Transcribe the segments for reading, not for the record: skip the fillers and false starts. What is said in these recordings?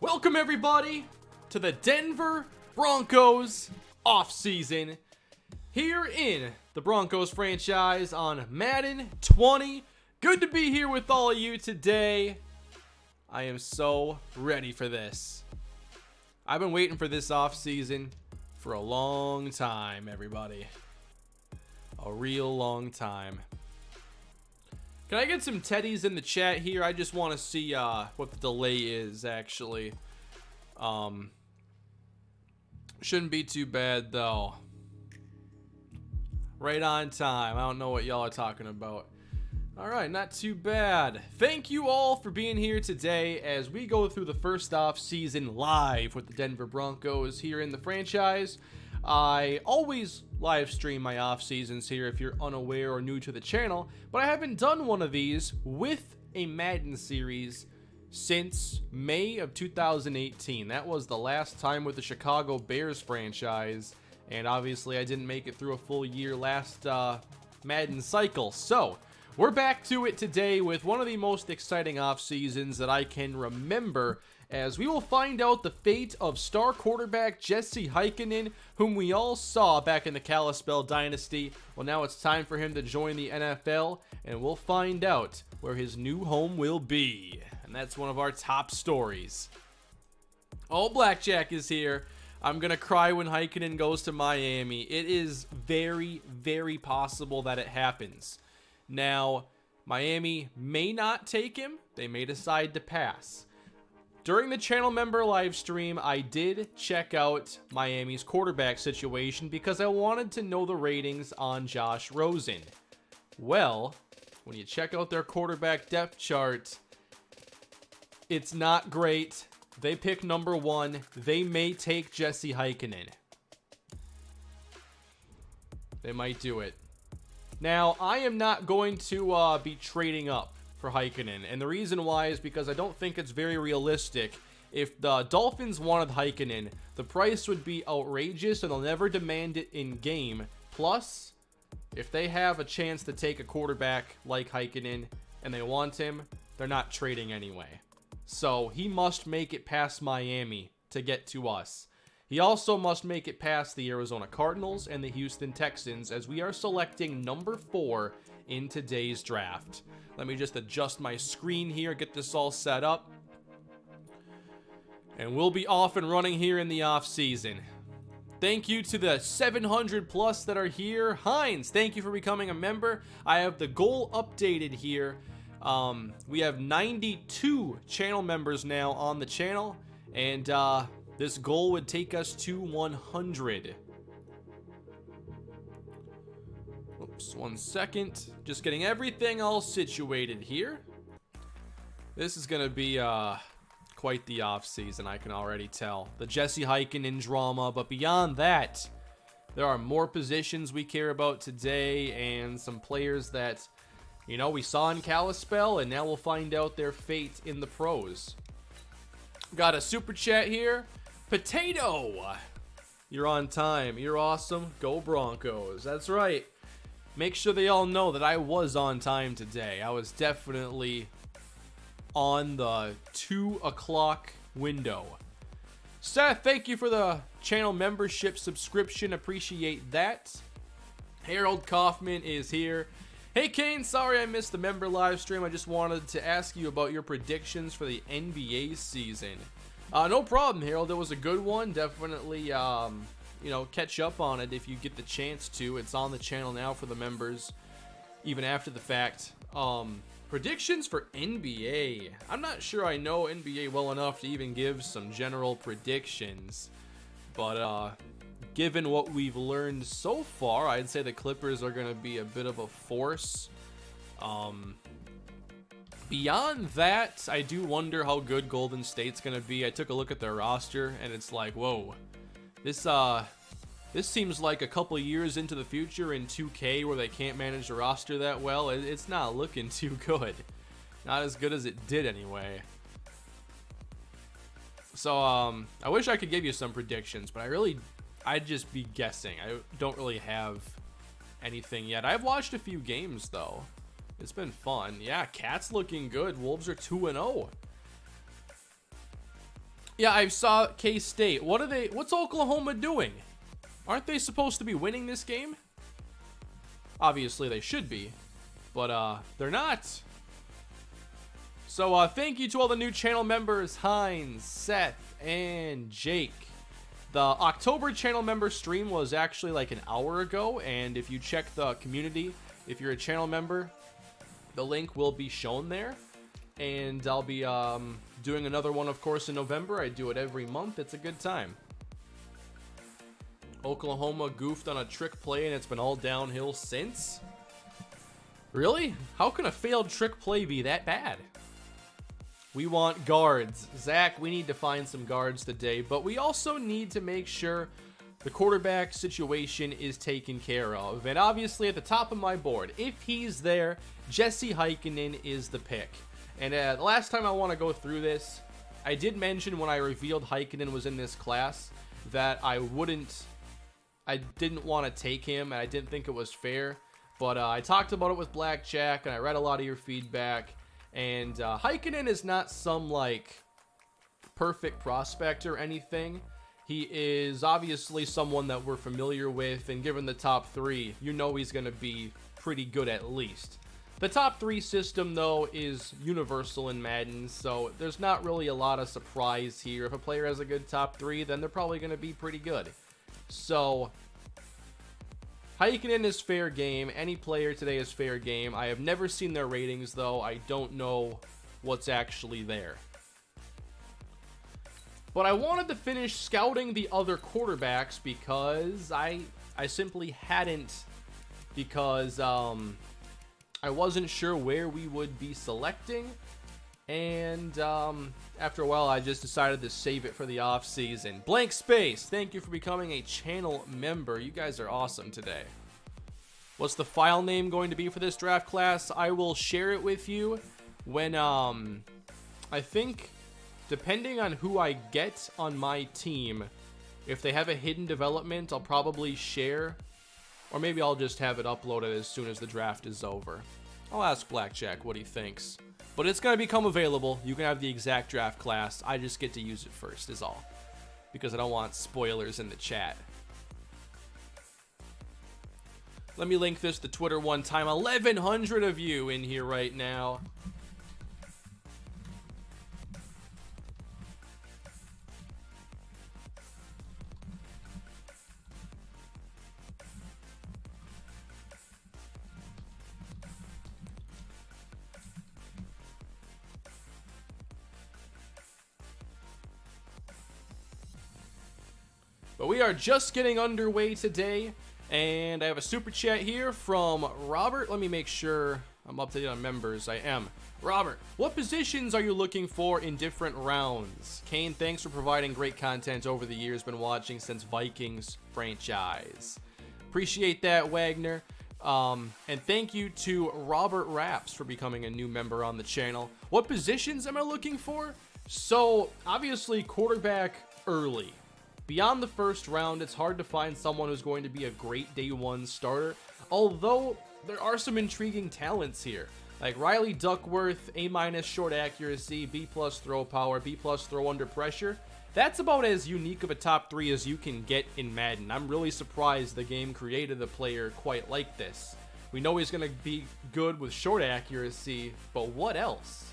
Welcome everybody to the Denver Broncos offseason here in the Broncos franchise on Madden 20. Good to be here with all of you today. I am so ready for this. I've been waiting for this offseason for a long time, everybody. A real long time. Can I get some teddies in the chat here? I just want to see what the delay is, actually. Shouldn't be too bad, though. Right on time. I don't know what y'all are talking about. Alright, not too bad. Thank you all for being here today as we go through the first off season live with the Denver Broncos here in the franchise. I always live stream my off seasons here if you're unaware or new to the channel, but I haven't done one of these with a Madden series since May of 2018. That was the last time with the Chicago Bears franchise, and obviously I didn't make it through a full year last Madden cycle. So we're back to it today with one of the most exciting off seasons that I can remember, as we will find out the fate of star quarterback Jesse Heikkinen, whom we all saw back in the Kalispell Dynasty. Well, now it's time for him to join the NFL, and we'll find out where his new home will be. And that's one of our top stories. Oh, Blackjack is here. I'm going to cry when Heikkinen goes to Miami. It is very, very possible that it happens. Now, Miami may not take him. They may decide to pass. During the channel member live stream, I did check out Miami's quarterback situation because I wanted to know the ratings on Josh Rosen. Well, when you check out their quarterback depth chart, it's not great. They pick number 1. They may take Jesse Heikkinen. They might do it. Now, I am not going to be trading up for Heikkinen, and the reason why is because I don't think it's very realistic. If the Dolphins wanted Heikkinen, the price would be outrageous and they'll never demand it in game. Plus, if they have a chance to take a quarterback like Heikkinen and they want him, they're not trading anyway. So he must make it past Miami to get to us. He also must make it past the Arizona Cardinals and the Houston Texans, as we are selecting number 4 in today's draft. Let me just adjust my screen here, get this all set up, and we'll be off and running here in the off season. Thank you to the 700 plus that are here. Hines, thank you for becoming a member. I have the goal updated here. We have 92 channel members now on the channel, and this goal would take us to 100. Oops, 1 second. Just getting everything all situated here. This is going to be quite the off season, I can already tell. The Jesse Heikkinen drama, but beyond that, there are more positions we care about today and some players that, you know, we saw in Kalispell, and now we'll find out their fate in the pros. Got a super chat here. Potato! You're on time. You're awesome. Go Broncos. That's right. Make sure they all know that I was on time today. I was definitely on the 2 o'clock window. Seth, thank you for the channel membership subscription. Appreciate that. Harold Kaufman is here. Hey Kane, sorry I missed the member live stream. I just wanted to ask you about your predictions for the NBA season. No problem, Harold. It was a good one. Definitely, you know, catch up on it if you get the chance to. It's on the channel now for the members, even after the fact. Predictions for NBA. I'm not sure I know NBA well enough to even give some general predictions, but given what we've learned so far, I'd say the Clippers are going to be a bit of a force. Beyond that, I do wonder how good Golden State's going to be. I took a look at their roster, and it's like, whoa. This seems like a couple years into the future in 2K where they can't manage the roster that well. It's not looking too good. Not as good as it did anyway. So, I wish I could give you some predictions, but I'd just be guessing. I don't really have anything yet. I've watched a few games, though. It's been fun. Yeah, Cat's looking good. Wolves are 2-0. Yeah, I saw K-State. What's Oklahoma doing? Aren't they supposed to be winning this game? Obviously, they should be. But, they're not. So, thank you to all the new channel members, Hines, Seth, and Jake. The October channel member stream was actually like an hour ago, and if you check the community, if you're a channel member, the link will be shown there. And I'll be doing another one, of course, in November. I do it every month. It's a good time. Oklahoma goofed on a trick play, and it's been all downhill since. Really? How can a failed trick play be that bad? We want guards. Zach, we need to find some guards today, but we also need to make sure the quarterback situation is taken care of. And obviously at the top of my board, if he's there, Jesse Heikkinen is the pick. And the last time I want to go through this, I did mention when I revealed Heikkinen was in this class that I didn't want to take him, and I didn't think it was fair. But I talked about it with Blackjack, and I read a lot of your feedback. And Heikkinen is not some, like, perfect prospect or anything. He is obviously someone that we're familiar with, and given the top 3, you know he's going to be pretty good at least. The top 3 system, though, is universal in Madden, so there's not really a lot of surprise here. If a player has a good top 3, then they're probably going to be pretty good. So Heikkinen is fair game. Any player today is fair game. I have never seen their ratings, though. I don't know what's actually there. But I wanted to finish scouting the other quarterbacks because I simply hadn't, because I wasn't sure where we would be selecting. And after a while, I just decided to save it for the off-season. Blank Space, thank you for becoming a channel member. You guys are awesome today. What's the file name going to be for this draft class? I will share it with you when, I think, depending on who I get on my team, if they have a hidden development, I'll probably share, or maybe I'll just have it uploaded as soon as the draft is over. I'll ask Blackjack what he thinks. But it's going to become available. You can have the exact draft class. I just get to use it first is all. Because I don't want spoilers in the chat. Let me link this to Twitter one time. 1,100 of you in here right now. But we are just getting underway today, and I have a super chat here from Robert. Let me make sure I'm up to date on members. I am. Robert, what positions are you looking for in different rounds? Kane, thanks for providing great content over the years. Been watching since Vikings franchise. Appreciate that, Wagner. And thank you to Robert Raps for becoming a new member on the channel. What positions am I looking for? So, obviously, quarterback early. Beyond the first round, it's hard to find someone who's going to be a great day one starter, although there are some intriguing talents here. Like Riley Duckworth, A- short accuracy, B+ throw power, B+ throw under pressure. That's about as unique of a top 3 as you can get in Madden. I'm really surprised the game created a player quite like this. We know he's going to be good with short accuracy, but what else?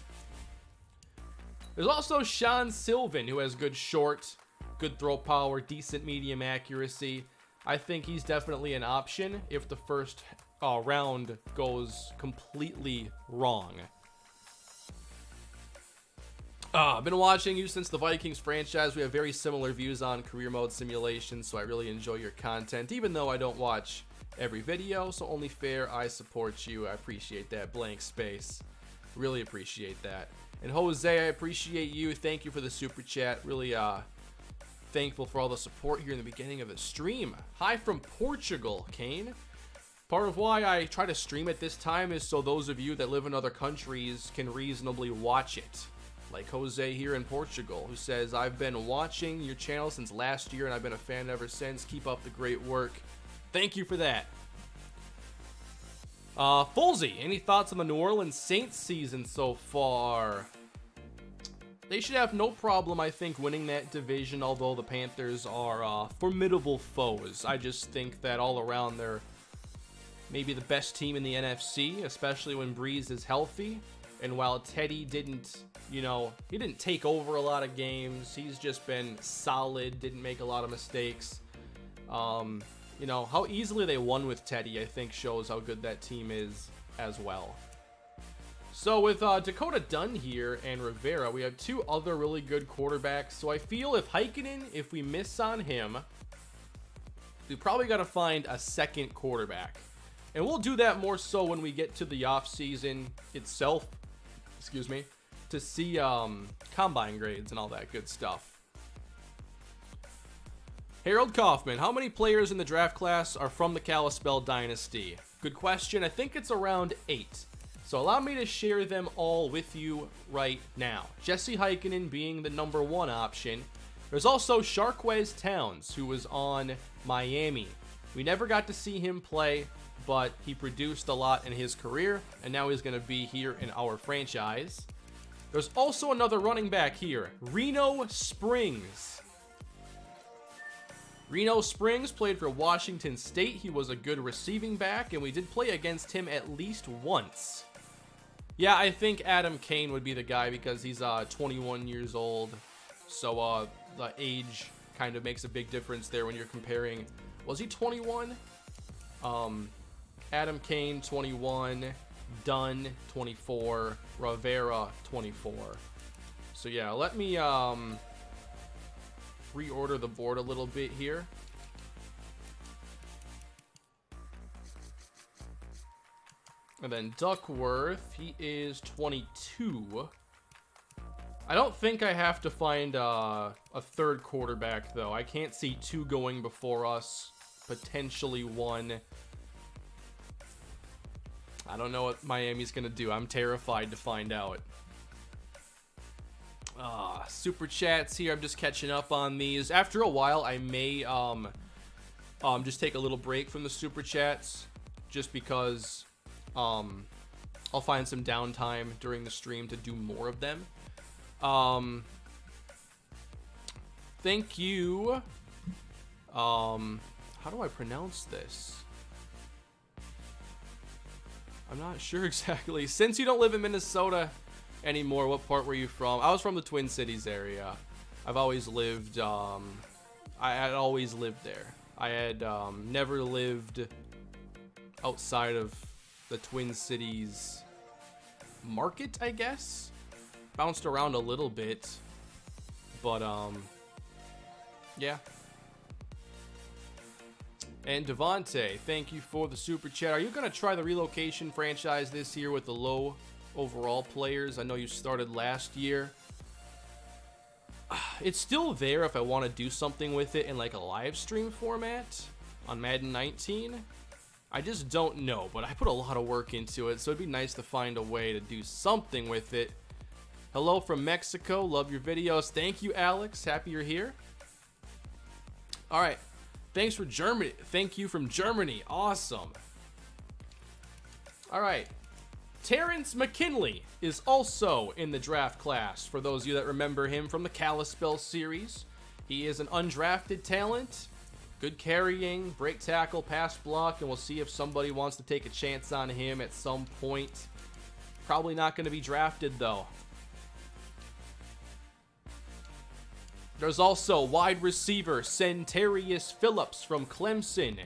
There's also Sean Sylvan, who has good short, good throw power, decent medium accuracy. I think he's definitely an option if the first round goes completely wrong. I've been watching you since the Vikings franchise. We have very similar views on career mode simulation, so I really enjoy your content, even though I don't watch every video, so only fair I support you. I appreciate that. Blank Space. Really appreciate that. And Jose, I appreciate you. Thank you for the super chat. Really, thankful for all the support here in the beginning of the stream. Hi from Portugal, Kane. Part of why I try to stream at this time is so those of you that live in other countries can reasonably watch it. Like Jose here in Portugal, who says, I've been watching your channel since last year and I've been a fan ever since. Keep up the great work. Thank you for that. Fulsey, any thoughts on the New Orleans Saints season so far? they should have no problem, I think, winning that division, although the Panthers are formidable foes. I just think that all around they're maybe the best team in the NFC, especially when Breeze is healthy. And while Teddy didn't, you know, he didn't take over a lot of games, he's just been solid, didn't make a lot of mistakes. You know, how easily they won with Teddy, I think, shows how good that team is as well. So with Dakota Dunn here and Rivera, we have two other really good quarterbacks. So I feel if we miss on him, we probably got to find a second quarterback. And we'll do that more so when we get to the offseason itself, excuse me, to see combine grades and all that good stuff. Harold Kaufman, how many players in the draft class are from the Kalispell Dynasty? Good question. I think it's around 8. So allow me to share them all with you right now. Jesse Heikkinen being the number 1 option. There's also Sharkwez Towns, who was on Miami. We never got to see him play, but he produced a lot in his career, and now he's going to be here in our franchise. There's also another running back here, Reno Springs. Reno Springs played for Washington State. He was a good receiving back, and we did play against him at least once. Yeah, I think Adam Kane would be the guy because he's 21 years old. So the age kind of makes a big difference there when you're comparing. Was he 21? Adam Kane, 21. Dunn, 24. Rivera, 24. So yeah, let me reorder the board a little bit here. And then Duckworth, he is 22. I don't think I have to find a third quarterback, though. I can't see 2 going before us. Potentially 1. I don't know what Miami's going to do. I'm terrified to find out. Super chats here. I'm just catching up on these. After a while, I may just take a little break from the super chats, just because I'll find some downtime during the stream to do more of them. Thank you. How do I pronounce this? I'm not sure exactly. Since you don't live in Minnesota anymore, what part were you from? I was from the Twin Cities area. I've always lived, I had always lived there. I had never lived outside of the Twin Cities market, I guess. Bounced around a little bit, but yeah. And Devontae, thank you for the super chat. Are you going to try the relocation franchise this year with the low overall players? I know you started last year. It's still there if I want to do something with it in like a live stream format on Madden 19. I just don't know, but I put a lot of work into it, so it'd be nice to find a way to do something with it. Hello from Mexico. Love your videos. Thank you, Alex. Happy you're here. All right. Thanks for Germany. Thank you from Germany. Awesome. All right. Terrence McKinley is also in the draft class. For those of you that remember him from the Kalispell series, he is an undrafted talent. Good carrying, break tackle, pass block, and we'll see if somebody wants to take a chance on him at some point. Probably not going to be drafted, though. There's also wide receiver Centarius Phillips from Clemson.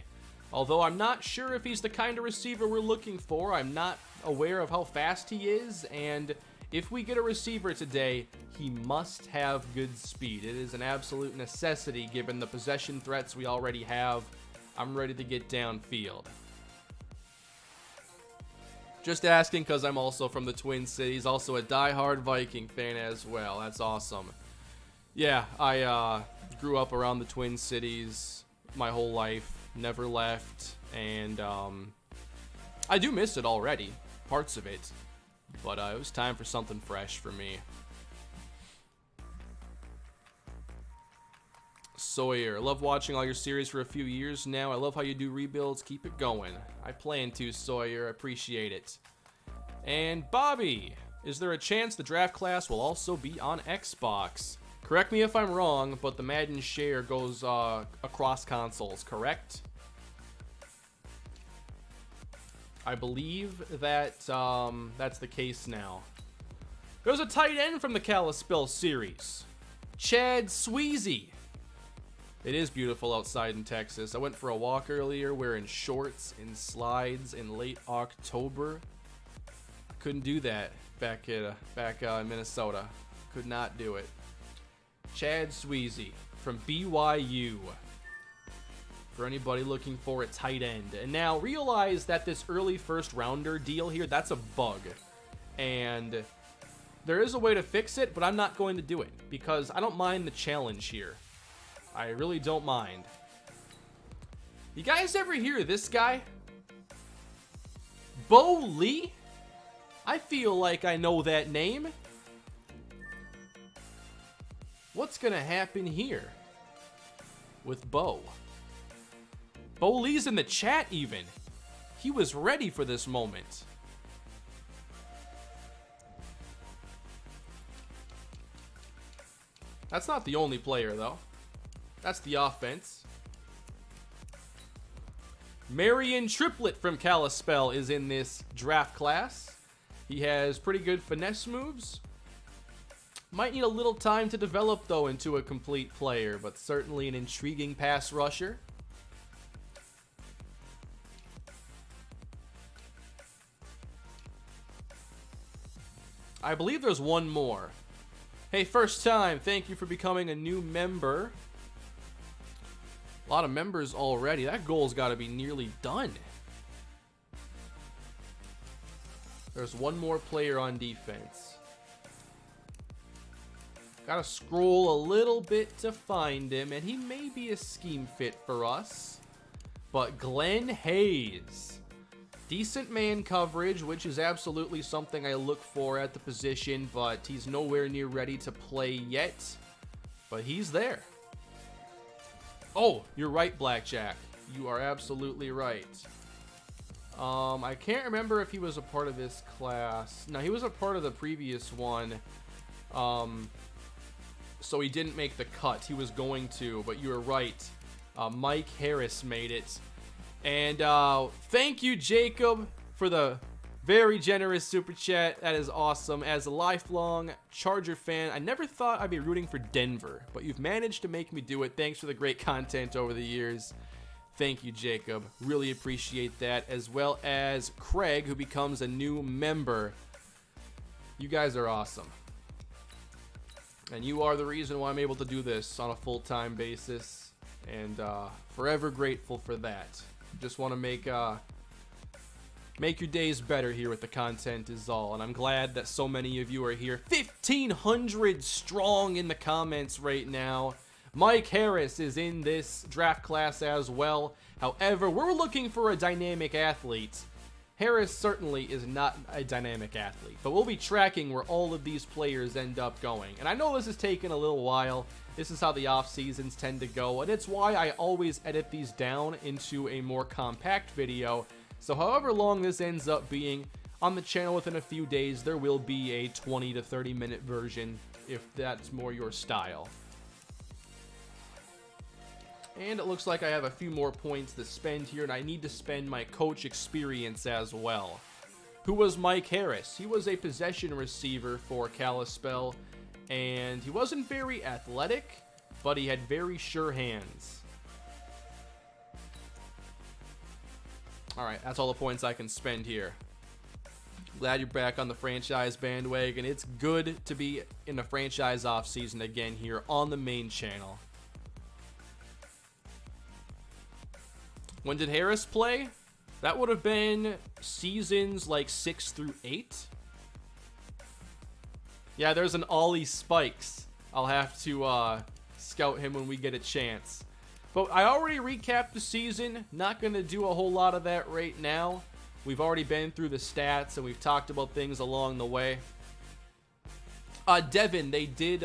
Although I'm not sure if he's the kind of receiver we're looking for. I'm not aware of how fast he is, and if we get a receiver today, he must have good speed. It is an absolute necessity given the possession threats we already have. I'm ready to get downfield. Just asking because I'm also from the Twin Cities, also a diehard Viking fan as well. That's awesome. Yeah, I grew up around the Twin Cities my whole life, never left, and I do miss it already, parts of it, but it was time for something fresh for me. Sawyer, love watching all your series for a few years now. I love how you do rebuilds. Keep it going. I plan to, Sawyer. I appreciate it. And Bobby, Is there a chance the draft class will also be on Xbox? Correct me if I'm wrong, but the Madden share goes across consoles, correct? I believe that that's the case now. There's a tight end from the Kalispell series, Chad Sweezy. It is beautiful outside in Texas. I went for a walk earlier wearing shorts and slides in late October. I couldn't do that back in Minnesota. Could not do it. Chad Sweezy from BYU. For anybody looking for a tight end. And now realize that this early first rounder deal here, that's a bug. And there is a way to fix it, but I'm not going to do it because I don't mind the challenge here. I really don't mind. You guys ever hear of this guy? Bo Lee? I feel like I know that name. What's gonna happen here with Bo? Bo Lee's in the chat even. He was ready for this moment. That's not the only player though. That's the offense. Marion Triplett from Kalispell is in this draft class. He has pretty good finesse moves. Might need a little time to develop though into a complete player, but certainly an intriguing pass rusher. I believe there's one more. Hey, first time, thank you for becoming a new member. A lot of members already. That goal's got to be nearly done. There's one more player on defense. Gotta scroll a little bit to find him, and he may be a scheme fit for us. But Glenn Hayes. Decent man coverage, which is absolutely something I look for at the position, but he's nowhere near ready to play yet. But he's there. Oh, you're right, Blackjack. You are absolutely right. I can't remember if he was a part of this class. No, he was a part of the previous one. So he didn't make the cut. He was going to, but you were right. Mike Harris made it. And thank you, Jacob, for the very generous super chat. That is awesome. As a lifelong Charger fan, I never thought I'd be rooting for Denver, but you've managed to make me do it. Thanks for the great content over the years. Thank you, Jacob. Really appreciate that. As well as Craig, who becomes a new member. You guys are awesome. And you are the reason why I'm able to do this on a full-time basis. And forever grateful for that. Just want to make your days better here with the content is all. And I'm glad that so many of you are here. 1,500 strong in the comments right now. Mike Harris is in this draft class as well. However, we're looking for a dynamic athlete. Harris certainly is not a dynamic athlete, but we'll be tracking where all of these players end up going. And I know this has taken a little while. This is how the off seasons tend to go, and it's why I always edit these down into a more compact video. So however long this ends up being on the channel within a few days, there will be a 20 to 30 minute version if that's more your style. And it looks like I have a few more points to spend here, and I need to spend my coach experience as well. Who was Mike Harris? He was a possession receiver for Kalispell, and he wasn't very athletic, but he had very sure hands. Alright, that's all the points I can spend here. Glad you're back on the franchise bandwagon. It's good to be in the franchise offseason again here on the main channel. When did Harris play? That would have been seasons like 6 through 8. Yeah, there's an Ollie Spikes. I'll have to scout him when we get a chance. But I already recapped the season. Not going to do a whole lot of that right now. We've already been through the stats and we've talked about things along the way. Devin, they did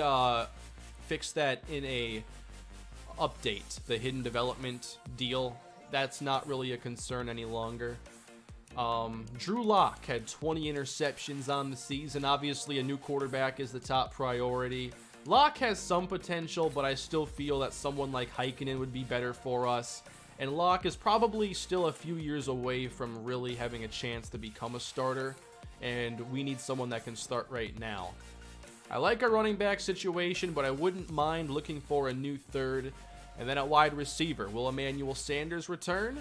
fix that in a update, the hidden development deal. That's not really a concern any longer. Drew Lock had 20 interceptions on the season. Obviously, a new quarterback is the top priority. Lock has some potential, but I still feel that someone like Heikkinen would be better for us. And Lock is probably still a few years away from really having a chance to become a starter. And we need someone that can start right now. I like our running back situation, but I wouldn't mind looking for a new third. And then at wide receiver, will Emmanuel Sanders return?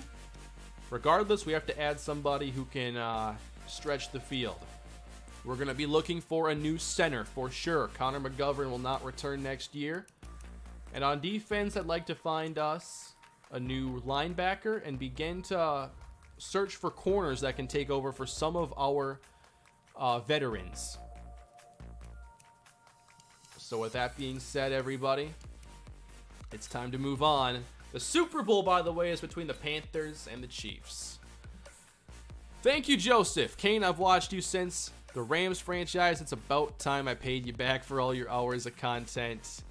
Regardless, we have to add somebody who can stretch the field. We're going to be looking for a new center for sure. Connor McGovern will not return next year. And on defense, I'd like to find us a new linebacker and begin to search for corners that can take over for some of our veterans. So with that being said, everybody, it's time to move on. The Super Bowl, by the way, is between the Panthers and the Chiefs. Thank you, Joseph. Kane, I've watched you since the Rams franchise. It's about time I paid you back for all your hours of content.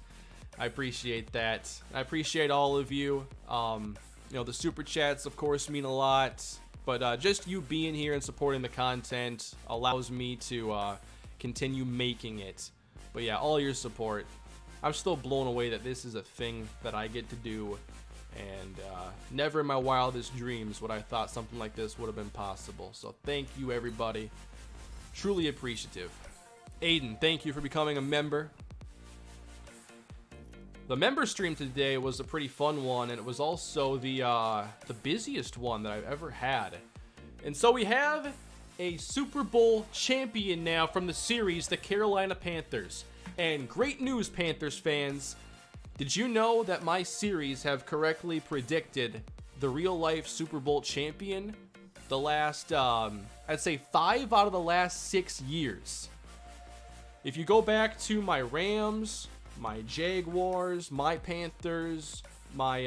I appreciate that. I appreciate all of you. The super chats, of course, mean a lot. But just you being here and supporting the content allows me to continue making it. But yeah, all your support. I'm still blown away that this is a thing that I get to do. And never in my wildest dreams would I thought something like this would have been possible. So thank you, everybody. Truly appreciative. Aiden, thank you for becoming a member. The member stream today was a pretty fun one, and it was also the busiest one that I've ever had. And so we have a Super Bowl champion now from the series, the Carolina Panthers. And great news, Panthers fans. Did you know that my series have correctly predicted the real-life Super Bowl champion the last, I'd say 5 out of the last 6 years? If you go back to my Rams, my Jaguars, my Panthers, my,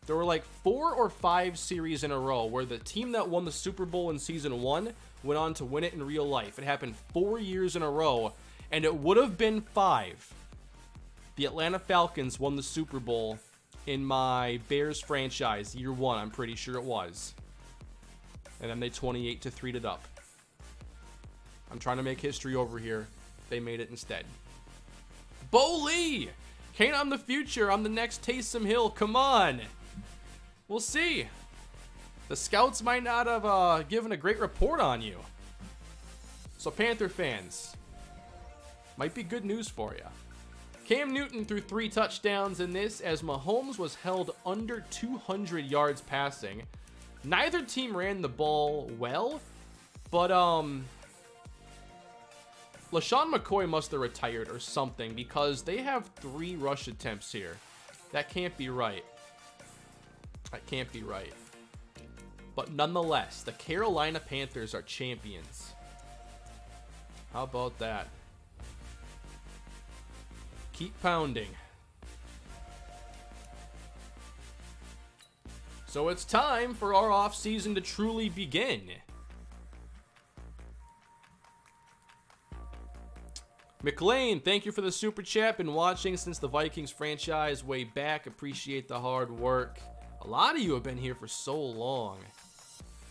there were like 4 or 5 series in a row where the team that won the Super Bowl in season 1 went on to win it in real life. It happened 4 years in a row, and it would have been 5. The Atlanta Falcons won the Super Bowl in my Bears franchise, year 1, I'm pretty sure it was. And then they 28-3'd it up. I'm trying to make history over here. They made it instead. Bo Lee! Kane, I'm the future. I'm the next Taysom Hill. Come on. We'll see. The scouts might not have given a great report on you. So Panther fans, might be good news for you. Cam Newton threw 3 touchdowns in this as Mahomes was held under 200 yards passing. Neither team ran the ball well, but LaShawn McCoy must have retired or something because they have 3 rush attempts here. That can't be right. That can't be right. But nonetheless, the Carolina Panthers are champions. How about that? Keep pounding. So it's time for our offseason to truly begin. McLean, thank you for the super chat. Been watching since the Vikings franchise way back. Appreciate the hard work. A lot of you have been here for so long.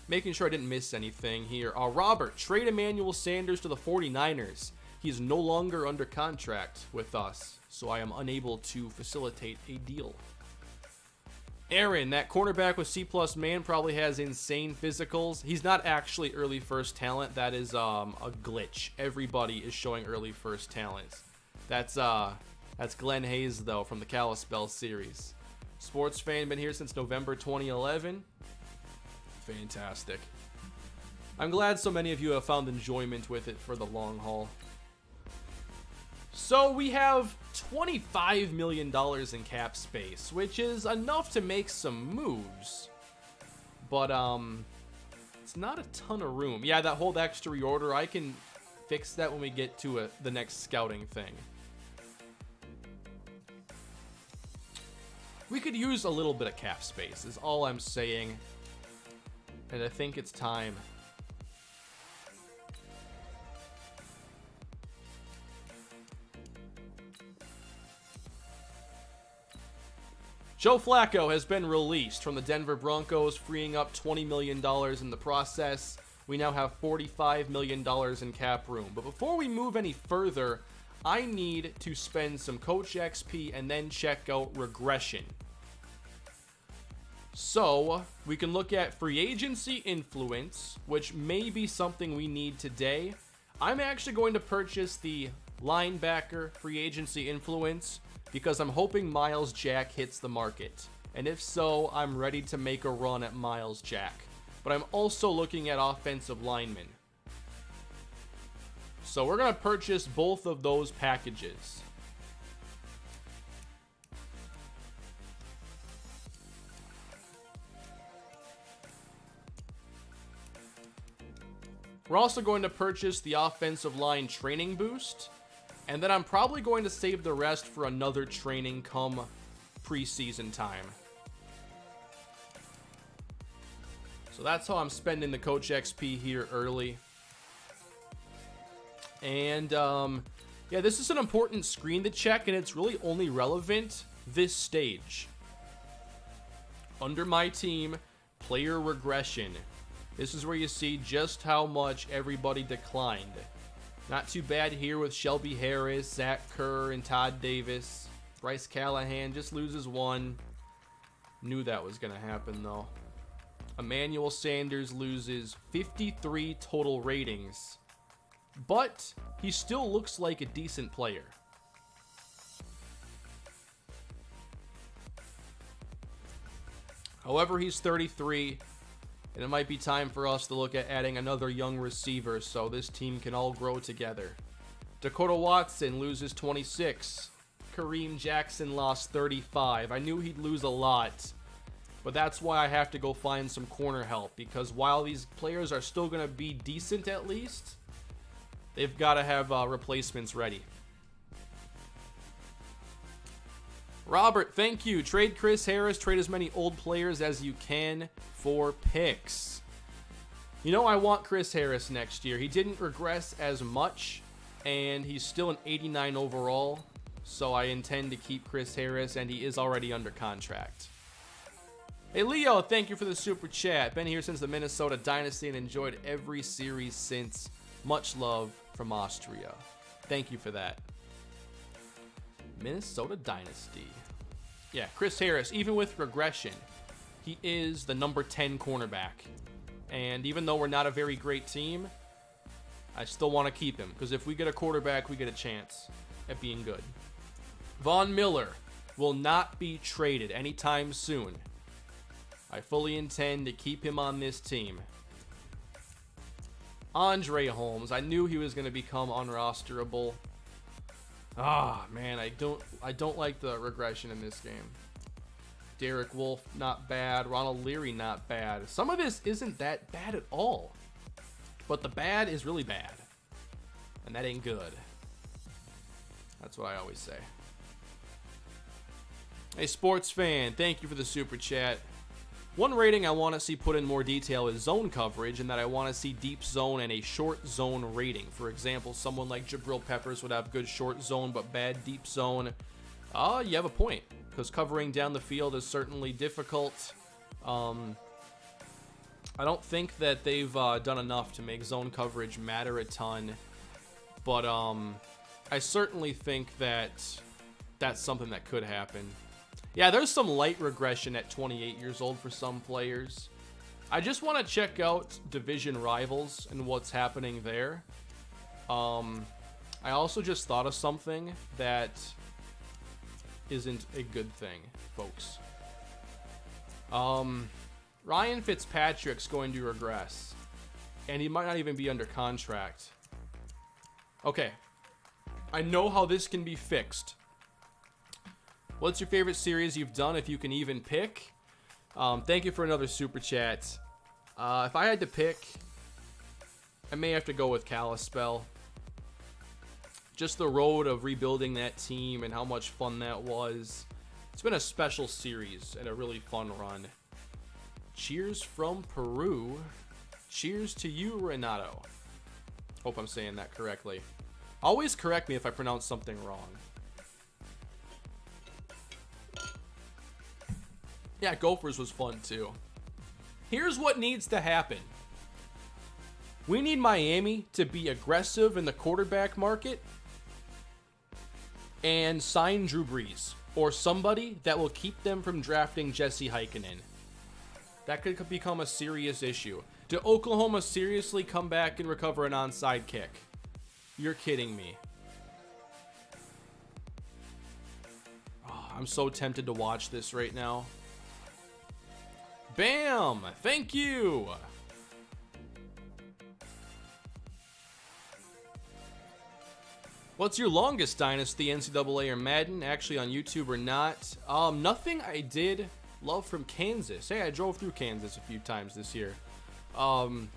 Making sure I didn't miss anything here. Robert, trade Emmanuel Sanders to the 49ers. He's no longer under contract with us, so I am unable to facilitate a deal. Aaron, that cornerback with C+ man probably has insane physicals. He's not actually early first talent. That is a glitch. Everybody is showing early first talents. That's Glenn Hayes, though, from the Kalispell series. Sports fan, been here since November 2011. Fantastic. I'm glad so many of you have found enjoyment with it for the long haul. So we have $25 million in cap space, which is enough to make some moves. But it's not a ton of room. Yeah, that whole extra reorder, I can fix that when we get to the next scouting thing. We could use a little bit of cap space, is all I'm saying. And I think it's time. Joe Flacco has been released from the Denver Broncos, freeing up $20 million in the process. We now have $45 million in cap room. But before we move any further, I need to spend some Coach XP and then check out regression. So, we can look at free agency influence, which may be something we need today. I'm actually going to purchase the linebacker free agency influence because I'm hoping Miles Jack hits the market. And if so, I'm ready to make a run at Miles Jack. But I'm also looking at offensive linemen. So we're going to purchase both of those packages. We're also going to purchase the offensive line training boost. And then I'm probably going to save the rest for another training come preseason time. So that's how I'm spending the Coach XP here early. And yeah, this is an important screen to check, and it's really only relevant this stage. Under my team, player regression. This is where you see just how much everybody declined. Not too bad here with Shelby Harris, Zach Kerr, and Todd Davis. Bryce Callahan just loses one. Knew that was going to happen, though. Emmanuel Sanders loses 53 total ratings. But he still looks like a decent player. However, he's 33. And it might be time for us to look at adding another young receiver so this team can all grow together. Dakota Watson loses 26. Kareem Jackson lost 35. I knew he'd lose a lot, but that's why I have to go find some corner help, because while these players are still going to be decent at least, they've got to have replacements ready. Robert, thank you. Trade Chris Harris. Trade as many old players as you can for picks. You know, I want Chris Harris next year. He didn't regress as much, and he's still an 89 overall. So I intend to keep Chris Harris, and he is already under contract. Hey, Leo, thank you for the super chat. Been here since the Minnesota Dynasty and enjoyed every series since. Much love from Austria. Thank you for that. Minnesota Dynasty. Yeah, Chris Harris, even with regression, he is the number 10 cornerback. And even though we're not a very great team, I still want to keep him, because if we get a quarterback, we get a chance at being good. Von Miller will not be traded anytime soon. I fully intend to keep him on this team. Andre Holmes, I knew he was going to become unrosterable. Ah, man, I don't like the regression in this game. Derek Wolfe, not bad. Ronald Leary, not bad. Some of this isn't that bad at all. But the bad is really bad. And that ain't good. That's what I always say. Hey, sports fan, thank you for the super chat. One rating I want to see put in more detail is zone coverage, and that I want to see deep zone and a short zone rating. For example, someone like Jabril Peppers would have good short zone but bad deep zone. You have a point, because covering down the field is certainly difficult. I don't think that they've done enough to make zone coverage matter a ton, but I certainly think that that's something that could happen. Yeah, there's some light regression at 28 years old for some players. I just want to check out division rivals and what's happening there. I also just thought of something that isn't a good thing, folks. Ryan Fitzpatrick's going to regress, and he might not even be under contract. Okay, I know how this can be fixed. What's your favorite series you've done, if you can even pick? Thank you for another super chat. If I had to pick, I may have to go with Kalispell. Just the road of rebuilding that team and how much fun that was. It's been a special series and a really fun run. Cheers from Peru. Cheers to you, Renato. Hope I'm saying that correctly. Always correct me if I pronounce something wrong. Yeah, Gophers was fun too. Here's what needs to happen. We need Miami to be aggressive in the quarterback market and sign Drew Brees or somebody that will keep them from drafting Jesse Heikkinen. That could become a serious issue. Did Oklahoma seriously come back and recover an onside kick? You're kidding me. Oh, I'm so tempted to watch this right now. Bam! Thank you! What's your longest dynasty, NCAA or Madden? Actually on YouTube or not? Nothing I did love from Kansas. Hey, I drove through Kansas a few times this year. The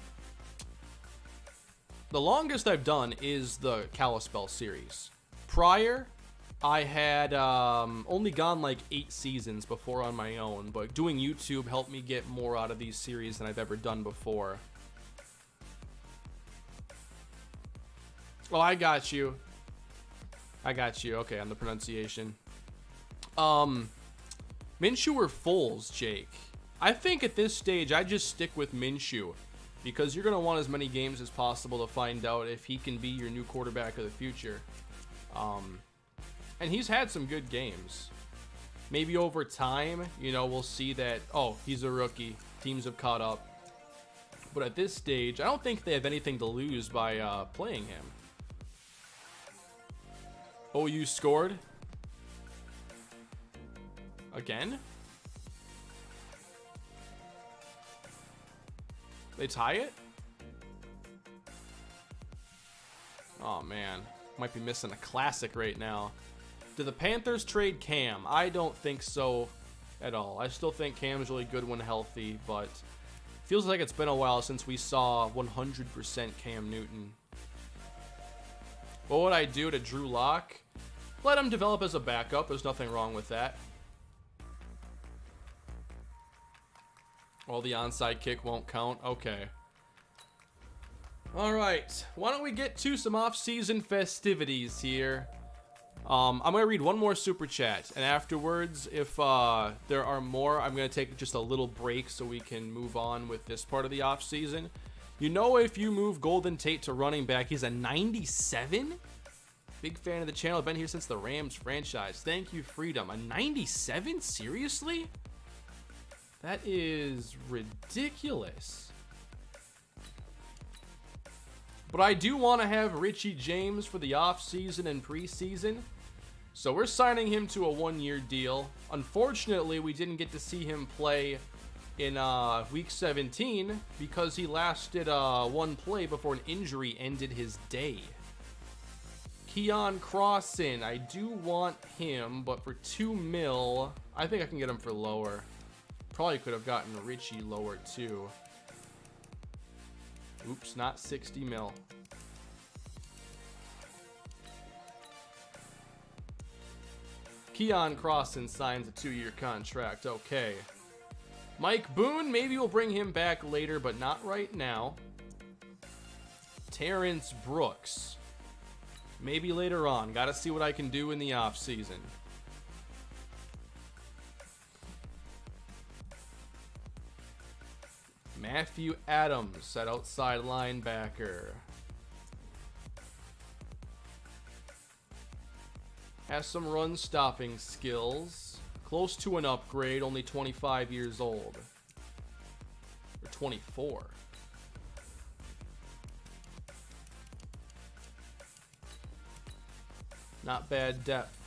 longest I've done is the Kalispell series. Prior, I had only gone like 8 seasons before on my own, but doing YouTube helped me get more out of these series than I've ever done before. Oh, I got you. Okay, on the pronunciation. Minshew or Foles, Jake? I think at this stage, I just stick with Minshew because you're going to want as many games as possible to find out if he can be your new quarterback of the future. And he's had some good games. Maybe over time, you know, we'll see that, oh, he's a rookie. Teams have caught up. But at this stage, I don't think they have anything to lose by playing him. Oh, you scored? Again? They tie it? Oh, man. Might be missing a classic right now. Do the Panthers trade Cam? I don't think so at all. I still think Cam's really good when healthy, but feels like it's been a while since we saw 100% Cam Newton. What would I do to Drew Lock? Let him develop as a backup. There's nothing wrong with that. Well, the onside kick won't count. Okay. All right. Why don't we get to some off-season festivities here? I'm going to read one more super chat, and afterwards, if there are more, I'm going to take just a little break so we can move on with this part of the off-season. You know, if you move Golden Tate to running back, he's a 97? Big fan of the channel. I've been here since the Rams franchise. Thank you, Freedom. A 97? Seriously? That is ridiculous. But I do want to have Richie James for the offseason and preseason. So we're signing him to a 1-year deal. Unfortunately, we didn't get to see him play in week 17 because he lasted one play before an injury ended his day. Keon Crossan, I do want him, but for $2 million, I think I can get him for lower. Probably could have gotten Richie lower too. Oops, not 60 mil. Keon Crossan signs a 2-year contract. Okay. Mike Boone, maybe we'll bring him back later, but not right now. Terrence Brooks. Maybe later on. Got to see what I can do in the offseason. Matthew Adams at outside linebacker. Has some run stopping skills. Close to an upgrade, only 25 years old. Or 24. Not bad depth.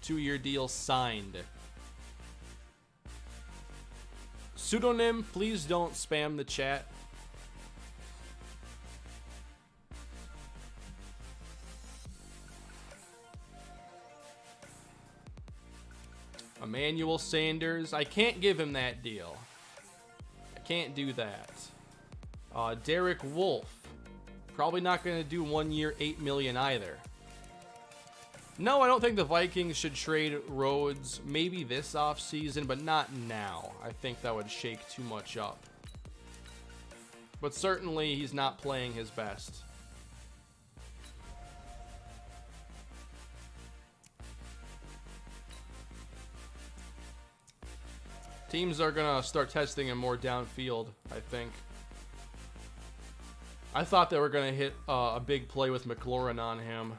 2-year deal signed. Pseudonym, please don't spam the chat. Emmanuel Sanders, I can't give him that deal. I can't do that. Derek Wolfe, probably not going to do 1 year, $8 million either. No, I don't think the Vikings should trade Rhodes. Maybe this offseason, but not now. I think that would shake too much up. But certainly, he's not playing his best. Teams are going to start testing him more downfield, I think. I thought they were going to hit a big play with McLaurin on him.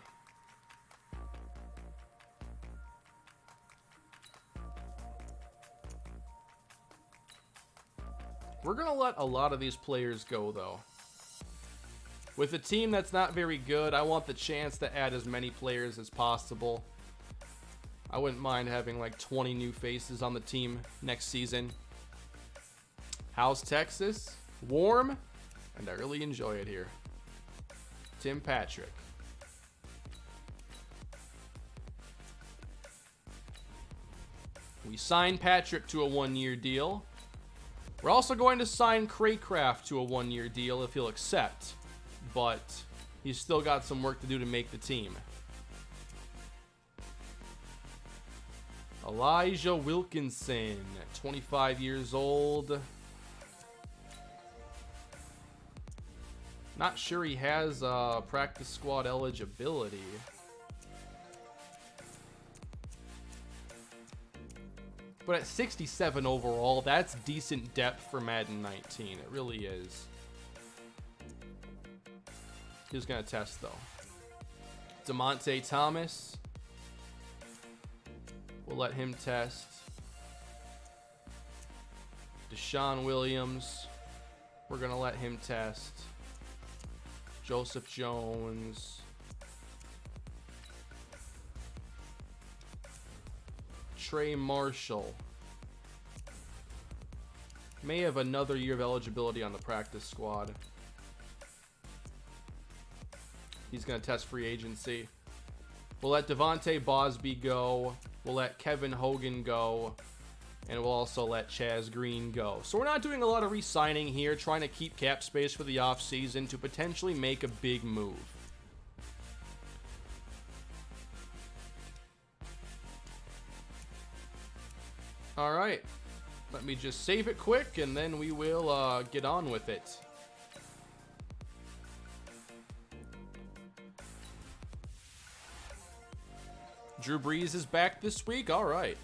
We're going to let a lot of these players go, though. With a team that's not very good, I want the chance to add as many players as possible. I wouldn't mind having like 20 new faces on the team next season. How's Texas? Warm, and I really enjoy it here. Tim Patrick. We signed Patrick to a 1-year deal. We're also going to sign Craycraft to a 1-year deal if he'll accept, but he's still got some work to do to make the team. Elijah Wilkinson, 25 years old. Not sure he has practice squad eligibility. But at 67 overall, that's decent depth for Madden 19. It really is. He's going to test, though. DeMonte Thomas. We'll let him test. Deshaun Williams. We're going to let him test. Joseph Jones. Trey Marshall. May have another year of eligibility on the practice squad. He's going to test free agency. We'll let Devontae Bosby go. We'll let Kevin Hogan go. And we'll also let Chaz Green go. So we're not doing a lot of re-signing here, trying to keep cap space for the offseason to potentially make a big move. All right. Let me just save it quick, and then we will get on with it. Drew Brees is back this week. All right.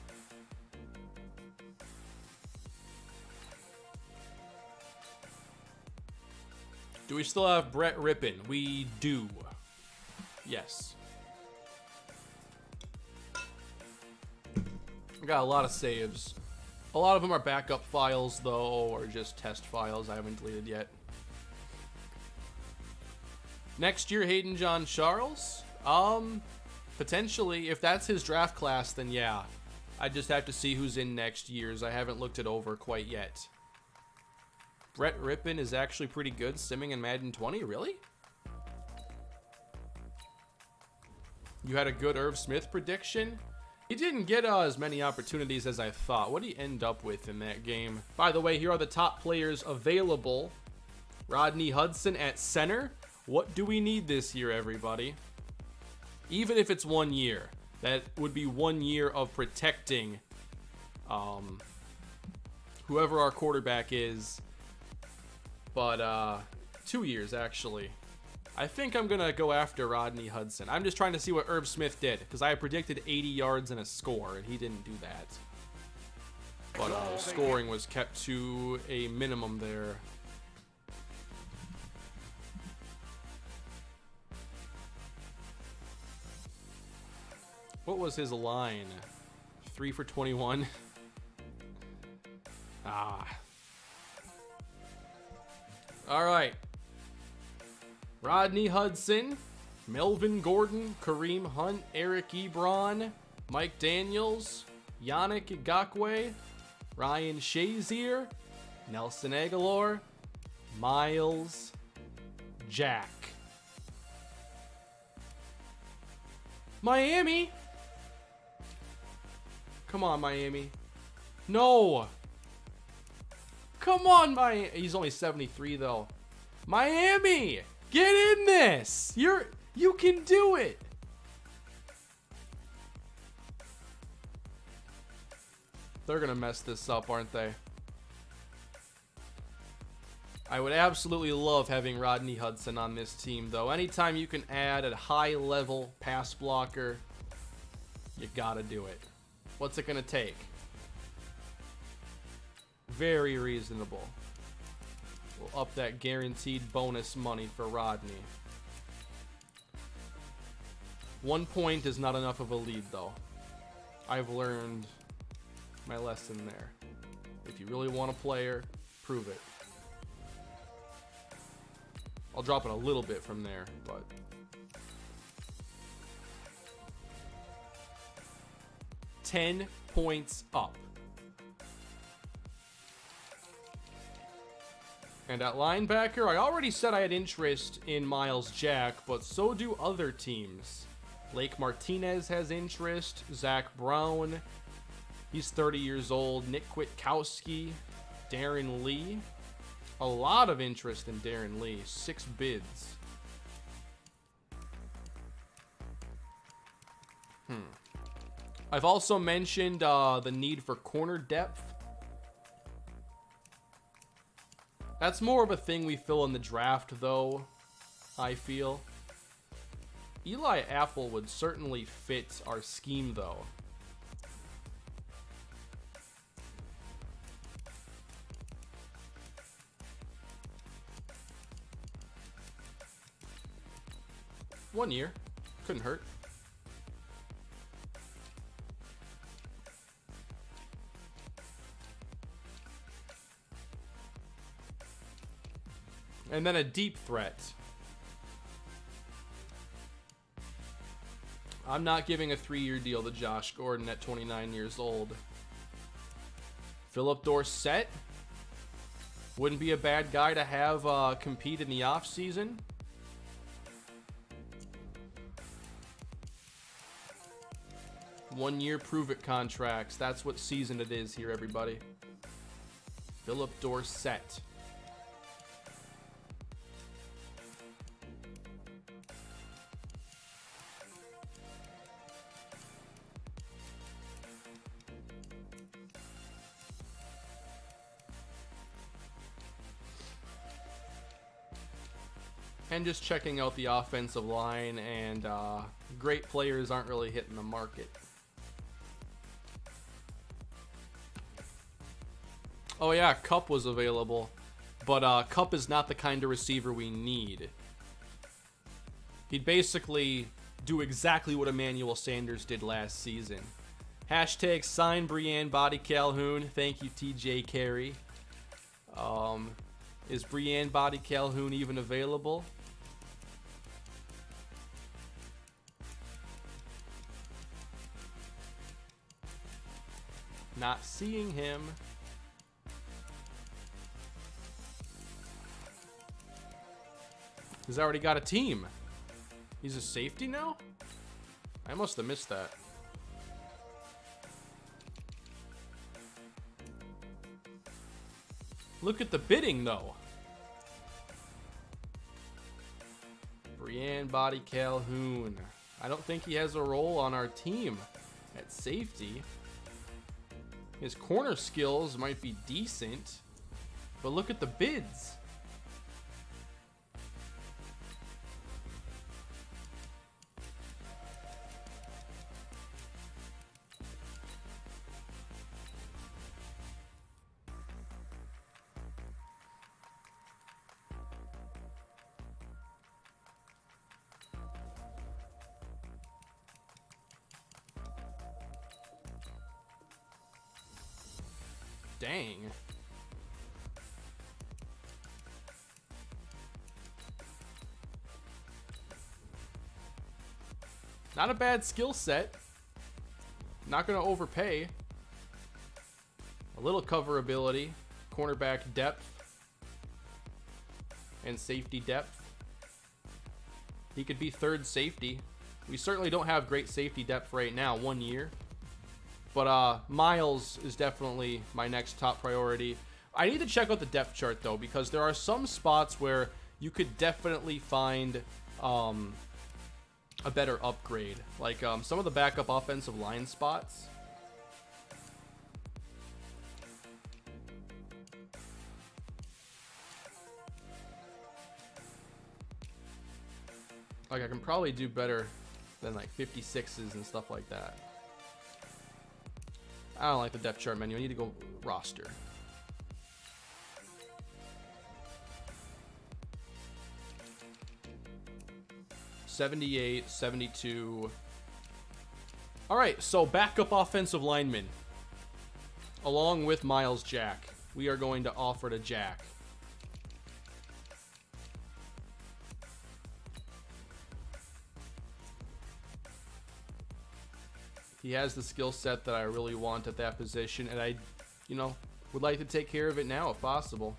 Do we still have Brett Rippon? We do. Yes. I got a lot of saves. A lot of them are backup files, though, or just test files I haven't deleted yet. Next year, Hayden John Charles? Potentially. If that's his draft class, then yeah. I just have to see who's in next year's. I haven't looked it over quite yet. Brett Rippon is actually pretty good simming in Madden 20? Really? You had a good Irv Smith prediction? He didn't get as many opportunities as I thought. What did he end up with in that game? By the way, here are the top players available. Rodney Hudson at center. What do we need this year, everybody? Even if it's 1 year, that would be 1 year of protecting whoever our quarterback is. But 2 years, actually. I think I'm going to go after Rodney Hudson. I'm just trying to see what Irv Smith did, because I predicted 80 yards and a score, and he didn't do that. But scoring was kept to a minimum there. What was his line? 3 for 21? All right. Rodney Hudson, Melvin Gordon, Kareem Hunt, Eric Ebron, Mike Daniels, Yannick Ngakoue, Ryan Shazier, Nelson Aguilar, Miles Jack. Miami. Come on, Miami. No. Come on, Miami. He's only 73 though. Miami, get in this. You can do it. They're gonna mess this up, aren't they? I would absolutely love having Rodney Hudson on this team, though. Anytime you can add a high-level pass blocker, you gotta do it. What's it gonna take? Very reasonable. We'll up that guaranteed bonus money for Rodney. 1 point is not enough of a lead, though. I've learned my lesson there. If you really want a player, prove it. I'll drop it a little bit from there, but... $10 points up. And at linebacker, I already said I had interest in Miles Jack, but so do other teams. Blake Martinez has interest. Zach Brown, he's 30 years old. Nick Kwiatkowski, Darren Lee. A lot of interest in Darren Lee. 6 bids. I've also mentioned the need for corner depth. That's more of a thing we fill in the draft, though, I feel. Eli Apple would certainly fit our scheme, though. One year. Couldn't hurt. And then a deep threat. I'm not giving a 3-year deal to Josh Gordon at 29 years old. Philip Dorsett wouldn't be a bad guy to have compete in the offseason. One-year prove-it contracts. That's what season it is here, everybody. Philip Dorsett. And just checking out the offensive line, and great players aren't really hitting the market. Oh yeah, Kupp was available, but Kupp is not the kind of receiver we need. He'd basically do exactly what Emmanuel Sanders did last season. Hashtag sign Breanne Body Calhoun. Thank you, TJ Carey. Is Breanne Body Calhoun even available? Not seeing him. He's already got a team. He's a safety now? I must have missed that. Look at the bidding, though. Breanne Body Calhoun. I don't think he has a role on our team at safety. His corner skills might be decent, but look at the bids. Dang. Not a bad skill set. Not going to overpay. A little cover ability, cornerback depth, and safety depth. He could be third safety. We certainly don't have great safety depth right now, 1 year. But Miles is definitely my next top priority. I need to check out the depth chart, though, because there are some spots where you could definitely find a better upgrade. Like some of the backup offensive line spots. Like, I can probably do better than like 56s and stuff like that. I don't like the depth chart menu. I need to go roster. 78, 72. All right, so backup offensive lineman. Along with Miles Jack, we are going to offer to Jack. He has the skill set that I really want at that position, and I, would like to take care of it now if possible.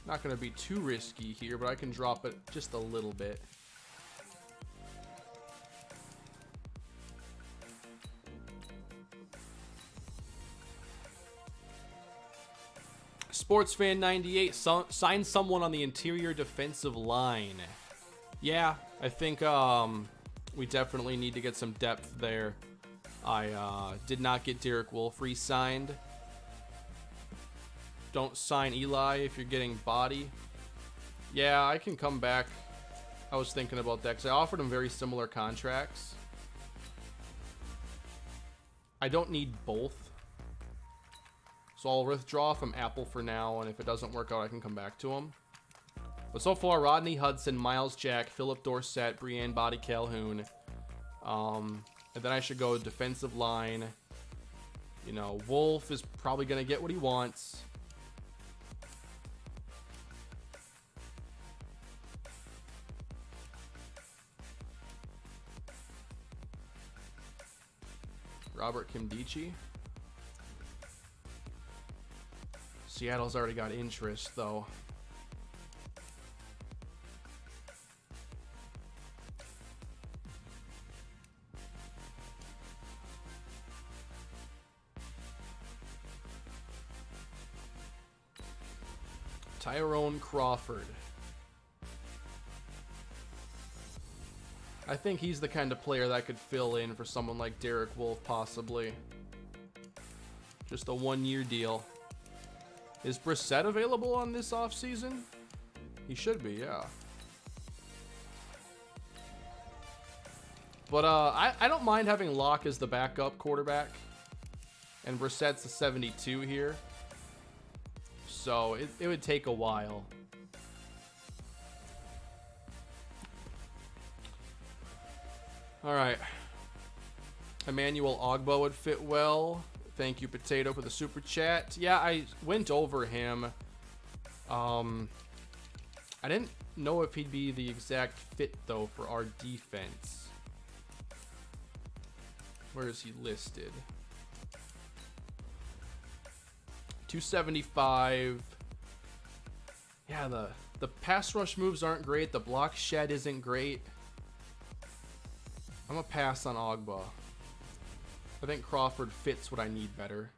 Not going to be too risky here, but I can drop it just a little bit. Sportsfan98 sign someone on the interior defensive line. Yeah, I think we definitely need to get some depth there. I did not get Derek Wolfe re-signed. Don't sign Eli if you're getting body. Yeah, I can come back. I was thinking about that because I offered him very similar contracts. I don't need both. So I'll withdraw from Apple for now, and if it doesn't work out, I can come back to him. But so far, Rodney Hudson, Miles Jack, Philip Dorsett, Breanne Body Calhoun. And then I should go defensive line. Wolf is probably going to get what he wants. Robert Kimdichie. Seattle's already got interest, though. Tyrone Crawford. I think he's the kind of player that could fill in for someone like Derek Wolfe, possibly. Just a one-year deal. Is Brissett available on this offseason? He should be, yeah. But I don't mind having Locke as the backup quarterback. And Brissett's the 72 here. So it would take a while. All right. Emmanuel Ogba would fit well. Thank you, Potato, for the super chat. Yeah, I went over him. I didn't know if he'd be the exact fit, though, for our defense. Where is he listed? 275. Yeah, the pass rush moves aren't great. The block shed isn't great. I'm going to pass on Ogba. I think Crawford fits what I need better.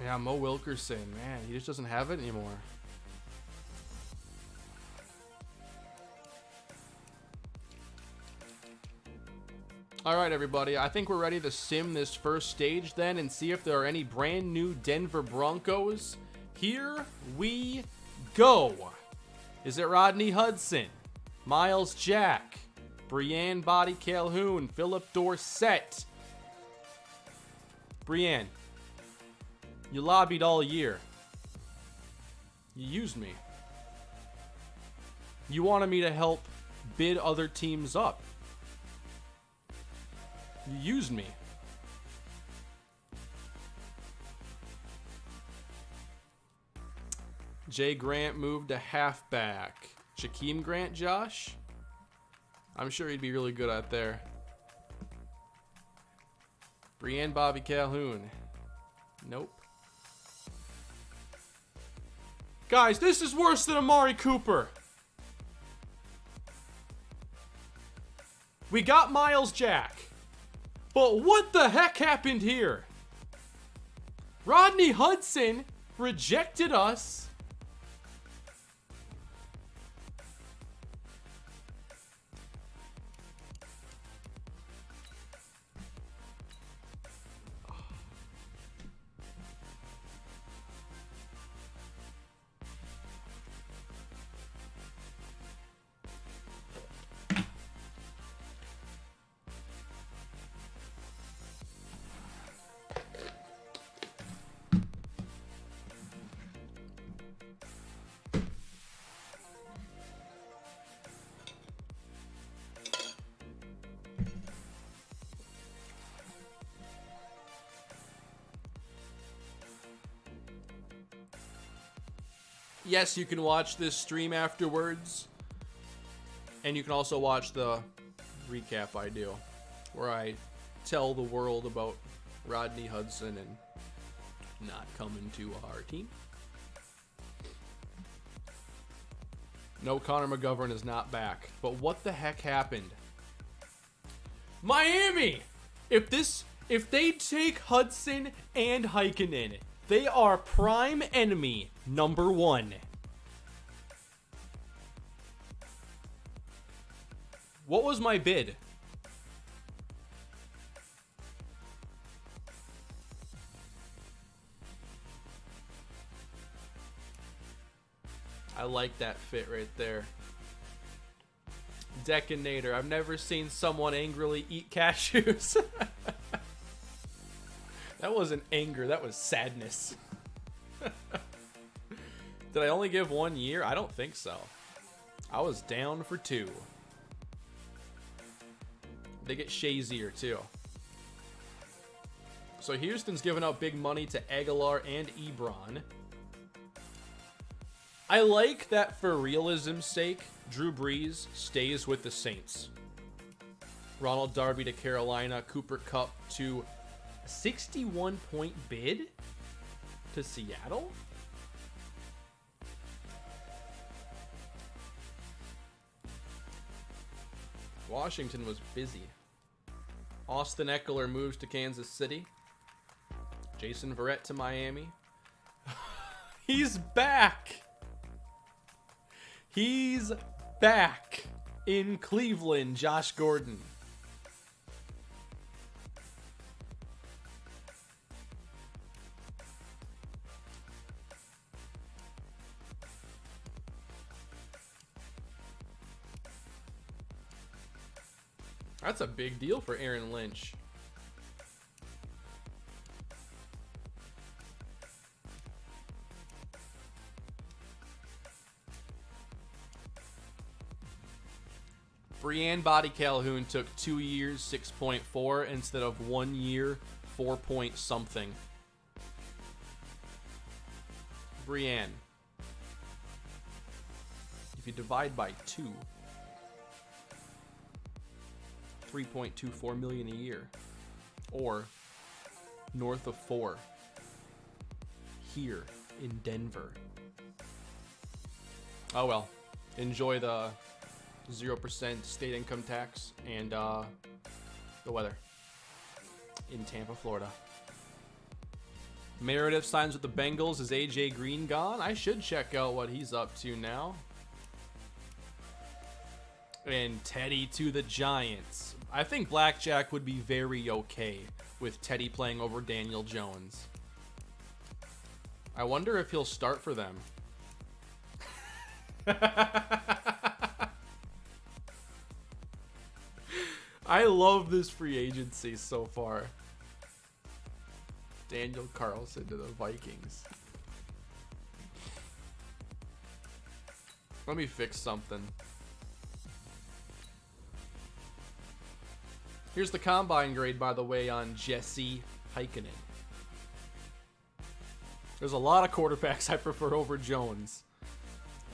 Yeah, Mo Wilkerson, man, he just doesn't have it anymore. All right, everybody, I think we're ready to sim this first stage then and see if there are any brand new Denver Broncos. Here we go. Is it Rodney Hudson, Miles Jack, Breanne Body Calhoun, Philip Dorsett? Breanne, you lobbied all year. You used me. You wanted me to help bid other teams up. You used me. Jay Grant moved to halfback. Shaquem Grant, Josh? I'm sure he'd be really good out there. Breanne Bobby Calhoun. Nope. Guys, this is worse than Amari Cooper. We got Miles Jack. But what the heck happened here? Rodney Hudson rejected us. Yes, you can watch this stream afterwards. And you can also watch the recap I do, where I tell the world about Rodney Hudson and not coming to our team. No, Connor McGovern is not back. But what the heck happened? Miami! If they take Hudson and Heikkinen, they are prime enemy number 1. What was my bid? I like that fit right there. Decanator. I've never seen someone angrily eat cashews. That wasn't anger, that was sadness. Did I only give 1 year? I don't think so. I was down for 2. They get Shazier too. So Houston's giving out big money to Aguilar and Ebron. I like that for realism's sake, Drew Brees stays with the Saints. Ronald Darby to Carolina, Cooper Kupp to 61-point bid to Seattle. Washington was busy. Austin Eckler moves to Kansas City. Jason Verrett to Miami. He's back. He's back in Cleveland, Josh Gordon. That's a big deal for Aaron Lynch. Breanne Body Calhoun took 2 years, 6.4 instead of 1 year, 4 point something. Breanne. If you divide by 2, 3.24 million a year, or north of 4 here in Denver. Oh well, enjoy the 0% state income tax and the weather in Tampa, Florida. Meredith signs with the Bengals. Is AJ Green gone? I should check out what he's up to now. And Teddy to the Giants. I think Blackjack would be very okay with Teddy playing over Daniel Jones. I wonder if he'll start for them. I love this free agency so far. Daniel Carlson to the Vikings. Let me fix something. Here's the combine grade, by the way, on Jesse Heikkinen. There's a lot of quarterbacks I prefer over Jones.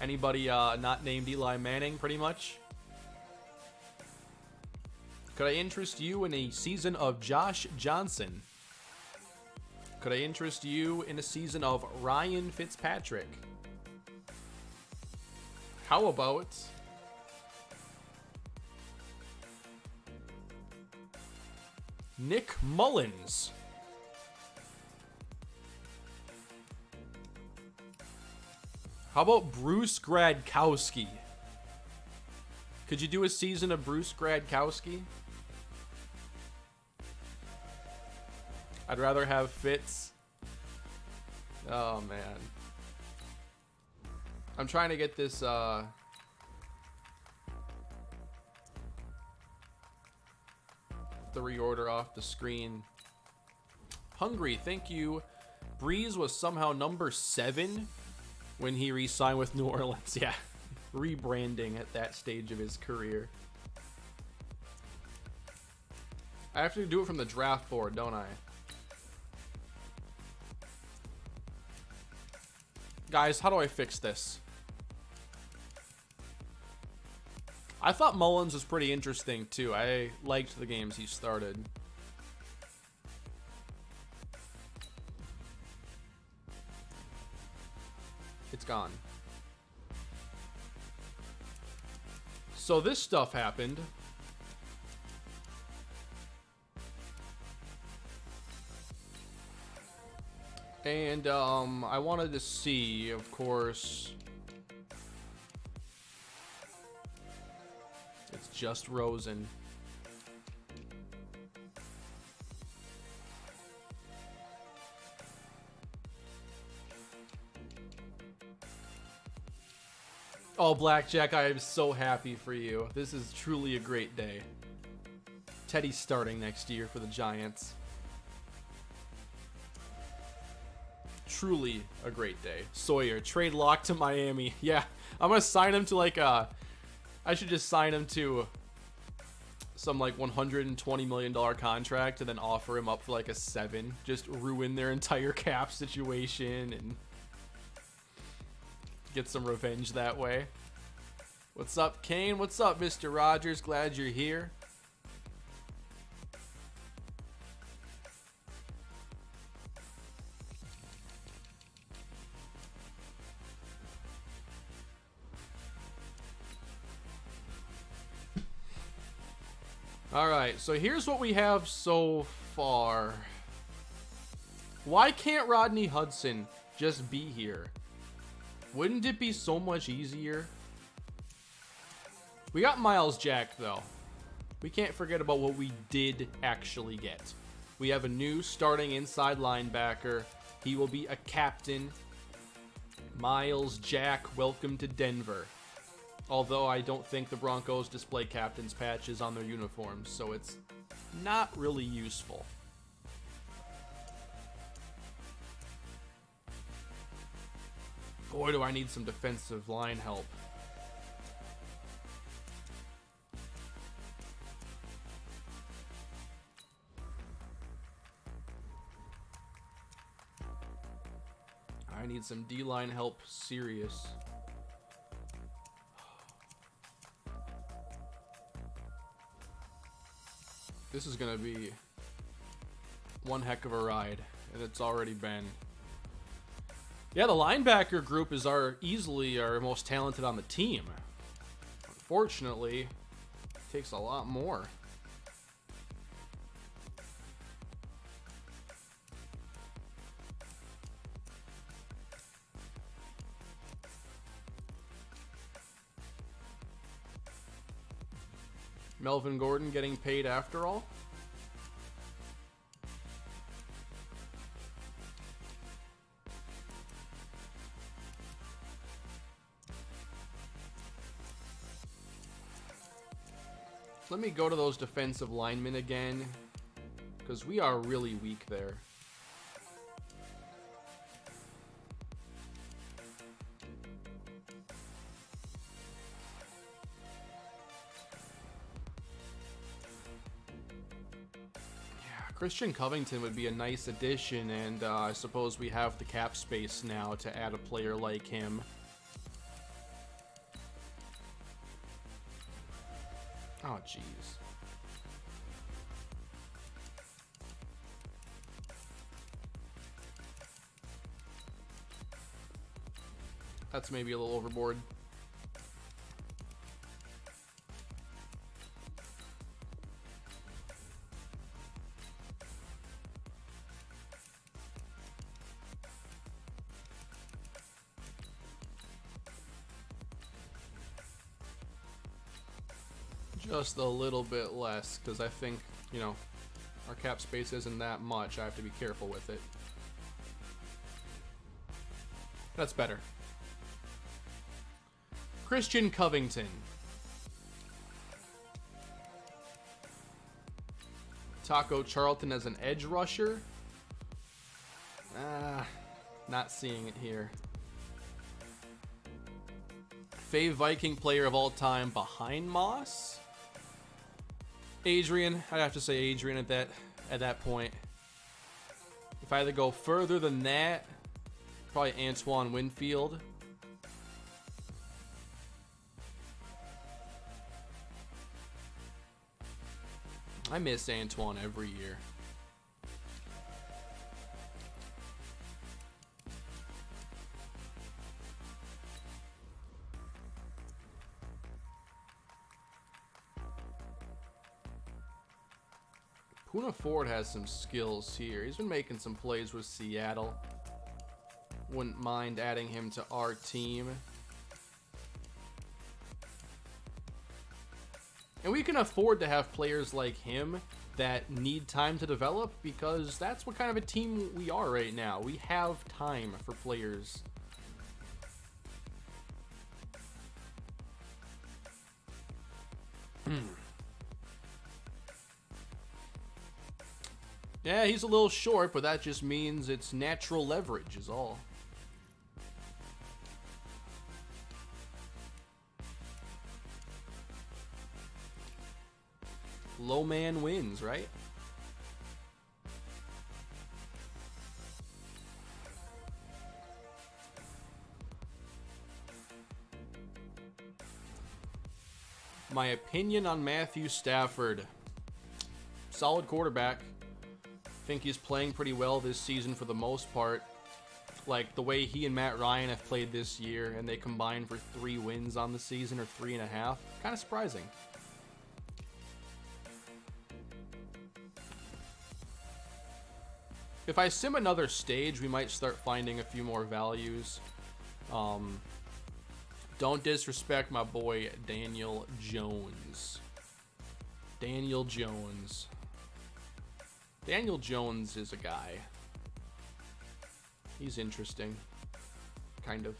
Anybody not named Eli Manning, pretty much? Could I interest you in a season of Josh Johnson? Could I interest you in a season of Ryan Fitzpatrick? How about Nick Mullins? How about Bruce Gradkowski? Could you do a season of Bruce Gradkowski? I'd rather have Fitz. Oh, man. I'm trying to get this, the reorder off the screen. Hungry, thank you. Breeze was somehow number 7 when he re-signed with New Orleans. Yeah, rebranding at that stage of his career. I have to do it from the draft board, don't I? Guys, how do I fix this? I thought Mullins was pretty interesting, too. I liked the games he started. It's gone. So this stuff happened. And I wanted to see, of course, it's just Rosen. Oh, Blackjack, I am so happy for you. This is truly a great day. Teddy's starting next year for the Giants. Truly a great day. Sawyer, trade lock to Miami. Yeah, I'm gonna sign him to like I should just sign him to some like $120 million contract and then offer him up for like a 7. Just ruin their entire cap situation and get some revenge that way. What's up, Kane? What's up, Mr. Rogers? Glad you're here. All right, so here's what we have so far. Why can't Rodney Hudson just be here? Wouldn't it be so much easier? We got Miles Jack, though. We can't forget about what we did actually get. We have a new starting inside linebacker. He will be a captain. Miles Jack, welcome to Denver. Although I don't think the Broncos display captain's patches on their uniforms, so it's not really useful. Boy, do I need some defensive line help. I need some D-line help, serious. This is gonna be one heck of a ride, and it's already been. Yeah, the linebacker group is easily our most talented on the team. Unfortunately, it takes a lot more. Melvin Gordon getting paid after all? Let me go to those defensive linemen again, because we are really weak there. Christian Covington would be a nice addition, and I suppose we have the cap space now to add a player like him. Oh, jeez. That's maybe a little overboard. Just a little bit less, because I think, you know, our cap space isn't that much. I have to be careful with it. That's better. Christian Covington. Taco Charlton as an edge rusher. Not seeing it here. Fave Viking player of all time behind Moss. Adrian, I'd have to say Adrian at that point. If I had to go further than that, Probably Antoine Winfield. I miss Antoine every year. Poona Ford has some skills here. He's been making some plays with Seattle. Wouldn't mind adding him to our team. And we can afford to have players like him that need time to develop, because that's what kind of a team we are right now. We have time for players. Yeah, he's a little short, but that just means it's natural leverage is all. Low man wins, right? My opinion on Matthew Stafford. Solid quarterback. Think he's playing pretty well this season for the most part. Like the way he and Matt Ryan have played this year, and they combined for 3 wins on the season, or 3.5. Kind of surprising. If I sim another stage, we might start finding a few more values. Don't disrespect my boy Daniel Jones. Daniel Jones. Daniel Jones is a guy. He's interesting. Kind of.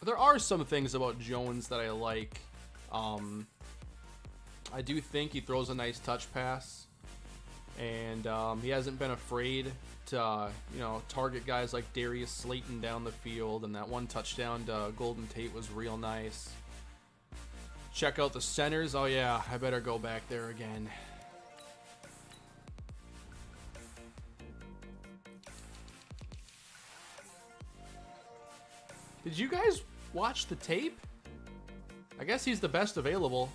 There are some things about Jones that I like. I do think he throws a nice touch pass, and he hasn't been afraid to target guys like Darius Slayton down the field, and that one touchdown to Golden Tate was real nice. Check out the centers. Oh yeah, I better go back there again. Did you guys watch the tape? I guess he's the best available.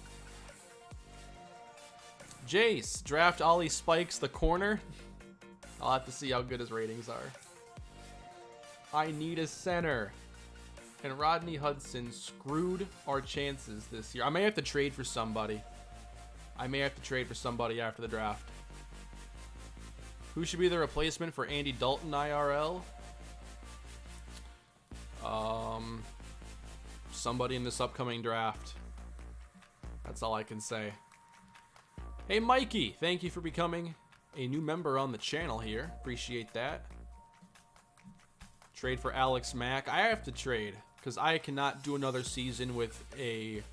Jace, draft Ollie Spikes the corner. I'll have to see how good his ratings are. I need a center. And Rodney Hudson screwed our chances this year. I may have to trade for somebody. I may have to trade for somebody after the draft. Who should be the replacement for Andy Dalton IRL? Somebody in this upcoming draft. That's all I can say. Hey Mikey, thank you for becoming a new member on the channel here. Appreciate that. Trade for Alex Mack. I have to trade because I cannot do another season with a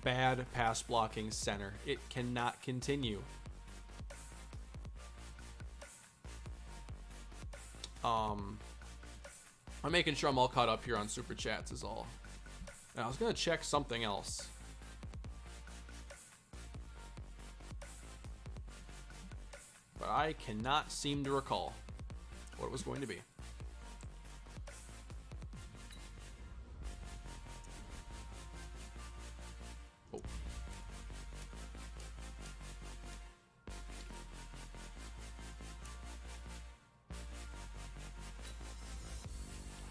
bad pass blocking center. It cannot continue. I'm making sure I'm all caught up here on Super Chats is all. And I was going to check something else. But I cannot seem to recall what it was going to be. Oh.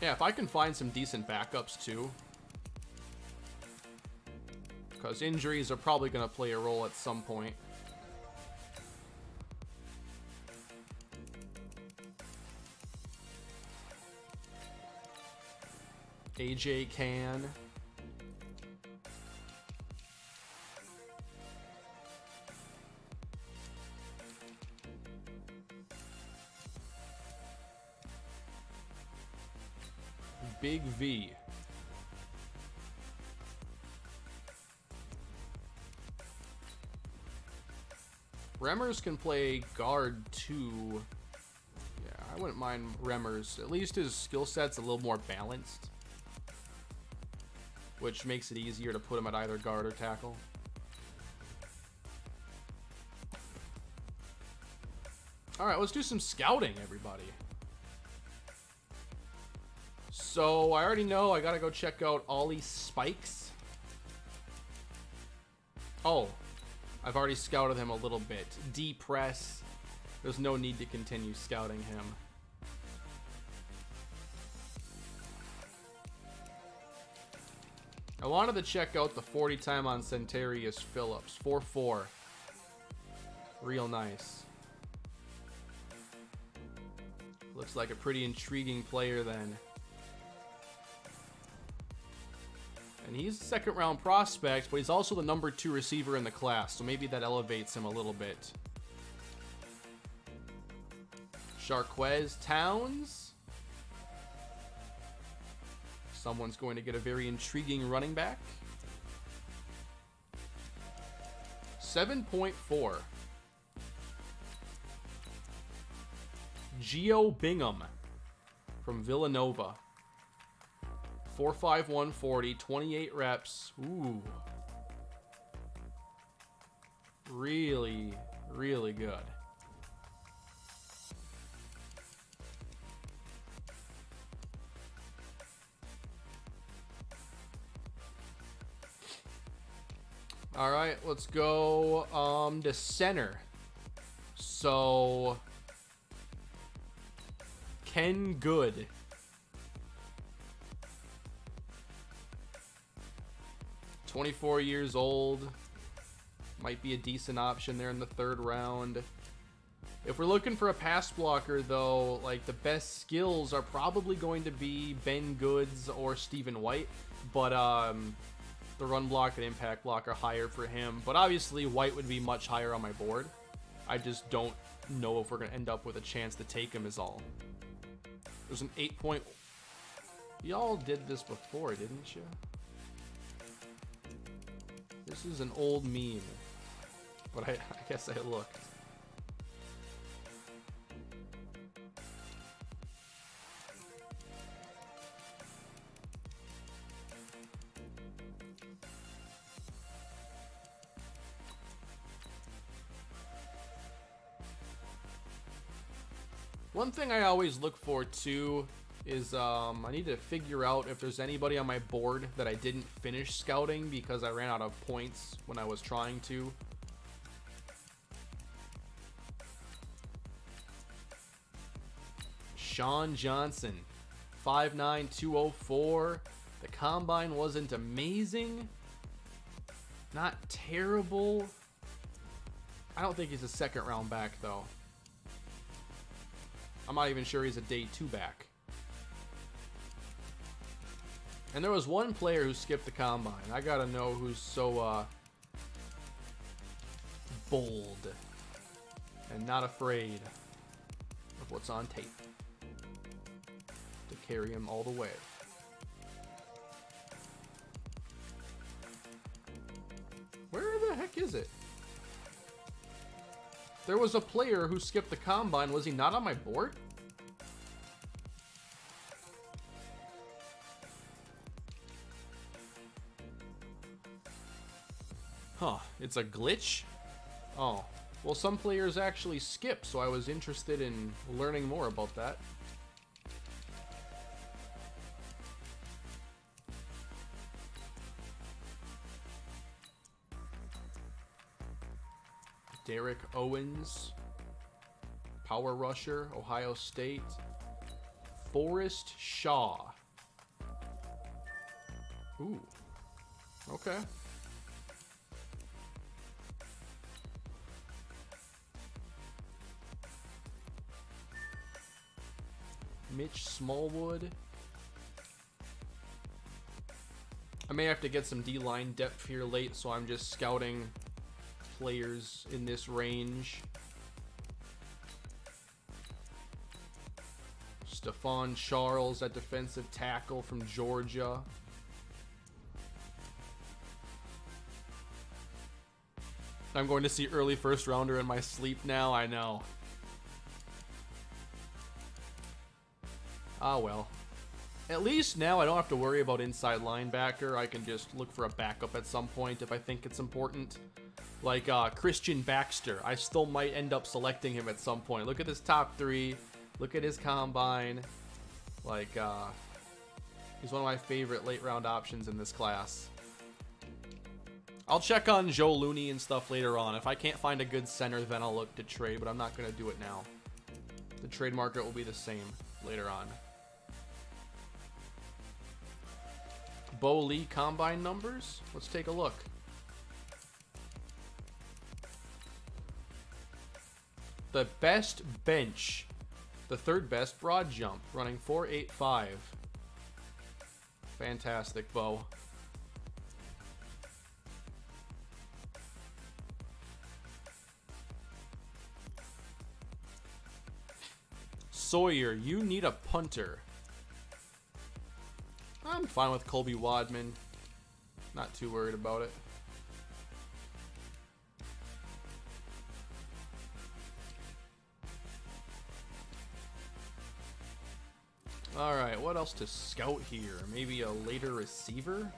Yeah, if I can find some decent backups too. Because injuries are probably going to play a role at some point. AJ Can. Big V. Remmers can play guard too. Yeah, I wouldn't mind Remmers. At least his skill set's a little more balanced, which makes it easier to put him at either guard or tackle. All right, let's do some scouting, everybody. So I already know I gotta go check out Ollie Spikes. Oh, I've already scouted him a little bit. D-Press. There's no need to continue scouting him. I wanted to check out the 40 time on Centarius Phillips. 4-4. Real nice. Looks like a pretty intriguing player then. And he's a second round prospect, but he's also the number 2 receiver in the class, so maybe that elevates him a little bit. Charquez Towns. Someone's going to get a very intriguing running back. 7.4. Gio Bingham from Villanova. 4.5, 140, 28 reps. Ooh. Really, really good. All right, let's go to center. So Ken Good. $24 years old. Might be a decent option there in the 3rd round. If we're looking for a pass blocker, though, like the best skills are probably going to be Ben Goods or Stephen White. But the run block and impact block are higher for him. But obviously, White would be much higher on my board. I just don't know if we're going to end up with a chance to take him is all. There's an 8 point... Y'all did this before, didn't you? This is an old meme. But I guess I looked. One thing I always look for too is I need to figure out if there's anybody on my board that I didn't finish scouting because I ran out of points when I was trying to. Sean Johnson, 5'9", 204. The combine wasn't amazing. Not terrible. I don't think he's a 2nd round back though. I'm not even sure he's a day 2 back. And there was one player who skipped the combine. I gotta know who's so bold and not afraid of what's on tape to carry him all the way. Where the heck is it? There was a player who skipped the combine. Was he not on my board? Huh, it's a glitch? Oh, well, some players actually skip, so I was interested in learning more about that. Derek Owens, power rusher, Ohio State. Forrest Shaw. Ooh, okay. Mitch Smallwood. I may have to get some D-line depth here late, so I'm just scouting players in this range. Stephon Charles at defensive tackle from Georgia. I'm going to see early 1st rounder in my sleep now, I know. Ah, well. At least now I don't have to worry about inside linebacker. I can just look for a backup at some point if I think it's important. Like Christian Baxter. I still might end up selecting him at some point. Look at his top 3. Look at his combine. Like, he's one of my favorite late round options in this class. I'll check on Joe Looney and stuff later on. If I can't find a good center, then I'll look to trade, but I'm not going to do it now. The trade market will be the same later on. Bo Lee combine numbers. Let's take a look. The best bench. The 3rd best broad jump. Running 4.85. Fantastic, Bo. Sawyer, you need a punter. I'm fine with Colby Wadman. Not too worried about it. Alright, what else to scout here? Maybe a later receiver?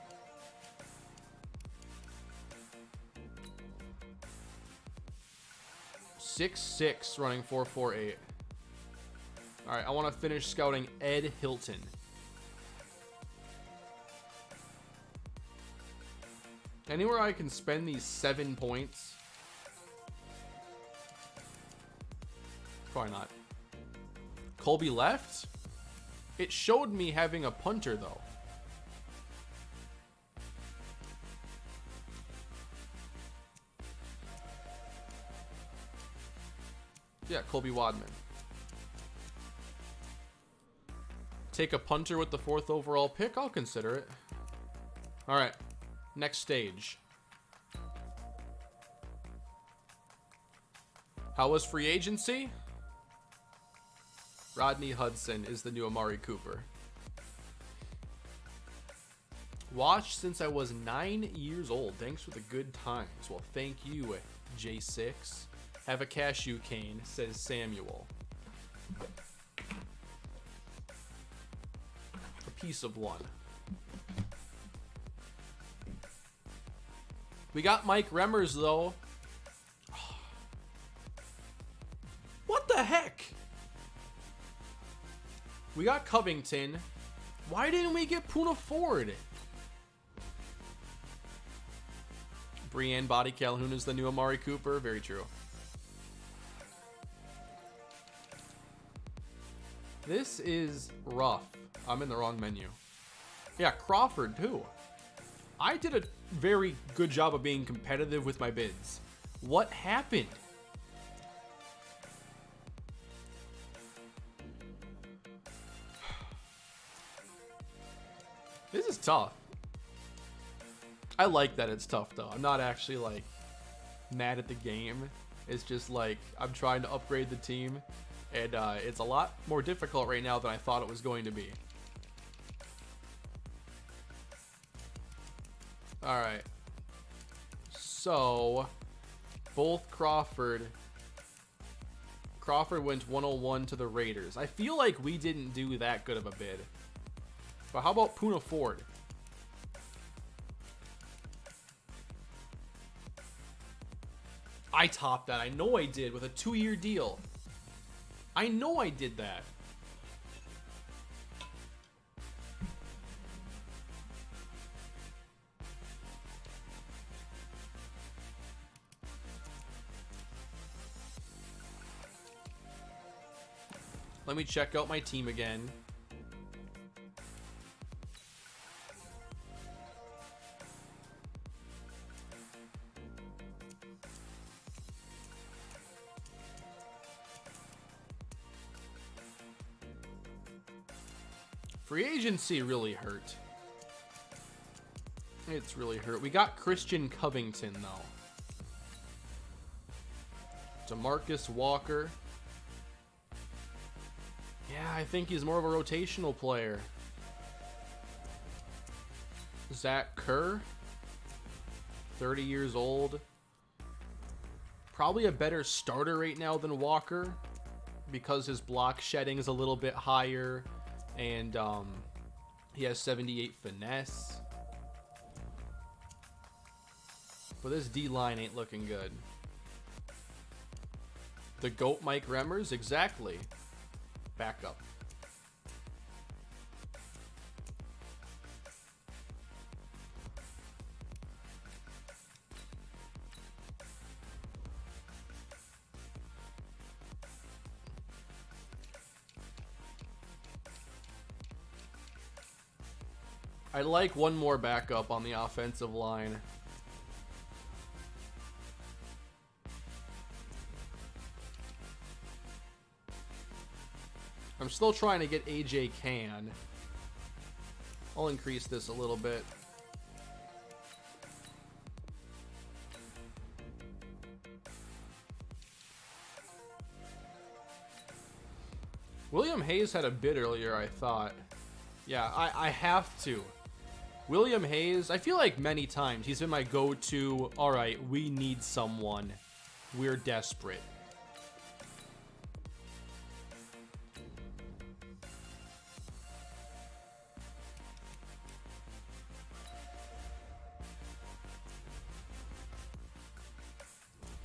.66 running 4.48. Alright, I want to finish scouting Ed Hilton. Anywhere I can spend these 7 points? Probably not. Colby left? It showed me having a punter, though. Yeah, Colby Wadman. Take a punter with the 4th overall pick? I'll consider it. Alright. Next stage. How was free agency? Rodney Hudson is the new Amari Cooper. Watched since I was 9 years old. Thanks for the good times. Well, thank you, J6. Have a cashew cane, says Samuel. A piece of one. We got Mike Remmers, though. What the heck? We got Covington. Why didn't we get Poona Ford? Breanne Body Calhoun is the new Amari Cooper. Very true. This is rough. I'm in the wrong menu. Yeah, Crawford, too. I did a very good job of being competitive with my bids. What happened? This is tough. I like that it's tough, though. I'm not actually, like, mad at the game. It's just, like, I'm trying to upgrade the team. And it's a lot more difficult right now than I thought it was going to be. Alright. So, both Crawford went 101 to the Raiders. I feel like we didn't do that good of a bid. But how about Poona Ford? I topped that. I know I did with a 2-year deal. I know I did that. Let me check out my team again. Free agency really hurt. It's really hurt. We got Christian Covington, though. DeMarcus Walker. Yeah, I think he's more of a rotational player. Zach Kerr. 30 years old. Probably a better starter right now than Walker, because his block shedding is a little bit higher. And He has 78 finesse. But this D-line ain't looking good. The GOAT Mike Remmers? Exactly. Back up. I'd like one more backup on the offensive line. I'm still trying to get AJ Can. I'll increase this a little bit. William Hayes had a bid earlier, I thought. Yeah, I have to. William Hayes, I feel like many times he's been my go-to, all right, we need someone. We're desperate.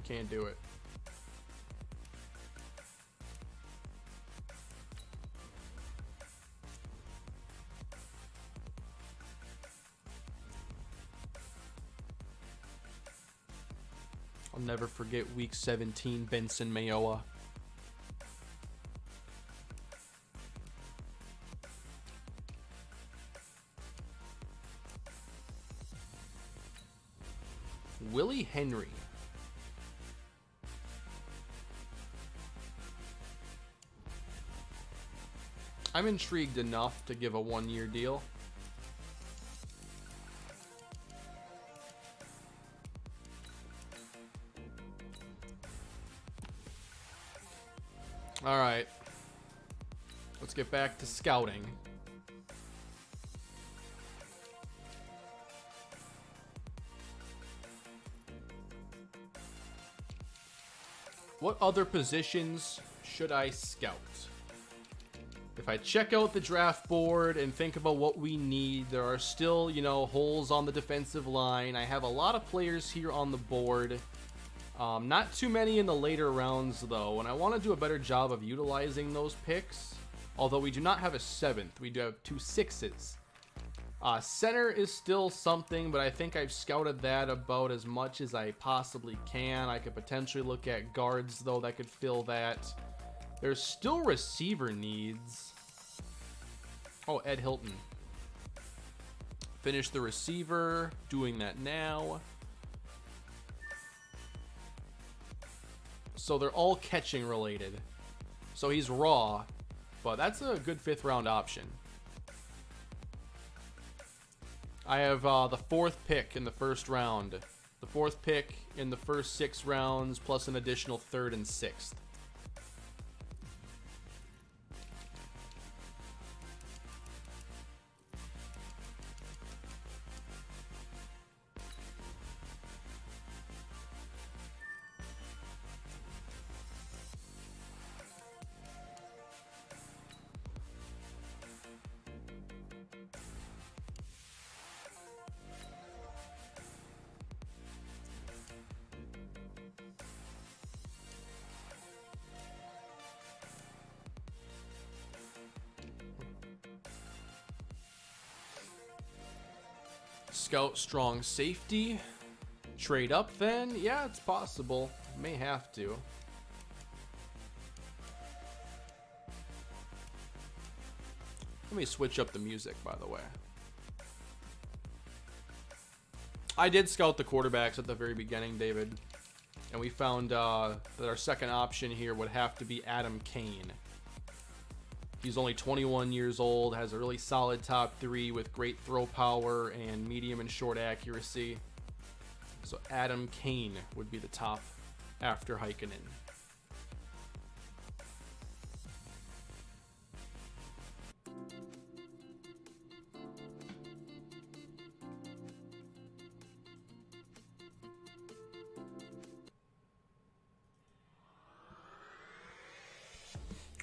Can't do it. I'll never forget week 17, Benson Mayoa. Willie Henry. I'm intrigued enough to give a one-year deal. All right, let's get back to scouting. What other positions should I scout? If I check out the draft board and think about what we need, there are still, you know, holes on the defensive line. I have a lot of players here on the board. Not too many in the later rounds, though, and I want to do a better job of utilizing those picks. Although we do not have a 7th, we do have 2 6s. Center is still something, but I think I've scouted that about as much as I possibly can. I could potentially look at guards, though, that could fill that. There's still receiver needs. Oh, Ed Hilton. Finish the receiver, doing that now. So they're all catching related. So he's raw, but that's a good 5th round option. I have the 4th pick in the 1st round. The 4th pick in the first 6 rounds, plus an additional 3rd and 6th. Scout strong safety. Trade up then? Yeah, it's possible. May have to. Let me switch up the music, by the way. I did scout the quarterbacks at the very beginning, David. And we found that our second option here would have to be Adam Kane. He's only 21 years old, has a really solid top 3 with great throw power and medium and short accuracy. So Adam Kane would be the top after Heikkinen.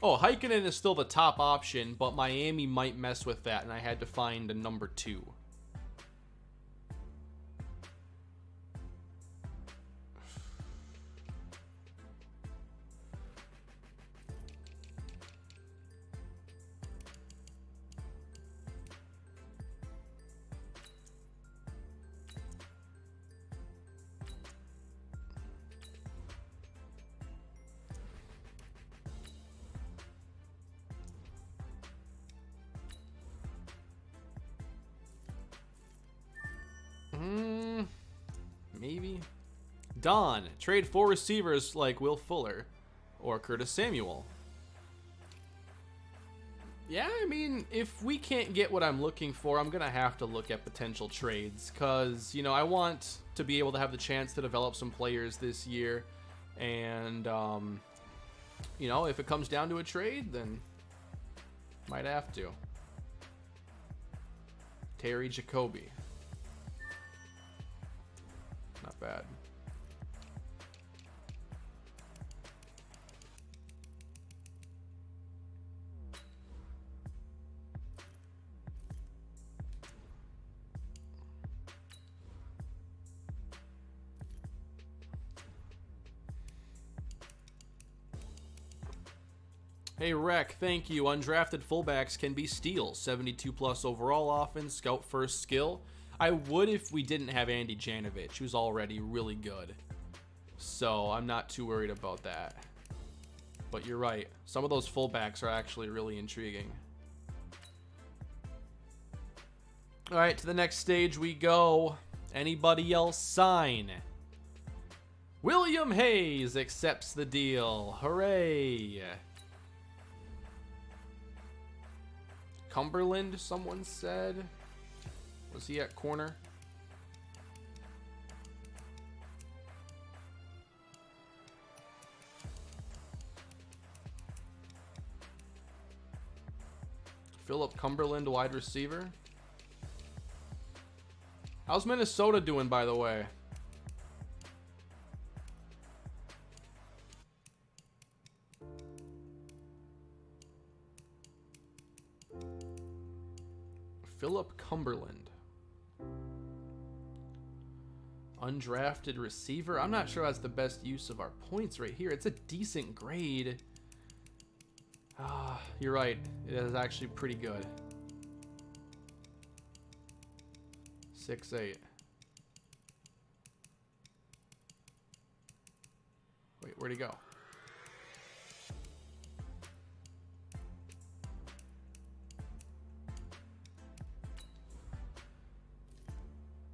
Oh, Heikkinen is still the top option, but Miami might mess with that, and I had to find a number 2. Maybe. Don, trade 4 receivers like Will Fuller or Curtis Samuel. Yeah, I mean, if we can't get what I'm looking for, I'm going to have to look at potential trades because, you know, I want to be able to have the chance to develop some players this year. And, you know, if it comes down to a trade, then might have to. Terry Jacoby. Not bad. Hey Rec, thank you. Undrafted fullbacks can be steals. 72 plus overall offense, scout first skill. I would if we didn't have Andy Janovich, who's already really good. So I'm not too worried about that. But you're right. Some of those fullbacks are actually really intriguing. All right, to the next stage we go. Anybody else sign? William Hayes accepts the deal. Hooray. Cumberland, someone said. Was he at corner? Philip Cumberland, wide receiver. How's Minnesota doing, by the way? Philip Cumberland. Undrafted receiver. I'm not sure that's the best use of our points right here. It's a decent grade. You're right. It is actually pretty good. 6'8". Wait, where'd he go?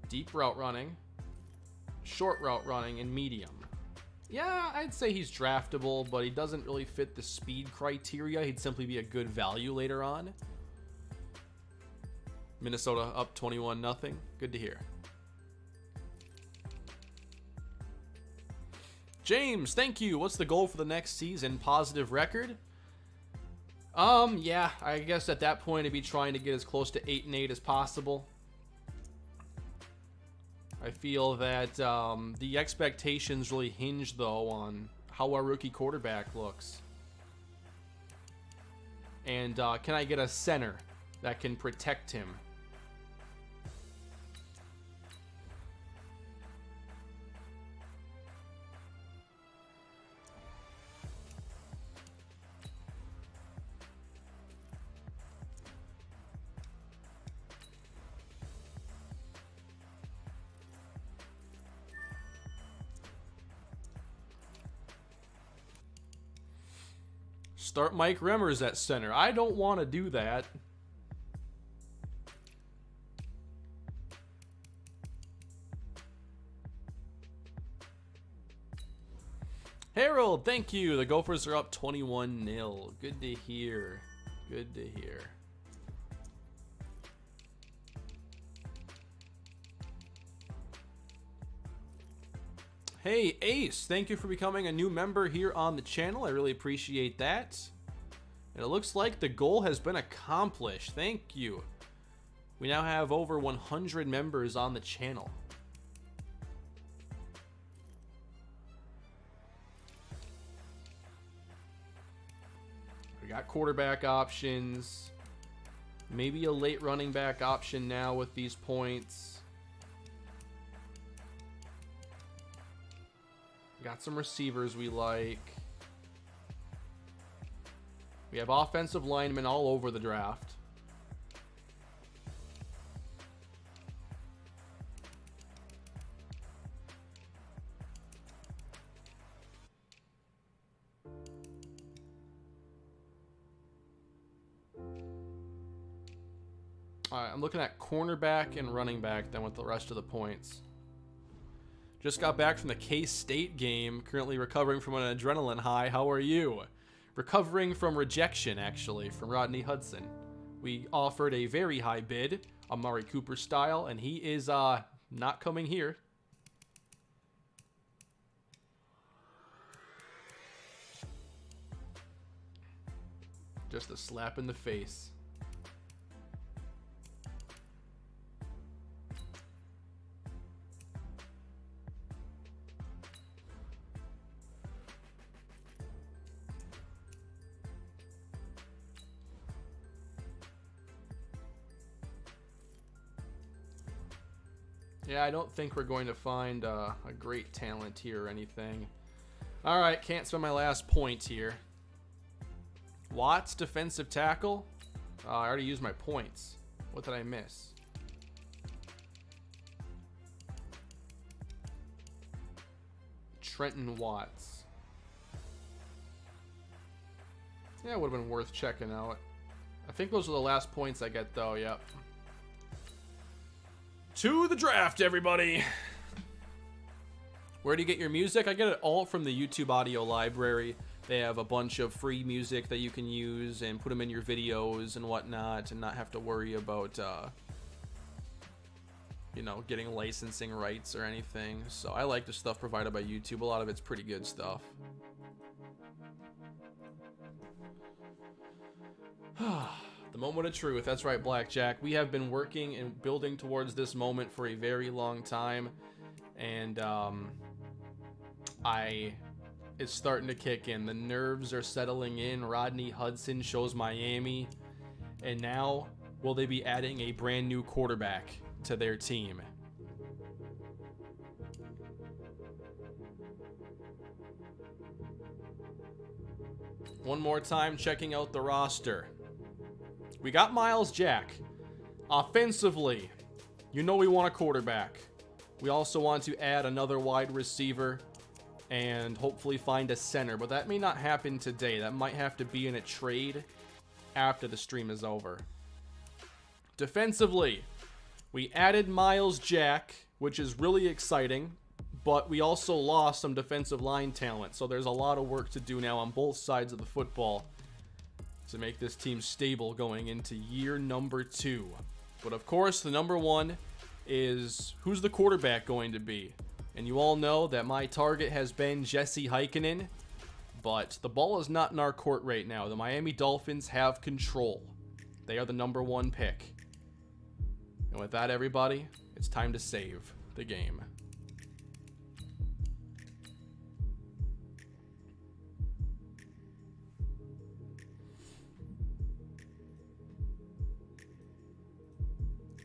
Deep route running, short route running, and medium. Yeah, I'd say he's draftable, but he doesn't really fit the speed criteria. He'd simply be a good value later on. Minnesota up 21-0. Good to hear. James, thank you. What's the goal for the next season? Positive record? Yeah, I guess at that point I'd be trying to get as close to 8-8 as possible. I feel that the expectations really hinge, though, on how our rookie quarterback looks. And can I get a center that can protect him? Start Mike Remmers at center. I don't want to do that. Harold, thank you. The Gophers are up 21-0. Good to hear. Good to hear. Hey, Ace, thank you for becoming a new member here on the channel. I really appreciate that. And it looks like the goal has been accomplished. Thank you. We now have over 100 members on the channel. We got quarterback options. Maybe a late running back option now with these points. Got some receivers we like. We have offensive linemen all over the draft. All right, I'm looking at cornerback and running back then with the rest of the points. Just got back from the K-State game, currently recovering from an adrenaline high. How are you? Recovering from rejection, actually, from Rodney Hudson. We offered a very high bid, Amari Cooper style, and he is not coming here. Just a slap in the face. Yeah, I don't think we're going to find a great talent here or anything. All right, can't spend my last point here. Watts, defensive tackle. I already used my points. What did I miss? Trenton Watts. Yeah, it would have been worth checking out. I think those are the last points I get, though. Yep. To the draft, everybody. Where do you get your music? I get it all from the YouTube audio library. They have a bunch of free music that you can use and put them in your videos and whatnot, and not have to worry about, you know, getting licensing rights or anything. So I like the stuff provided by YouTube. A lot of it's pretty good stuff. The moment of truth. That's right, Blackjack. We have been working and building towards this moment for a very long time, and it's starting to kick in. The nerves are settling in. Rodney Hudson shows Miami, and now will they be adding a brand new quarterback to their team? One more time, checking out the roster. We got Myles Jack. Offensively, you know we want a quarterback. We also want to add another wide receiver and hopefully find a center, but that may not happen today. That might have to be in a trade after the stream is over. Defensively, we added Myles Jack, which is really exciting, but we also lost some defensive line talent, so there's a lot of work to do now on both sides of the football to make this team stable going into year number 2. But of course, the number one is who's the quarterback going to be? And you all know that my target has been Jesse Heikkinen, but the ball is not in our court right now. The Miami Dolphins have control. They are the number one pick. And with that, everybody, it's time to save the game.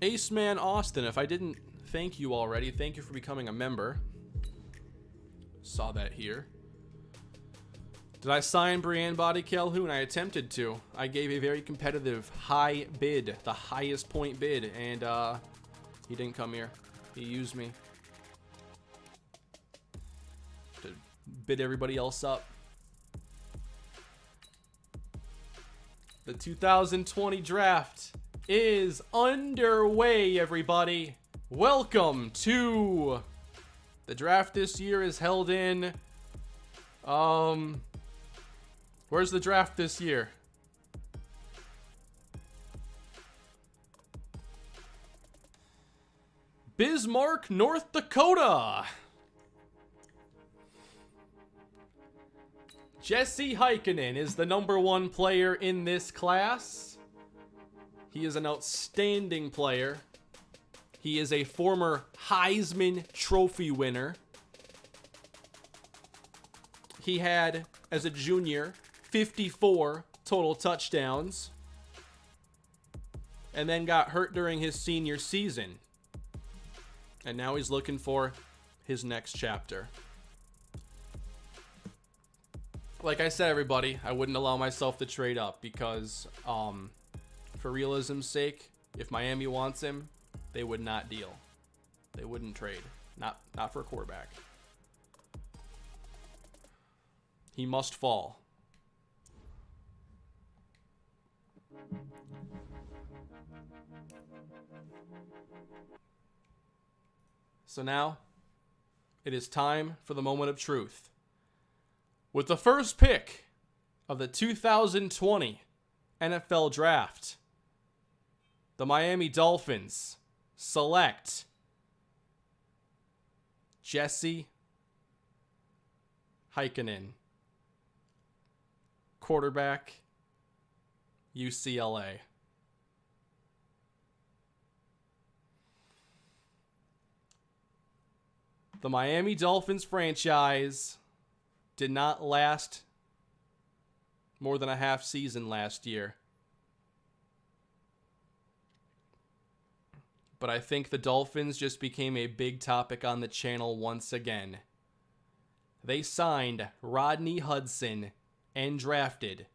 Ace Man Austin, if I didn't thank you already, thank you for becoming a member. Saw that here. Did I sign Brianne Body Calhoun? I attempted to. I gave a very competitive high bid, the highest point bid, and he didn't come here. He used me to bid everybody else up. The 2020 draft is underway, everybody. Welcome to the draft. This year is held in where's the draft this year? Bismarck, North Dakota. Jesse Heikkinen is the number one player in this class. He is an outstanding player. He is a former Heisman Trophy winner. He had, as a junior, 54 total touchdowns, and then got hurt during his senior season. And now he's looking for his next chapter. Like I said, everybody, I wouldn't allow myself to trade up because, for realism's sake, if Miami wants him, they would not deal. They wouldn't trade. Not for a quarterback. He must fall. So now, it is time for the moment of truth. With the first pick of the 2020 NFL Draft, the Miami Dolphins select Jesse Heikkinen, quarterback, UCLA. The Miami Dolphins franchise did not last more than a half season last year. But I think the Dolphins just became a big topic on the channel once again. They signed Rodney Hudson and drafted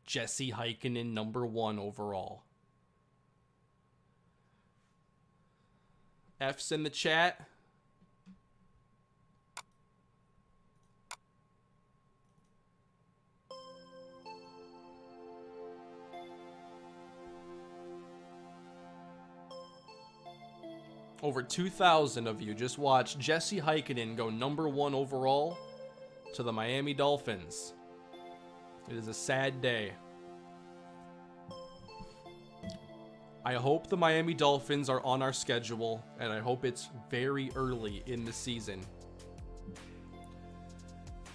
Jesse Heikkinen #1 overall. F's in the chat. Over 2,000 of you just watched Jesse Heikkinen go #1 overall to the Miami Dolphins. It is a sad day. I hope the Miami Dolphins are on our schedule, and I hope it's very early in the season.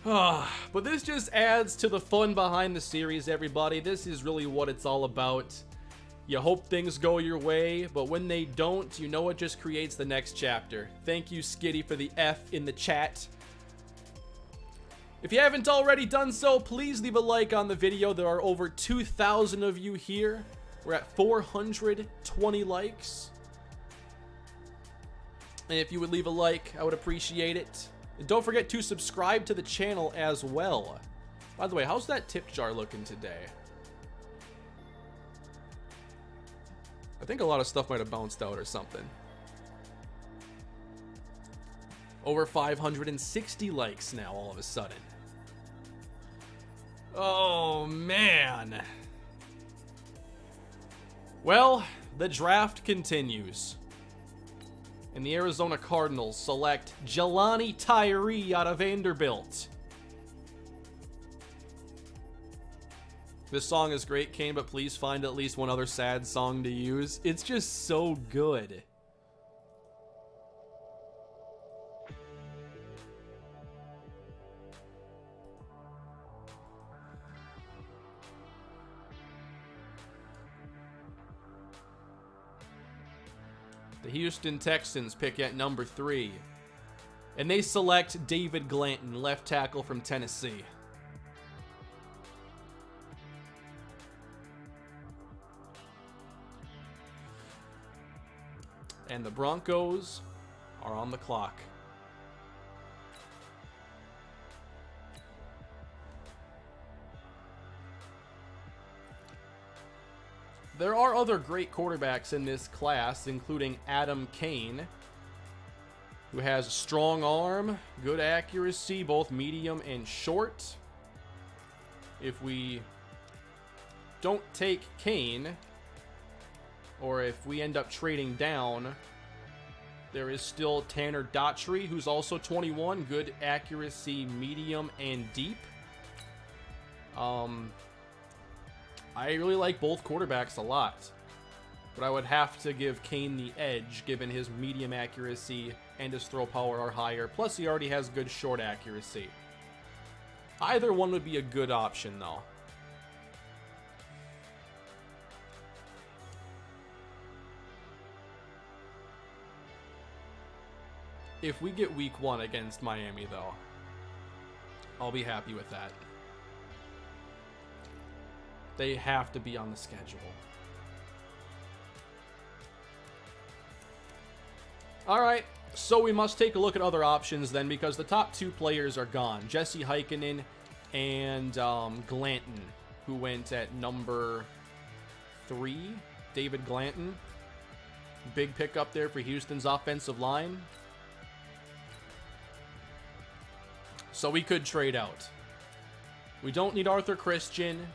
But this just adds to the fun behind the series, everybody. This is really what it's all about. You hope things go your way, but when they don't, you know it just creates the next chapter. Thank you, Skitty, for the F in the chat. If you haven't already done so, please leave a like on the video. There are over 2,000 of you here. We're at 420 likes. And if you would leave a like, I would appreciate it. And don't forget to subscribe to the channel as well. By the way, how's that tip jar looking today? I think a lot of stuff might have bounced out or something. Over 560 likes now all of a sudden. Oh, man. Well, the draft continues. And the Arizona Cardinals select Jelani Tyree out of Vanderbilt. This song is great, Kane, but please find at least one other sad song to use. It's just so good. The Houston Texans pick at #3. And they select David Glanton, left tackle from Tennessee. And the Broncos are on the clock. There are other great quarterbacks in this class, including Adam Kane, who has a strong arm, good accuracy, both medium and short. If we don't take Kane, or if we end up trading down, there is still Tanner Daughtry, who's also 21, good accuracy, medium and deep. I really like both quarterbacks a lot, but I would have to give Kane the edge given his medium accuracy and his throw power are higher, plus he already has good short accuracy. Either one would be a good option though. If we get week 1 against Miami though, I'll be happy with that. They have to be on the schedule. All right, so we must take a look at other options then, because the top 2 players are gone. Jesse Heikkinen and Glanton, who went at number 3. David Glanton. Big pickup there for Houston's offensive line. So we could trade out. We don't need Arthur Christian.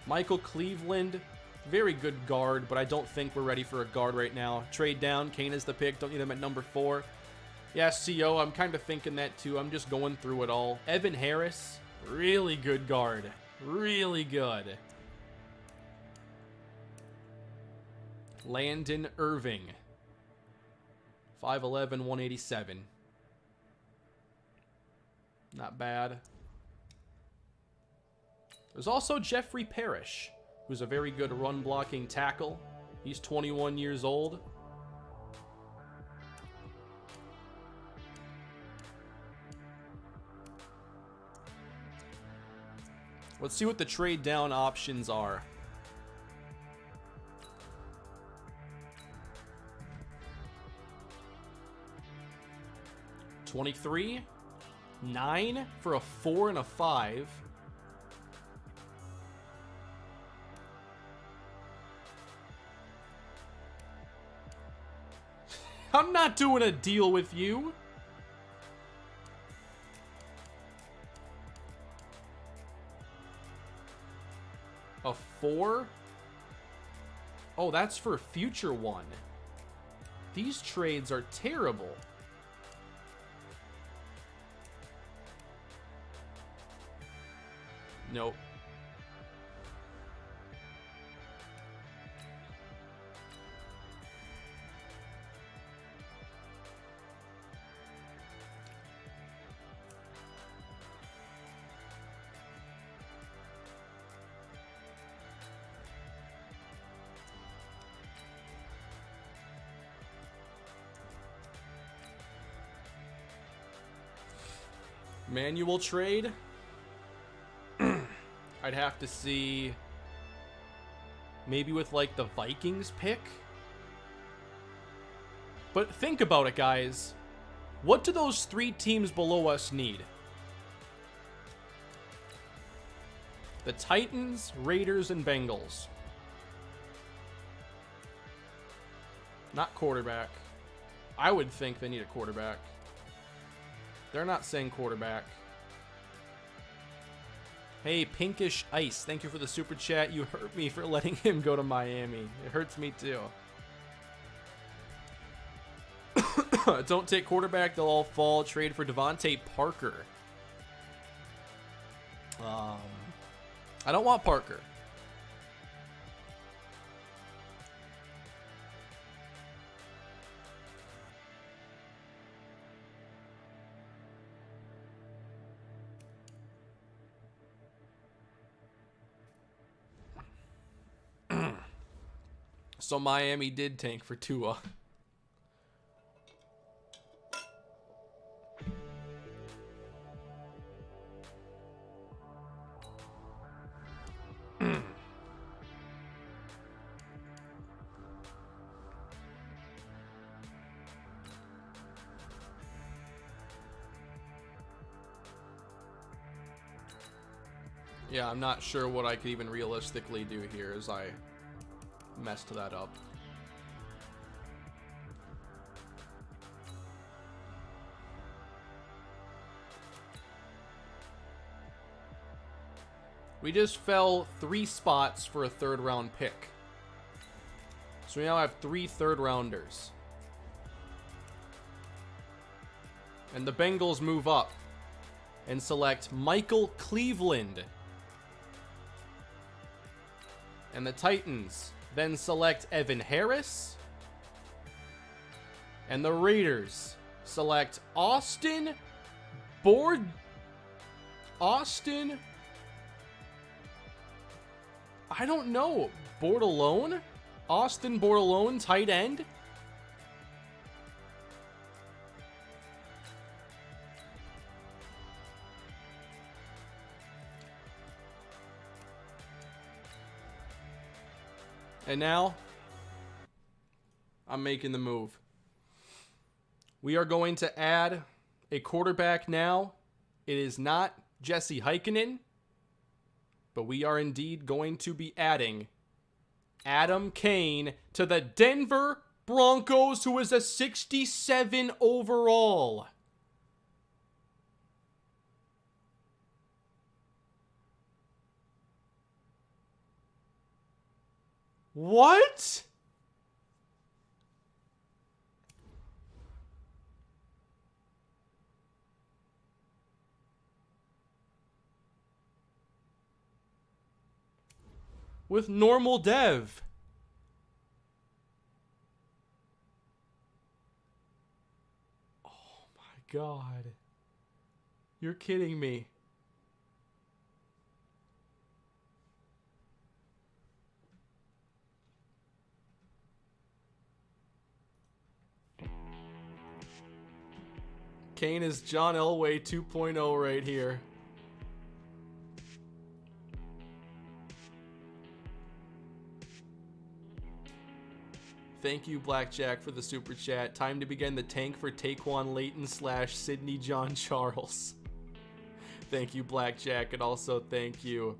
Michael Cleveland, very good guard, but I don't think we're ready for a guard right now. Trade down. Kane is the pick. Don't need him at number 4. Yeah, CO, I'm kind of thinking that too. I'm just going through it all. Evan Harris, really good guard. Really good. Landon Irving, 5'11", 187. Not bad. There's also Jeffrey Parrish, who's a very good run-blocking tackle. He's 21 years old. Let's see what the trade-down options are. $23, 9 for a 4 and a 5. I'm not doing a deal with you. A 4? Oh, that's for future 1. These trades are terrible. Nope. Manual trade? I'd have to see maybe with like the Vikings pick. But think about it, guys. What do those 3 teams below us need? The Titans, Raiders, and Bengals. Not quarterback. I would think they need a quarterback. They're not saying quarterback. Hey, Pinkish Ice, thank you for the super chat. You hurt me for letting him go to Miami. It hurts me too. Don't take quarterback, they'll all fall. Trade for Devontae Parker. I don't want Parker. So Miami did tank for Tua. Yeah, I'm not sure what I could even realistically do here as I messed that up. We just fell 3 spots for a 3rd round pick. So we now have 3 3rd rounders. And the Bengals move up and select Michael Cleveland. And the Titans then select Evan Harris. And the Raiders select Austin. I don't know. Bordelone? Austin Bordelone, tight end? And now, I'm making the move. We are going to add a quarterback now. It is not Jesse Heikkinen, but we are indeed going to be adding Adam Kane to the Denver Broncos, who is a 67 overall. What? With normal dev. Oh my God. You're kidding me. Kane is John Elway 2.0 right here. Thank you, Blackjack, for the super chat. Time to begin the tank for Taquan Layton / Sidney John Charles. Thank you, Blackjack, and also thank you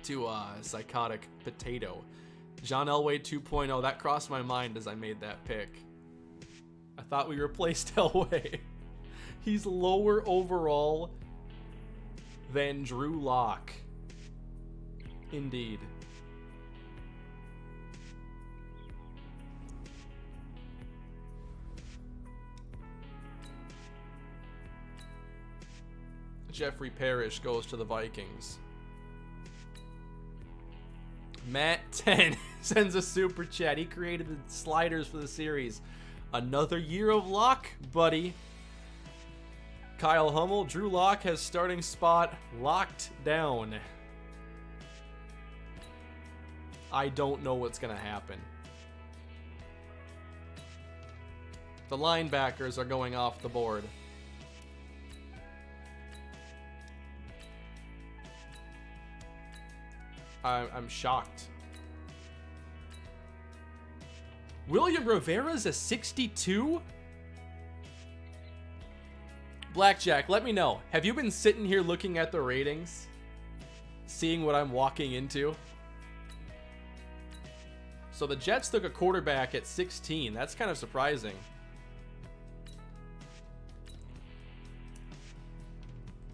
to Psychotic Potato. John Elway 2.0. That crossed my mind as I made that pick. I thought we replaced Elway. He's lower overall than Drew Lock. Indeed. Jeffrey Parrish goes to the Vikings. Matt 10 sends a super chat. He created the sliders for the series. Another year of luck, buddy. Kyle Hummel, Drew Lock has starting spot locked down. I don't know what's going to happen. The linebackers are going off the board. I'm shocked. William Rivera's a 62? Blackjack, let me know. Have you been sitting here looking at the ratings? Seeing what I'm walking into? So the Jets took a quarterback at 16. That's kind of surprising.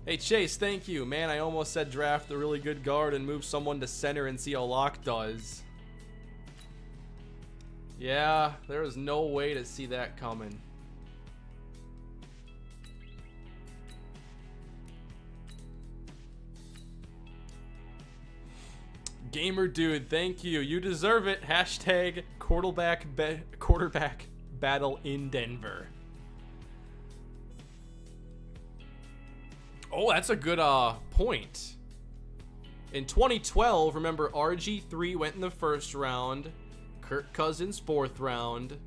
Hey Chase, thank you. Man, I almost said draft a really good guard and move someone to center and see how Locke does. Yeah, there was no way to see that coming. Gamer dude, thank you. You deserve it. Hashtag quarterback battle in Denver. Oh, that's a good point. In 2012, remember RG3 went in the first round. Kirk Cousins 4th round.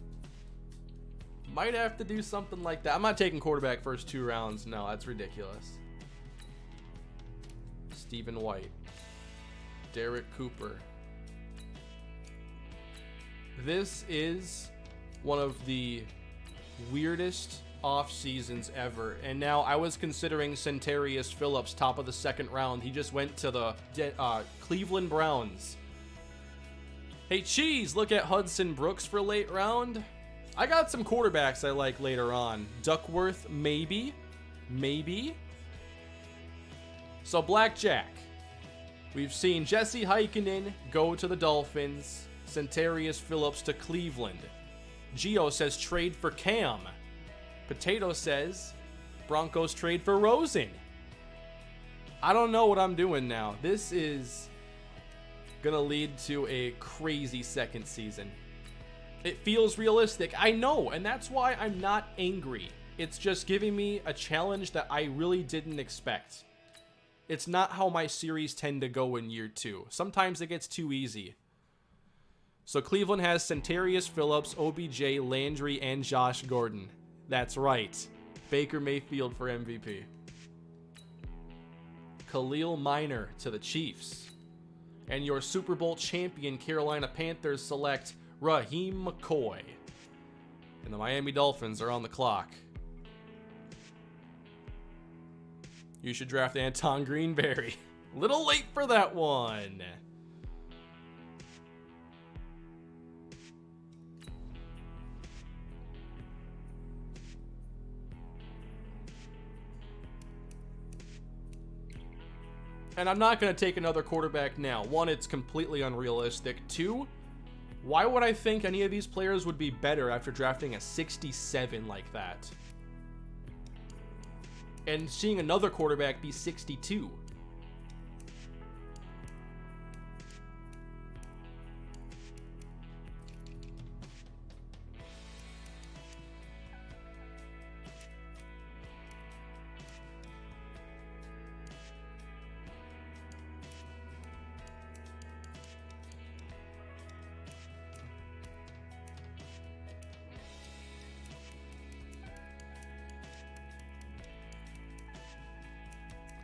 Might have to do something like that. I'm not taking quarterback first 2 rounds. No, that's ridiculous. Stephen White. Derek Cooper. This is one of the weirdest off seasons ever, and now I was considering Centarius Phillips top of the 2nd round. He just went to the Cleveland Browns. Hey Cheese, look at Hudson Brooks for late round. I got some quarterbacks I like later on. Duckworth, maybe. So Blackjack, we've seen Jesse Heikkinen go to the Dolphins, Centarius Phillips to Cleveland. Gio says trade for Cam. Potato says Broncos trade for Rosen. I don't know what I'm doing now. This is gonna lead to a crazy second season. It feels realistic, I know, and that's why I'm not angry. It's just giving me a challenge that I really didn't expect. It's not how my series tend to go in year 2. Sometimes it gets too easy. So Cleveland has Centarius Phillips, OBJ, Landry, and Josh Gordon. That's right. Baker Mayfield for MVP. Khalil Minor to the Chiefs. And your Super Bowl champion Carolina Panthers select Raheem McCoy. And the Miami Dolphins are on the clock. You should draft Anton Greenberry. Little late for that one. And I'm not going to take another quarterback now. One, it's completely unrealistic. Two, why would I think any of these players would be better after drafting a 67 like that? And seeing another quarterback be 62.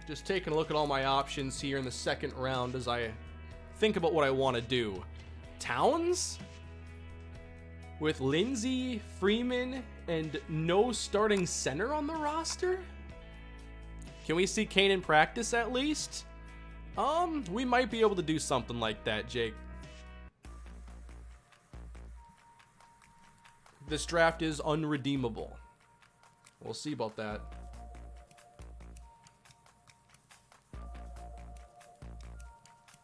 Just taking a look at all my options here in the second round as I think about what I want to do. Towns? With Lindsey, Freeman, and no starting center on the roster? Can we see Kane in practice at least? We might be able to do something like that, Jake. This draft is unredeemable. We'll see about that.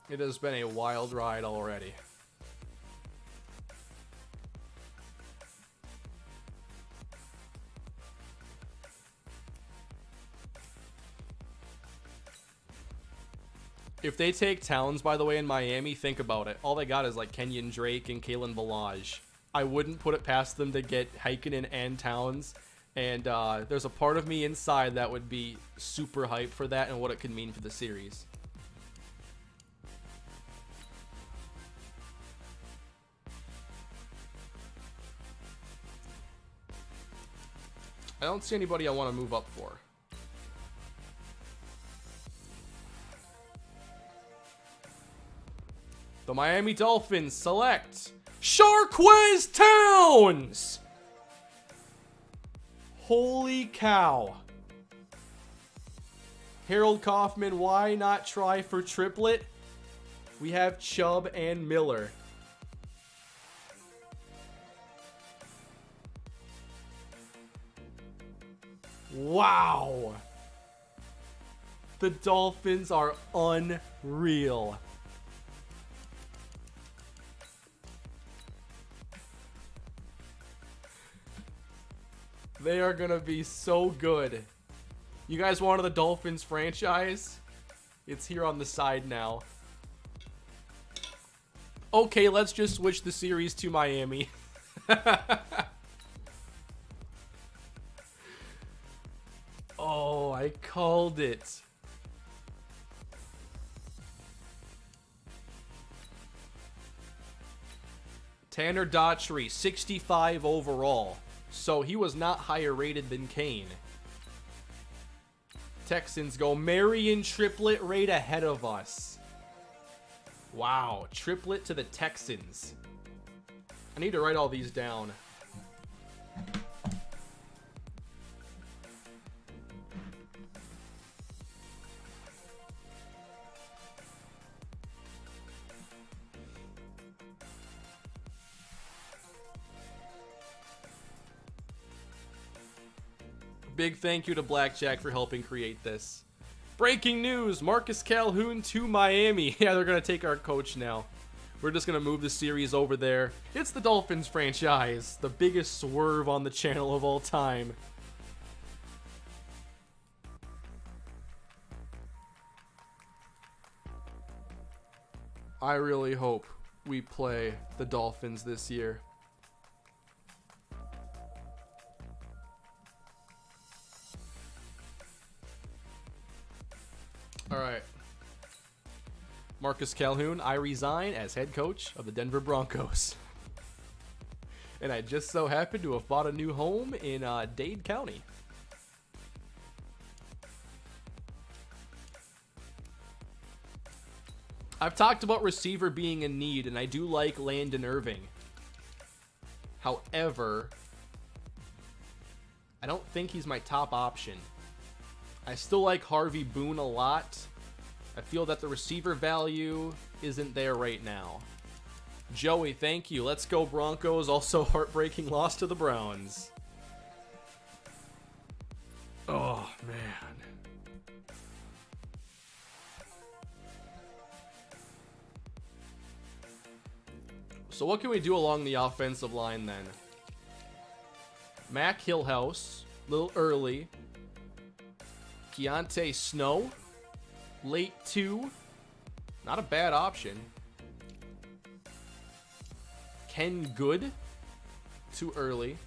It has been a wild ride already. If they take Towns, by the way, in Miami, think about it. All they got is like Kenyon Drake and Kalen Ballage. I wouldn't put it past them to get Heikkinen and Towns. And there's a part of me inside that would be super hyped for that and what it could mean for the series. I don't see anybody I want to move up for. The Miami Dolphins select Sharquez Towns! Holy cow. Harold Kaufman, why not try for triplet? We have Chubb and Miller. Wow. The Dolphins are unreal. They are going to be so good. You guys wanted the Dolphins franchise? It's here on the side now. Okay, let's just switch the series to Miami. Oh, I called it. Tanner Daughtry, 65 overall. So he was not higher rated than Kane. Texans go Marion triplet right ahead of us. Wow, triplet to the Texans. I need to write all these down. Big thank you to Blackjack for helping create this. Breaking news, Marcus Calhoun to Miami. Yeah, they're going to take our coach now. We're just going to move the series over there. It's the Dolphins franchise, the biggest swerve on the channel of all time. I really hope we play the Dolphins this year. All right. Marcus Calhoun, I resign as head coach of the Denver Broncos. And I just so happen to have bought a new home in Dade County. I've talked about receiver being in need, and I do like Landon Irving. However, I don't think he's my top option. I still like Harvey Boone a lot. I feel that the receiver value isn't there right now. Joey, thank you. Let's go Broncos. Also, heartbreaking loss to the Browns. Oh, man. So what can we do along the offensive line then? Mac Hillhouse, a little early. Keontae Snow, late 2. Not a bad option. Ken Good, too early.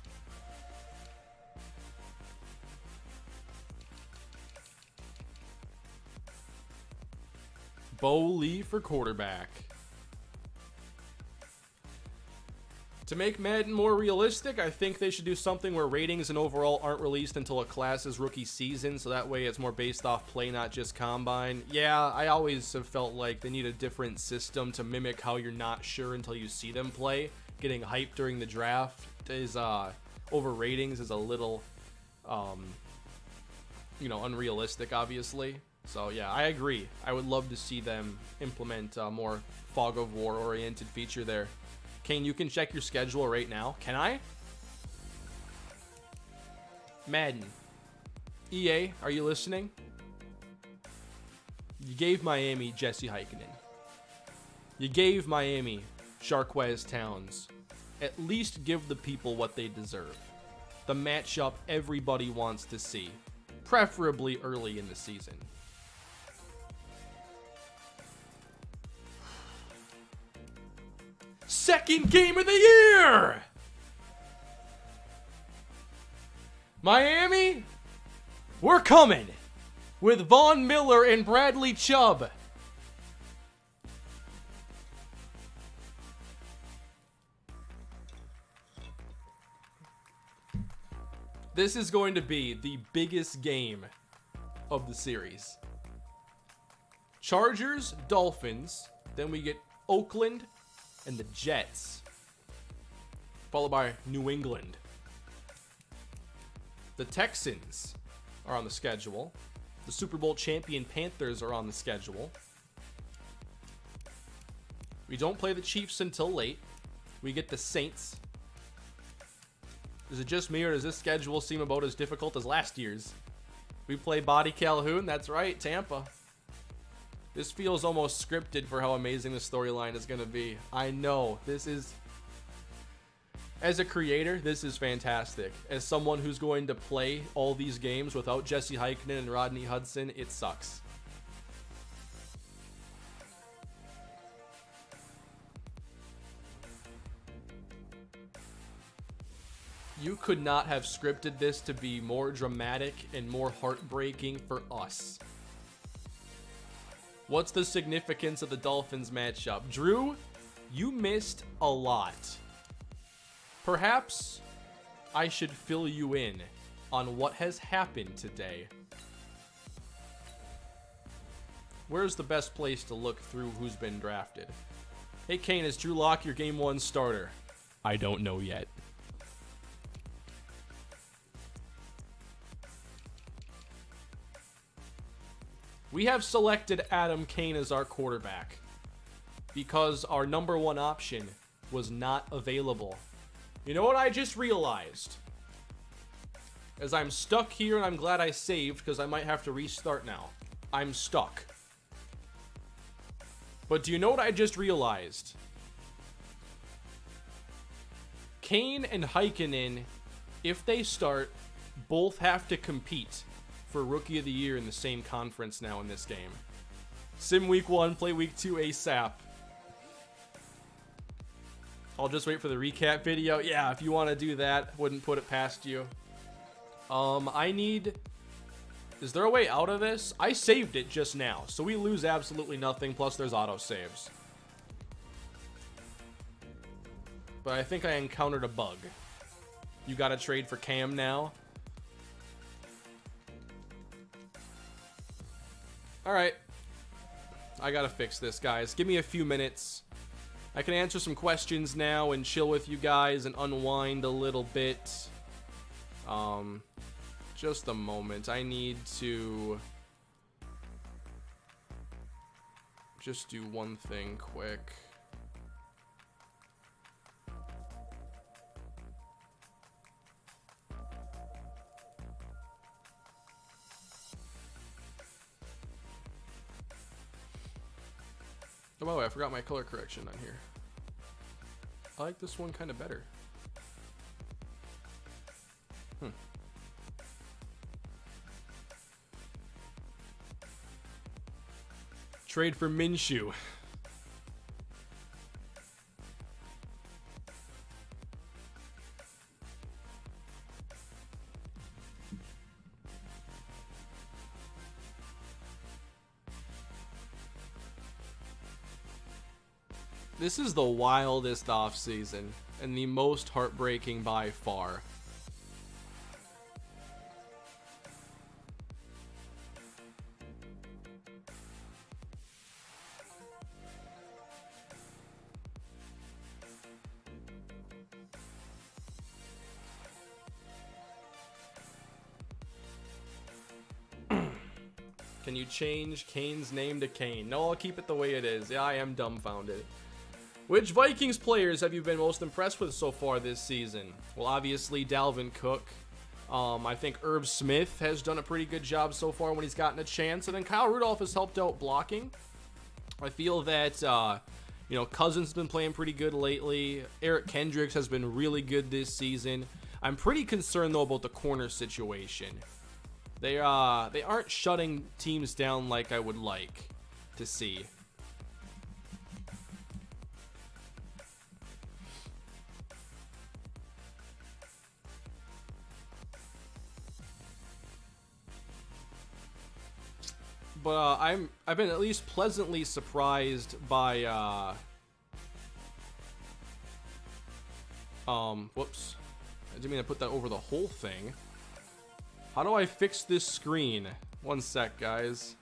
Bo Lee for quarterback. To make Madden more realistic, I think they should do something where ratings and overall aren't released until a class's rookie season, so that way it's more based off play, not just combine. Yeah, I always have felt like they need a different system to mimic how you're not sure until you see them play. Getting hyped during the draft is over ratings is a little, unrealistic, obviously. So yeah, I agree. I would love to see them implement a more Fog of War oriented feature there. Kane, you can check your schedule right now. Can I? Madden. EA, are you listening? You gave Miami Jesse Heikkinen. You gave Miami Sharquez Towns. At least give the people what they deserve. The matchup everybody wants to see. Preferably early in the season. Second game of the year! Miami, we're coming with Von Miller and Bradley Chubb. This is going to be the biggest game of the series. Chargers, Dolphins, then we get Oakland and the Jets, followed by New England. The Texans are on the schedule. The Super Bowl champion Panthers are on the schedule. We don't play the Chiefs until late. We get the Saints. Is it just me, or does this schedule seem about as difficult as last year's? We play Body Calhoun. That's right, Tampa. This feels almost scripted for how amazing the storyline is going to be. I know. This is... As a creator, this is fantastic. As someone who's going to play all these games without Jesse Heikkinen and Rodney Hudson, it sucks. You could not have scripted this to be more dramatic and more heartbreaking for us. What's the significance of the Dolphins matchup? Drew, you missed a lot. Perhaps I should fill you in on what has happened today. Where's the best place to look through who's been drafted? Hey Kane, is Drew Lock your game 1 starter? I don't know yet. We have selected Adam Kane as our quarterback because our number 1 option was not available. You know what I just realized? As I'm stuck here, and I'm glad I saved because I might have to restart now. I'm stuck. But do you know what I just realized? Kane and Heikkinen, if they start, both have to compete for Rookie of the Year in the same conference now in this game. Sim week 1, play week 2 ASAP. I'll just wait for the recap video. Yeah, if you want to do that, wouldn't put it past you. Is there a way out of this? I saved it just now, so we lose absolutely nothing, plus there's auto saves. But I think I encountered a bug. You gotta trade for Cam now. Alright. I gotta fix this, guys. Give me a few minutes. I can answer some questions now and chill with you guys and unwind a little bit. Just a moment. I need to just do one thing quick. Oh, by the way, I forgot my color correction on here. I like this one kind of better. Trade for Minshew. This is the wildest offseason and the most heartbreaking by far. Can you change Kane's name to Kane? No, I'll keep it the way it is. Yeah, I am dumbfounded. Which Vikings players have you been most impressed with so far this season? Well, obviously, Dalvin Cook. I think Irv Smith has done a pretty good job so far when he's gotten a chance. And then Kyle Rudolph has helped out blocking. I feel that, you know, Cousins has been playing pretty good lately. Eric Kendricks has been really good this season. I'm pretty concerned, though, about the corner situation. They aren't shutting teams down like I would like to see. But I've been at least pleasantly surprised by whoops. I didn't mean to put that over the whole thing. How do I fix this screen? One sec, guys.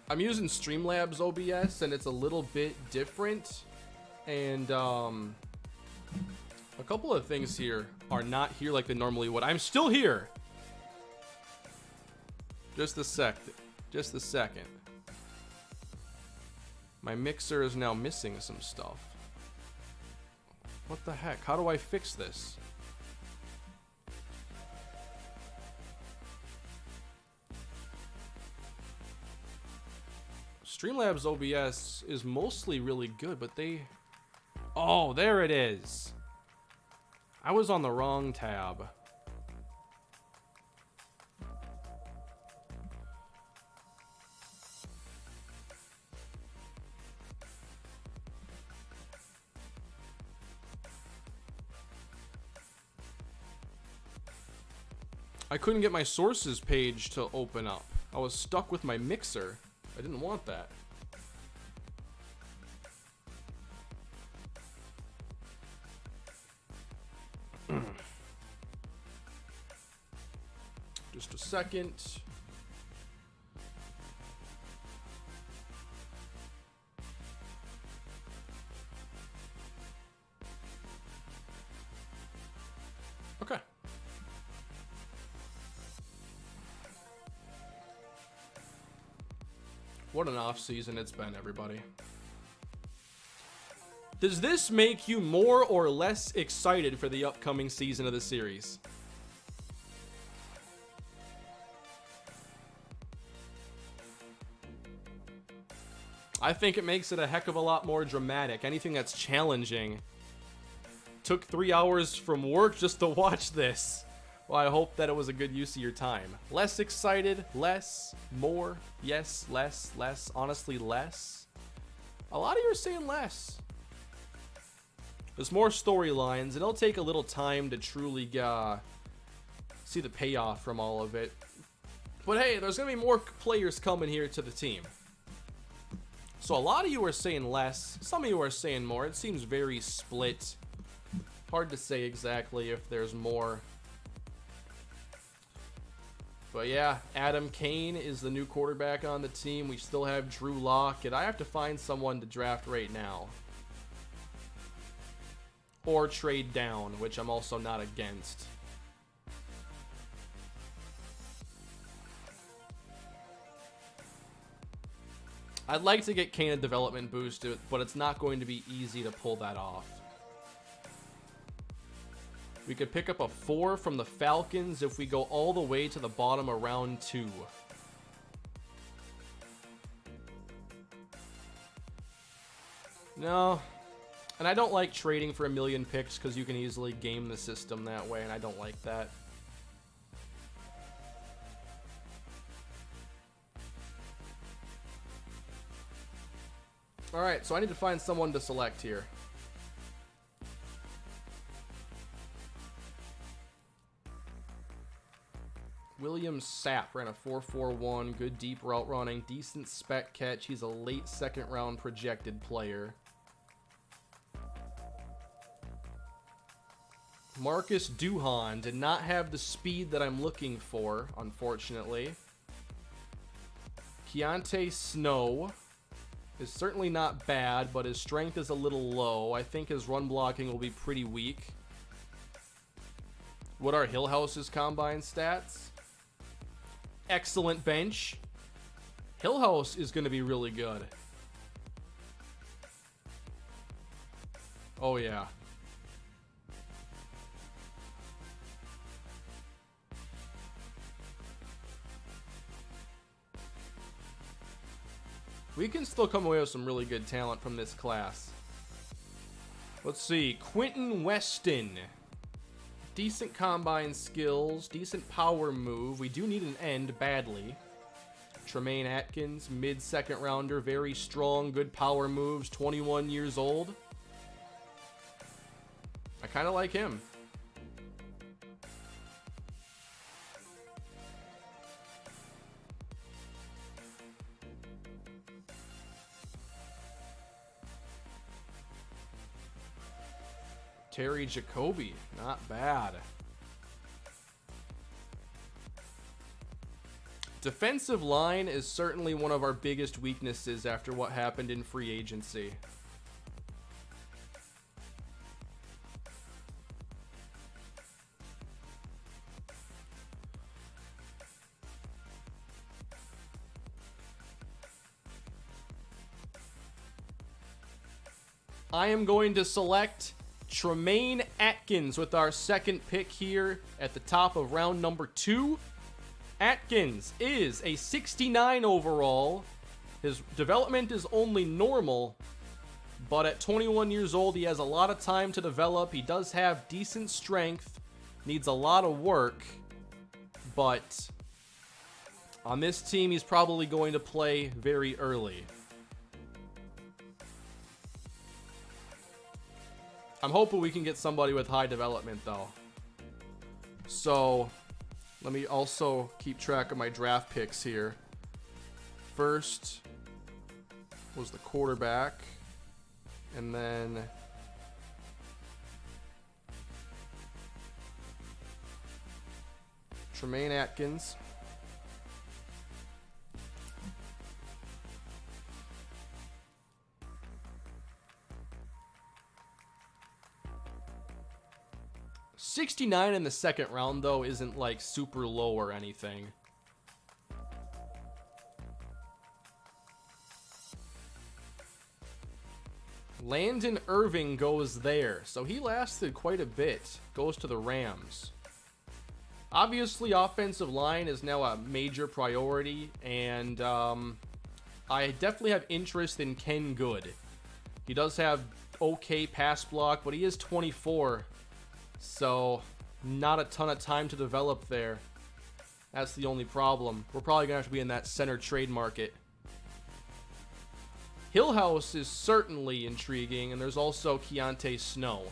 I'm using Streamlabs OBS and it's a little bit different. And a couple of things here are not here like they normally would. I'm still here. Just a sec. Just a second. My mixer is now missing some stuff. What the heck? How do I fix this? Streamlabs OBS is mostly really good, but they... Oh, there it is. I was on the wrong tab. I couldn't get my sources page to open up. I was stuck with my mixer. I didn't want that. Just a second. Okay. What an off season it's been, everybody. Does this make you more or less excited for the upcoming season of the series? I think it makes it a heck of a lot more dramatic. Anything that's challenging. Took 3 hours from work just to watch this. Well, I hope that it was a good use of your time. Less excited, less, more, yes, less, honestly less. A lot of you are saying less. There's more storylines, and it'll take a little time to truly see the payoff from all of it. But hey, there's going to be more players coming here to the team. So a lot of you are saying less, some of you are saying more. It seems very split. Hard to say exactly if there's more But yeah, Adam Kane is the new quarterback on the team. We still have Drew Lock, and I have to find someone to draft right now. Or trade down, which I'm also not against. I'd like to get Kane a development boost, but it's not going to be easy to pull that off. We could pick up a 4 from the Falcons if we go all the way to the bottom of round 2. No. And I don't like trading for 1,000,000 picks because you can easily game the system that way, and I don't like that. Alright, so I need to find someone to select here. William Sapp ran a 4.41, good deep route running, decent spec catch. He's a late second round projected player. Marcus Duhan did not have the speed that I'm looking for, unfortunately. Keontae Snow is certainly not bad, but his strength is a little low. I think his run blocking will be pretty weak. What are Hillhouse's combine stats? Excellent bench. Hillhouse is going to be really good. Oh, yeah. We can still come away with some really good talent from this class. Let's see. Quentin Weston. Decent combine skills, decent power move. We do need an end badly. Tremaine Atkins, mid-second rounder, very strong, good power moves, 21 years old. I kind of like him. Terry Jacoby, not bad. Defensive line is certainly one of our biggest weaknesses after what happened in free agency. I am going to select Tremaine Atkins with our second pick here at the top of round number 2. Atkins is a 69 overall. His development is only normal, but at 21 years old, he has a lot of time to develop. He does have decent strength, needs a lot of work, but on this team, he's probably going to play very early. I'm hoping we can get somebody with high development, though. So, let me also keep track of my draft picks here. First was the quarterback, and then Tremaine Atkins. $69 in the second round, though, isn't like super low or anything. Landon Irving goes there, so he lasted quite a bit. Goes to the Rams. Obviously, offensive line is now a major priority, and I definitely have interest in Ken Good. He does have okay pass block, but he is 24. So, not a ton of time to develop there. That's the only problem. We're probably going to have to be in that center trade market. Hillhouse is certainly intriguing, and there's also Keontae Snow.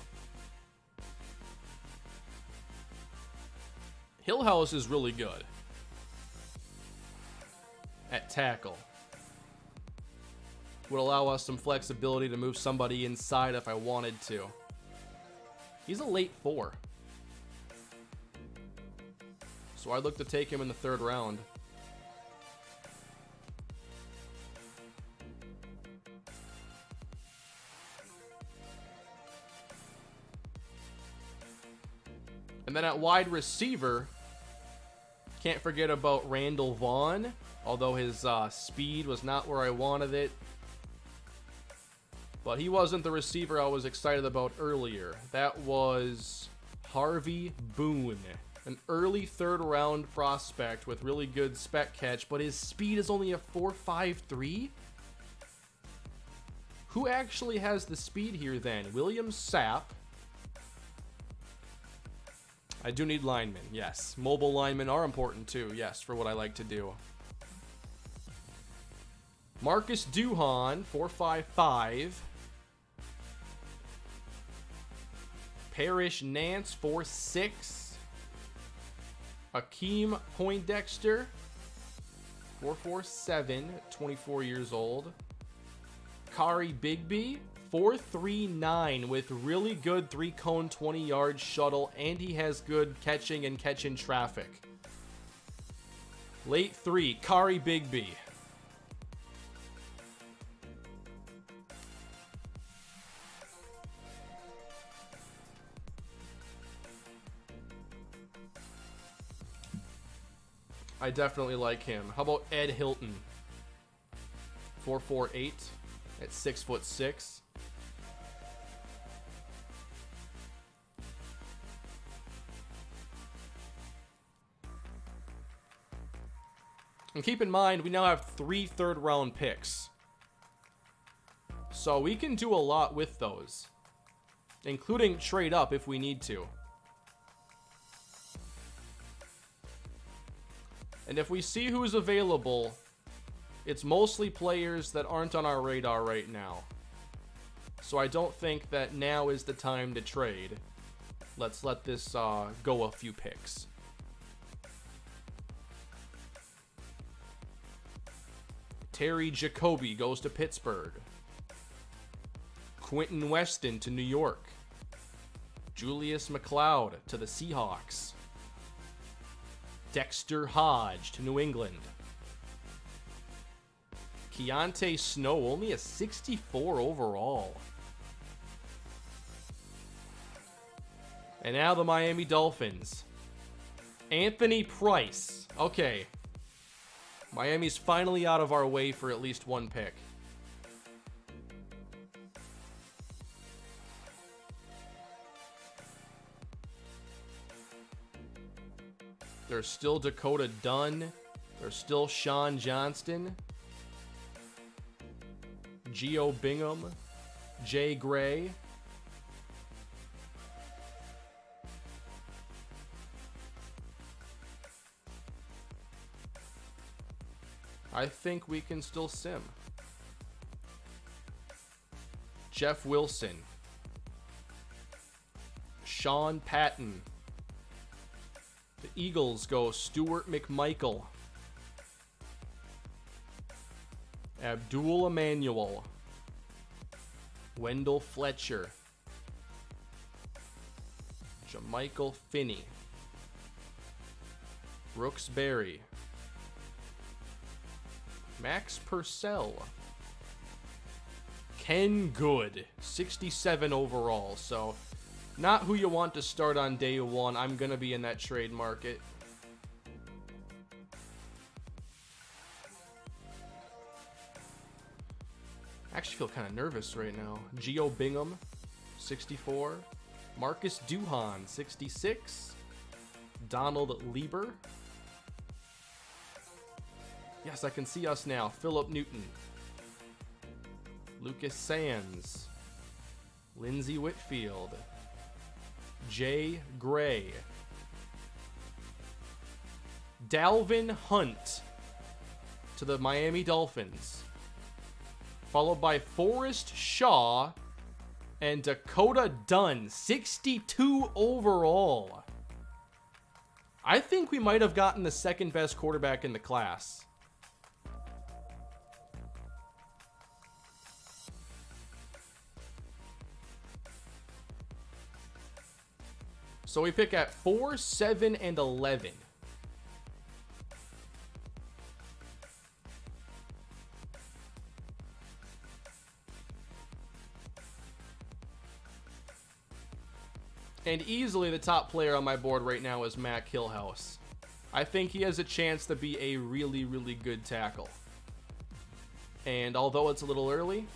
Hillhouse is really good at tackle. Would allow us some flexibility to move somebody inside if I wanted to. He's a late 4. So I'd look to take him in the 3rd round. And then at wide receiver, can't forget about Randall Vaughn, although his speed was not where I wanted it. But he wasn't the receiver I was excited about earlier. That was Harvey Boone, an early 3rd round prospect with really good spec catch, but his speed is only a 4.53? Who actually has the speed here then? William Sapp. I do need linemen, yes. Mobile linemen are important too, yes, for what I like to do. Marcus Duhan, 4.55. Parrish Nance, 4.6. Akeem Poindexter, 4.47, 24 years old. Kari Bigby, 4.39 with really good 3-cone 20-yard shuttle, and he has good catching and catch in traffic. Late 3, Kari Bigby. I definitely like him. How about Ed Hilton? 4.48 at 6'6". And keep in mind, we now have 3 3rd round picks. So we can do a lot with those, including trade up if we need to. And if we see who's available, it's mostly players that aren't on our radar right now. So I don't think that now is the time to trade. Let's let this go a few picks. Terry Jacoby goes to Pittsburgh. Quentin Weston to New York. Julius McLeod to the Seahawks. Dexter Hodge to New England. Keontae Snow, only a 64 overall. And now the Miami Dolphins. Anthony Price. Okay. Miami's finally out of our way for at least one pick. There's still Dakota Dunn. There's still Sean Johnston. Geo Bingham. Jay Gray. I think we can still sim. Jeff Wilson. Sean Patton. The Eagles go Stuart McMichael. Abdul Emmanuel. Wendell Fletcher. Jamichael Finney. Brooks Berry. Max Purcell. Ken Good, 67 overall. So, not who you want to start on day one. I'm going to be in that trade market. I actually feel kind of nervous right now. Geo Bingham, 64. Marcus Duhan, 66. Donald Lieber. Yes, I can see us now. Philip Newton. Lucas Sands. Lindsey Whitfield. Jay Gray. Dalvin Hunt to the Miami Dolphins. Followed by Forrest Shaw and Dakota Dunn, 62 overall. I think we might have gotten the second best quarterback in the class. So we pick at 4, 7, and 11. And easily the top player on my board right now is Mac Hillhouse. I think he has a chance to be a really, really good tackle. And although it's a little early,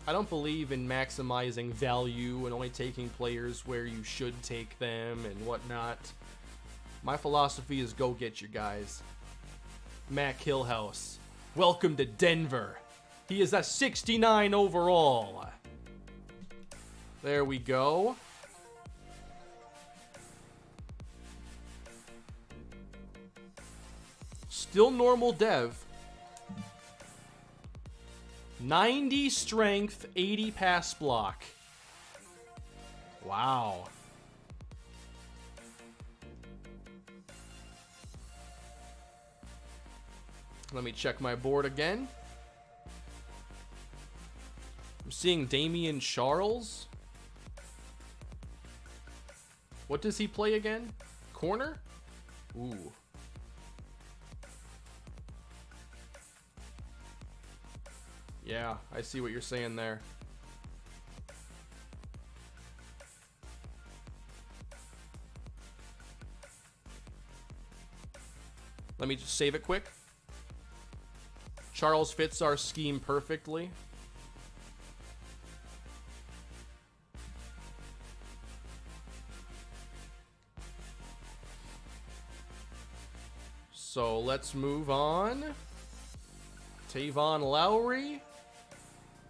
I don't believe in maximizing value and only taking players where you should take them and whatnot. My philosophy is go get your guys. Mac Hillhouse, welcome to Denver. He is a 69 overall. There we go. Still normal dev. 90 strength, 80 pass block. Wow. Let me check my board again. I'm seeing Damian Charles. What does he play again? Corner? Ooh. Yeah, I see what you're saying there. Let me just save it quick. Charles fits our scheme perfectly. So let's move on. Tavon Lowry.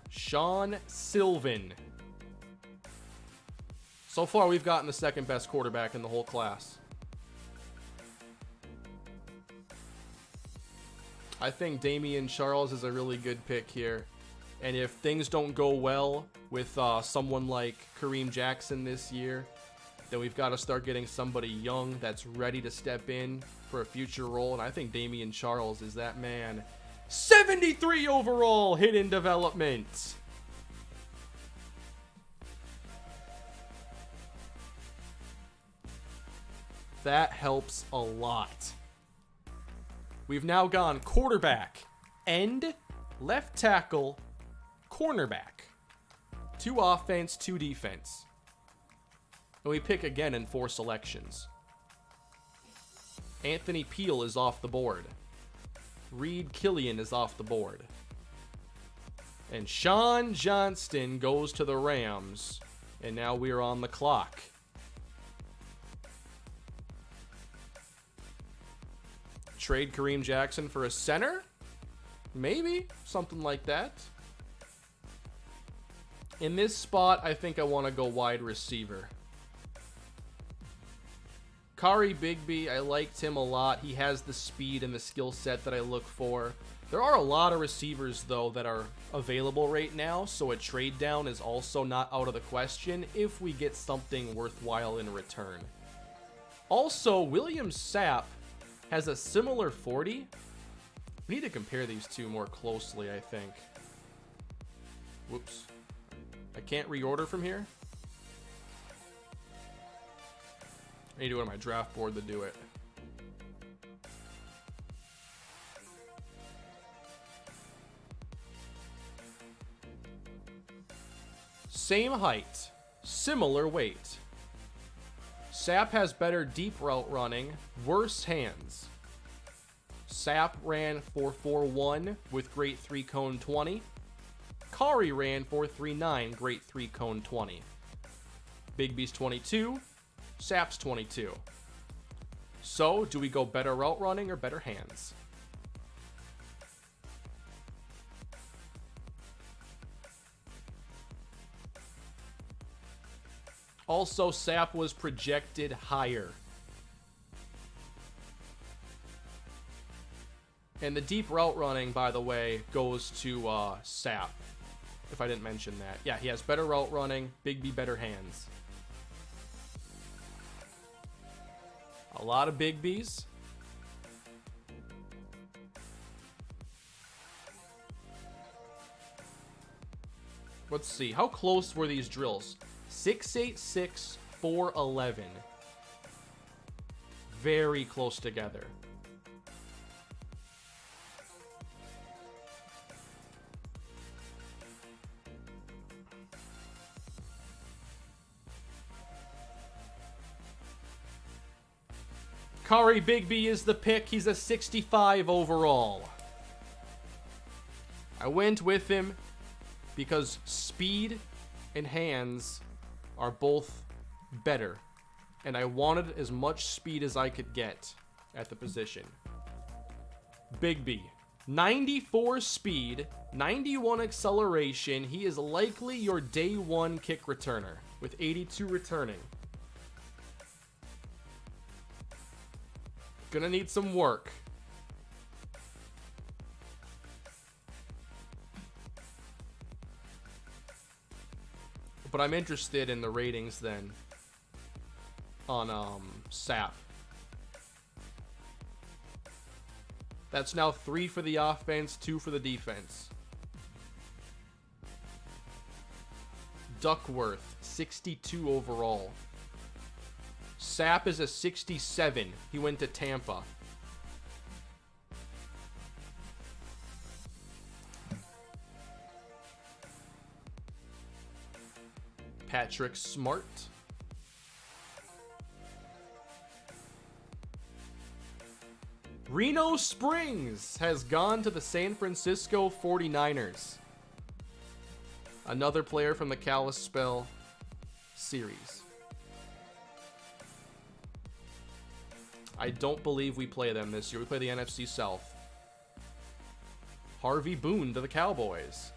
Sean Sylvan. So far, we've gotten the second best quarterback in the whole class. I think Damian Charles is a really good pick here. And if things don't go well with someone like Kareem Jackson this year, then we've got to start getting somebody young that's ready to step in for a future role. And I think Damian Charles is that man. 73 overall, hidden development. That helps a lot. We've now gone quarterback, end, left tackle, cornerback. 2 offense, 2 defense. And we pick again in 4 selections. Anthony Peel is off the board. Reed Killian is off the board. And Sean Johnston goes to the Rams. And now we're on the clock. Trade Kareem Jackson for a center? Maybe. Something like that. In this spot, I think I want to go wide receiver. Kari Bigby, I liked him a lot. He has the speed and the skill set that I look for. There are a lot of receivers, though, that are available right now, so a trade down is also not out of the question if we get something worthwhile in return. Also, William Sapp has a similar 40. We need to compare these two more closely, I think. Whoops. I can't reorder from here. I need to go to my draft board to do it. Same height, similar weight. Sapp has better deep route running, worse hands. Sapp ran 4.41 with great 3-cone 20. Kari ran 4.39, great 3-cone 20. Bigby's 22. Sapp's 22. So, do we go better route running or better hands? Also, Sapp was projected higher. And the deep route running, by the way, goes to Sapp. If I didn't mention that. Yeah, he has better route running, Bigby better hands. A lot of Bigby's. Let's see. How close were these drills? 686, 411. Very close together. Kari Bigby is the pick. He's a 65 overall. I went with him because speed and hands are both better. And I wanted as much speed as I could get at the position. Bigby. 94 speed, 91 acceleration. He is likely your day one kick returner with 82 returning. Gonna need some work. But I'm interested in the ratings then on SAP. That's now 3 for the offense, 2 for the defense. Duckworth, 62 overall. Sapp is a 67. He went to Tampa. Patrick Smart. Reno Springs has gone to the San Francisco 49ers. Another player from the Kalispell series. I don't believe we play them this year. We play the NFC South. Harvey Boone to the Cowboys.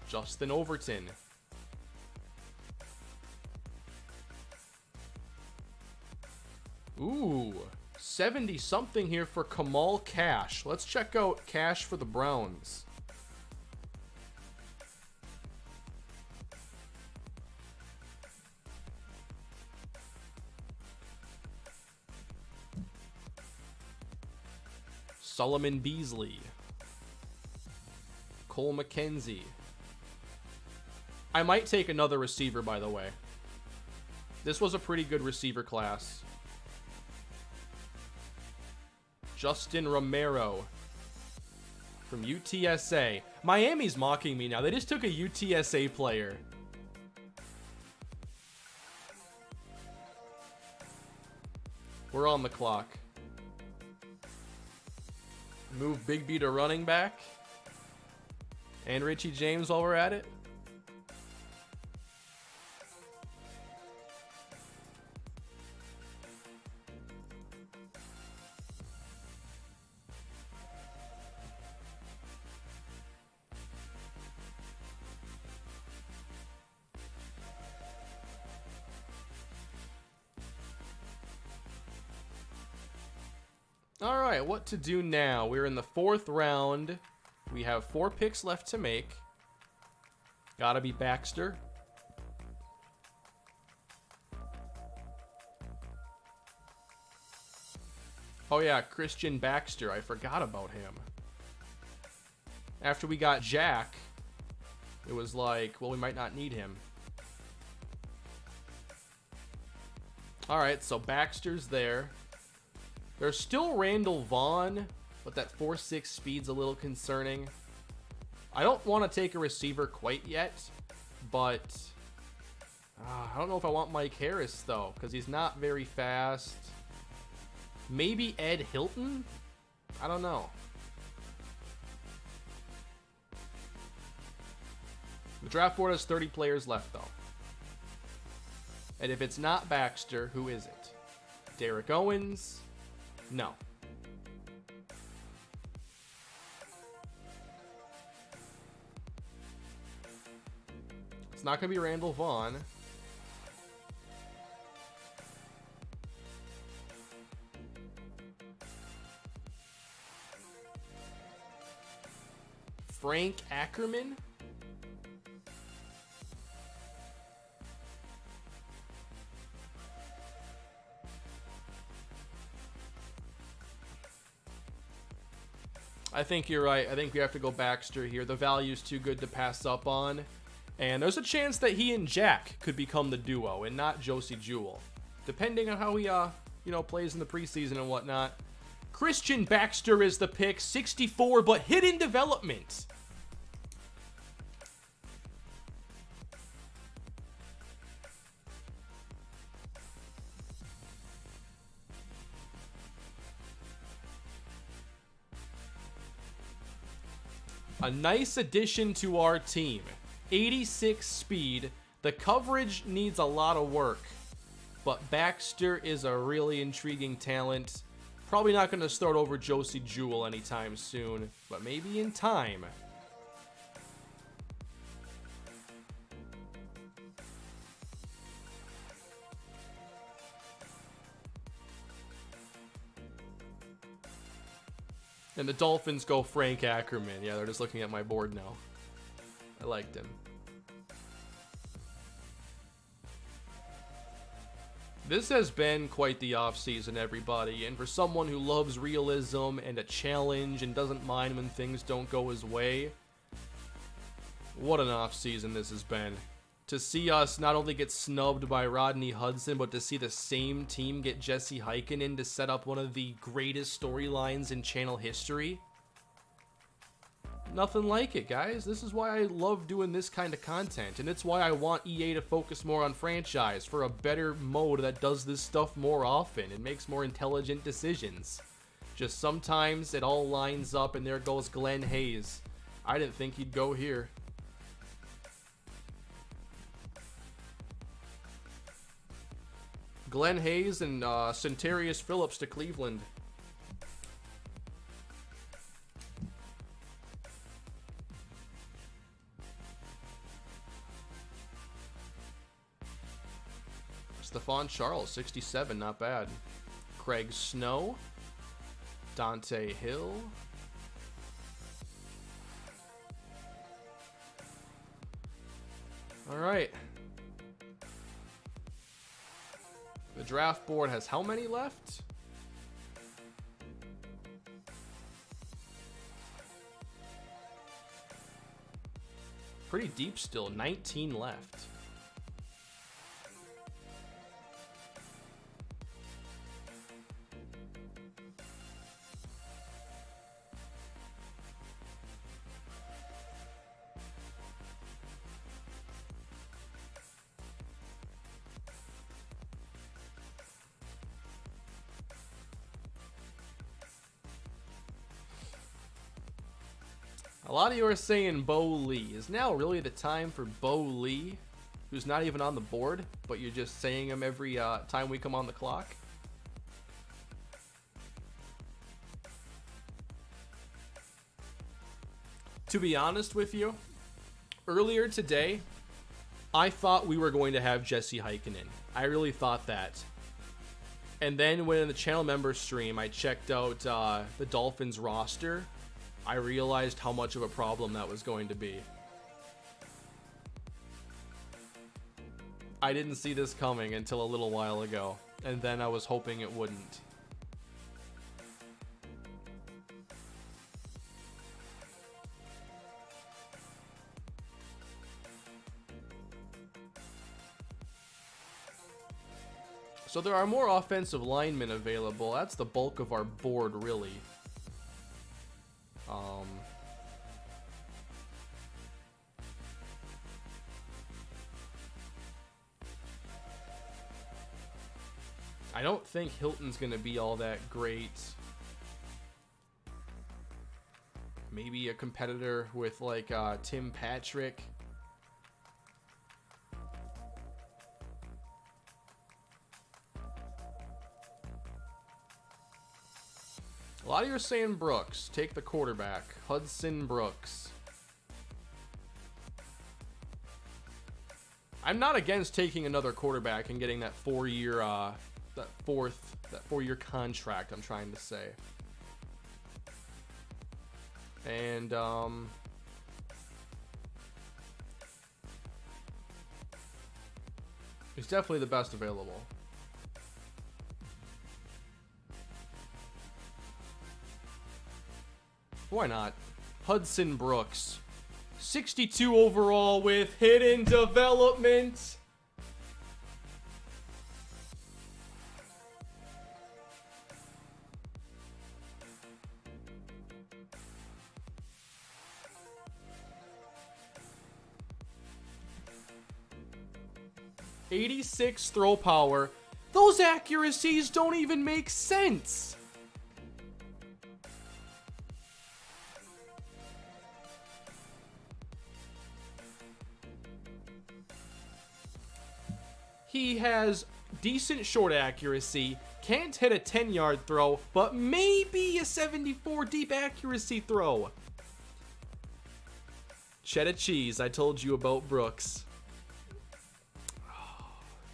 Justin Overton. Ooh, 70-something here for Kamal Cash. Let's check out Cash for the Browns. Solomon Beasley. Cole McKenzie. I might take another receiver, by the way. This was a pretty good receiver class. Justin Romero from UTSA. Miami's mocking me now. They just took a UTSA player. We're on the clock. Move Bigby to running back. And Richie James while we're at it. All right, what to do now? We're in the 4th round. We have 4 picks left to make. Gotta be Baxter. Oh yeah, Christian Baxter. I forgot about him. After we got Jack, it was like, well, we might not need him. All right, so Baxter's there. There's still Randall Vaughn, but that 4.6 speed's a little concerning. I don't want to take a receiver quite yet, but I don't know if I want Mike Harris, though, because he's not very fast. Maybe Ed Hilton? I don't know. The draft board has 30 players left, though. And if it's not Baxter, who is it? Derek Owens? No. It's not going to be Randall Vaughn. Frank Ackerman? I think you're right. I think we have to go Baxter here. The value's too good to pass up on. And there's a chance that he and Jack could become the duo and not Josie Jewell, depending on how he plays in the preseason and whatnot. Christian Baxter is the pick, 64, but hidden development. A nice addition to our team. 86 speed. The coverage needs a lot of work, but Baxter is a really intriguing talent. Probably not going to start over Josie Jewell anytime soon, but maybe in time. And the Dolphins go Frank Ackerman. Yeah, they're just looking at my board now. I liked him. This has been quite the offseason, everybody, and for someone who loves realism and a challenge and doesn't mind when things don't go his way, what an offseason this has been. To see us not only get snubbed by Rodney Hudson, but to see the same team get Jesse Heikkinen to set up one of the greatest storylines in channel history. Nothing like it, guys. This is why I love doing this kind of content, and it's why I want EA to focus more on franchise for a better mode that does this stuff more often and makes more intelligent decisions. Just sometimes it all lines up and there goes Glenn Hayes. I didn't think he'd go here. Glenn Hayes and Centarius Phillips to Cleveland. Stephon Charles, 67, not bad. Craig Snow. Dante Hill. All right. The draft board has how many left? Pretty deep still, 19 left. A lot of you are saying Bo Lee. Is now really the time for Bo Lee, who's not even on the board, but you're just saying him every time we come on the clock? To be honest with you, earlier today, I thought we were going to have Jesse Heikkinen. I really thought that. And then when in the channel member stream, I checked out the Dolphins roster, I realized how much of a problem that was going to be. I didn't see this coming until a little while ago, and then I was hoping it wouldn't. So there are more offensive linemen available. That's the bulk of our board, really. I don't think Hilton's going to be all that great. Maybe a competitor with like Tim Patrick. A lot of you are saying Brooks. Take the quarterback. Hudson Brooks. I'm not against taking another quarterback and getting that four-year contract, I'm trying to say. And he's definitely the best available. Why not? Hudson Brooks. 62 overall with hidden development. .86 throw power. Those accuracies don't even make sense. he has decent short accuracy, can't hit a 10-yard throw, but maybe a 74 deep accuracy throw. Cheddar cheese, I told you about Brooks.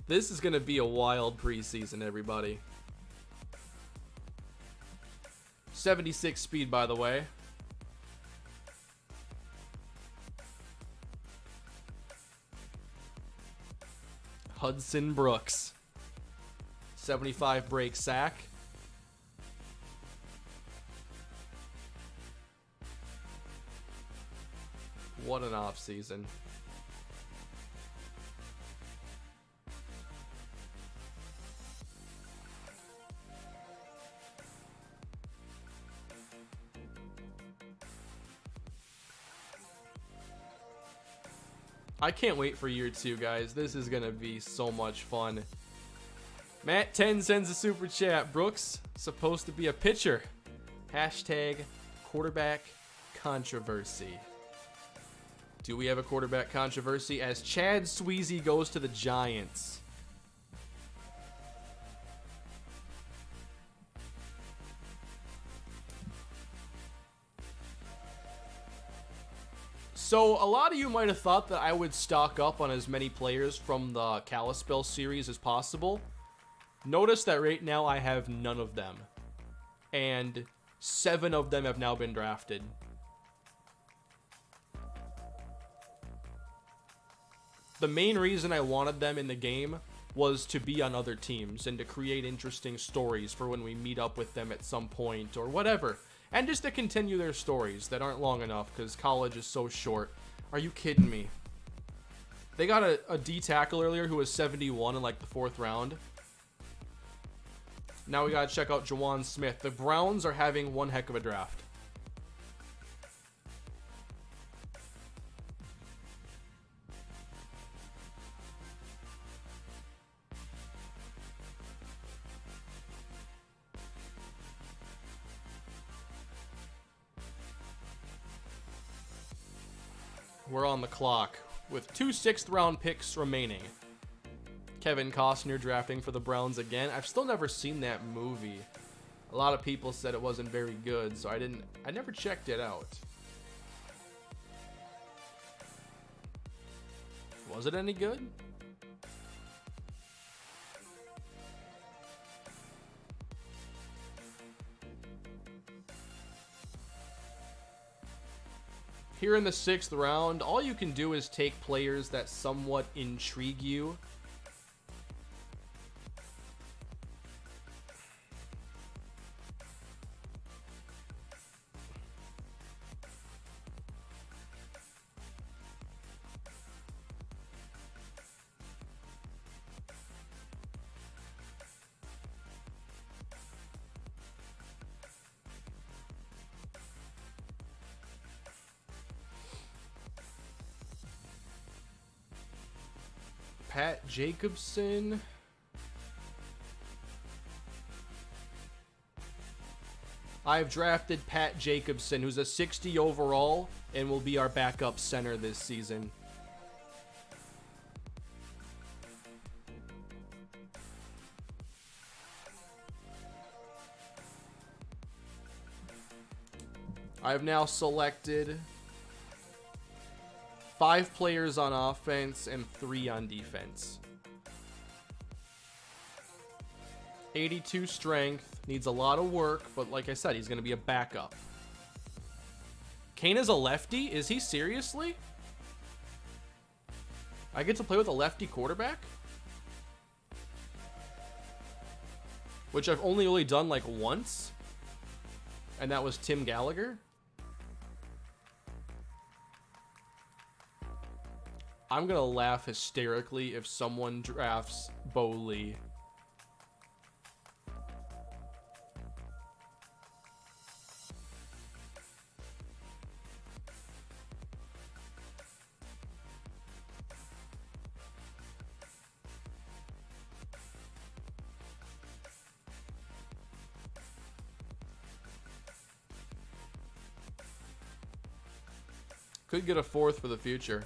This is going to be a wild preseason, everybody. 76 speed, by the way. Hudson Brooks. 75 break sack. What an offseason. I can't wait for year 2, guys. This is going to be so much fun. Matt 10 sends a super chat. Brooks, supposed to be a pitcher. Hashtag quarterback controversy. Do we have a quarterback controversy as Chad Sweezy goes to the Giants? So, a lot of you might have thought that I would stock up on as many players from the Kalispell series as possible. Notice that right now I have none of them. And 7 of them have now been drafted. The main reason I wanted them in the game was to be on other teams and to create interesting stories for when we meet up with them at some point or whatever. And just to continue their stories that aren't long enough because college is so short. Are you kidding me? They got a D tackle earlier who was 71 in like the 4th round. Now we gotta check out Jawan Smith. The Browns are having one heck of a draft. We're on the clock with 2 6th-round picks remaining. Kevin Costner drafting for the Browns again. I've still never seen that movie. A lot of people said it wasn't very good, so I never checked it out. Was it any good? Here in the 6th round, all you can do is take players that somewhat intrigue you. Pat Jacobson. I've drafted Pat Jacobson, who's a 60 overall and will be our backup center this season. I've now selected 5 players on offense and 3 on defense. 82 strength, needs a lot of work, but like I said, he's going to be a backup. Kane is a lefty? Is he seriously? I get to play with a lefty quarterback? Which I've only really done like once. And that was Tim Gallagher. I'm going to laugh hysterically if someone drafts Bo Lee. Could get a 4th for the future.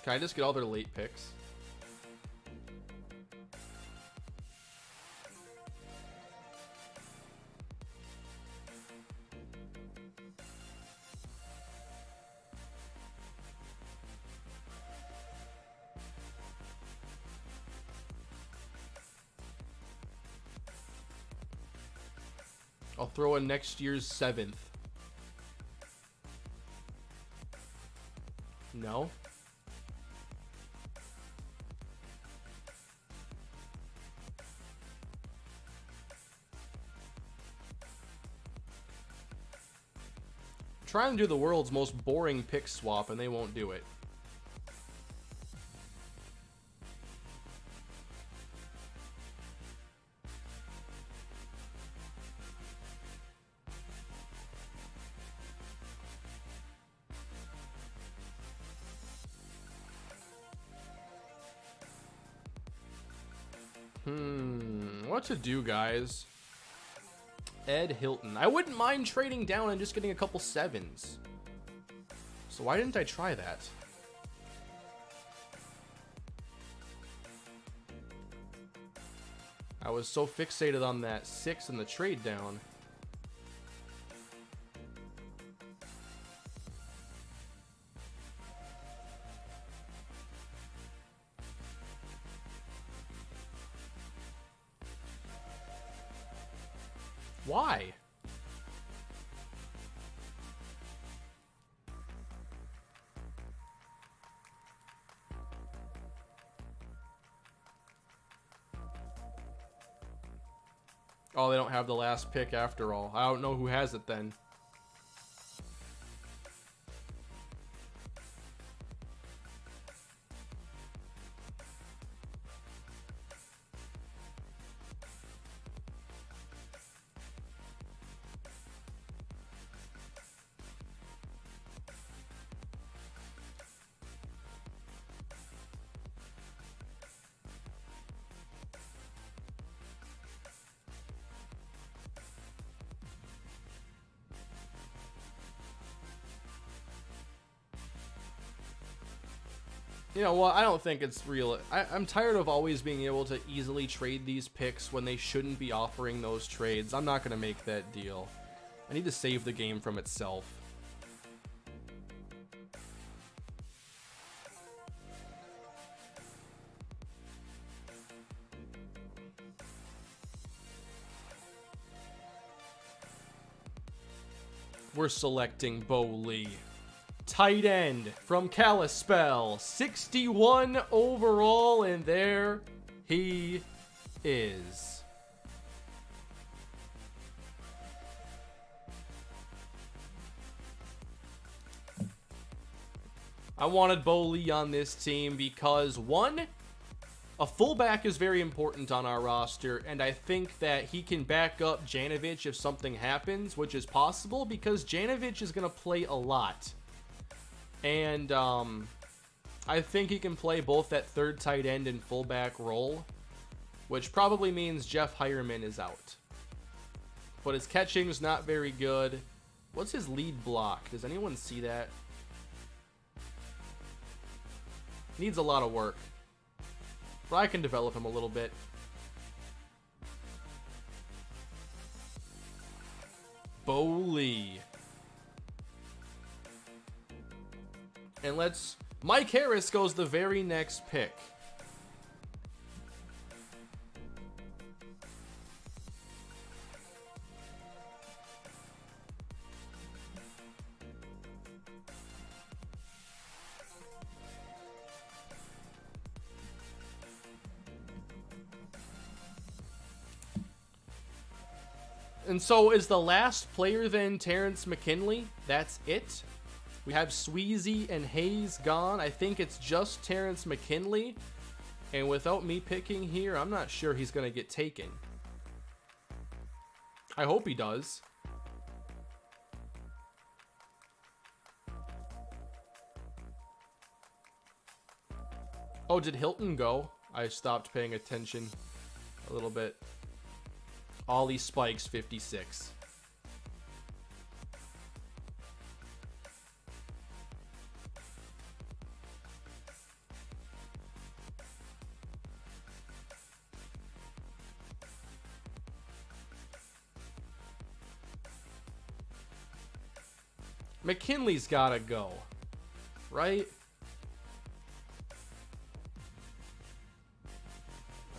Can I just get all their late picks? I'll throw in next year's 7th. No. Try to do the world's most boring pick swap and they won't do it. What to do, guys? Ed Hilton. I wouldn't mind trading down and just getting a couple 7s. So why didn't I try that? I was so fixated on that 6 and the trade down. Why? Oh, they don't have the last pick after all. I don't know who has it then. You know what? I don't think it's real. I'm tired of always being able to easily trade these picks when they shouldn't be offering those trades. I'm not going to make that deal. I need to save the game from itself. We're selecting Bo Lee. Tight end from Kalispell, 61 overall, and there he is. I wanted Bo Lee on this team because, one, a fullback is very important on our roster, and I think that he can back up Janovich if something happens, which is possible because Janovich is going to play a lot. And I think he can play both that third tight end and fullback role, which probably means Jeff Hireman is out. But his catching is not very good. What's his lead block? Does anyone see that? Needs a lot of work. But I can develop him a little bit. Bo Lee. And Mike Harris goes the very next pick. And so is the last player then Terrence McKinley? That's it? We have Sweezy and Hayes gone. I think it's just Terrence McKinley. And without me picking here, I'm not sure he's going to get taken. I hope he does. Oh, did Hilton go? I stopped paying attention a little bit. Ollie Spikes, 56. McKinley's gotta go, right?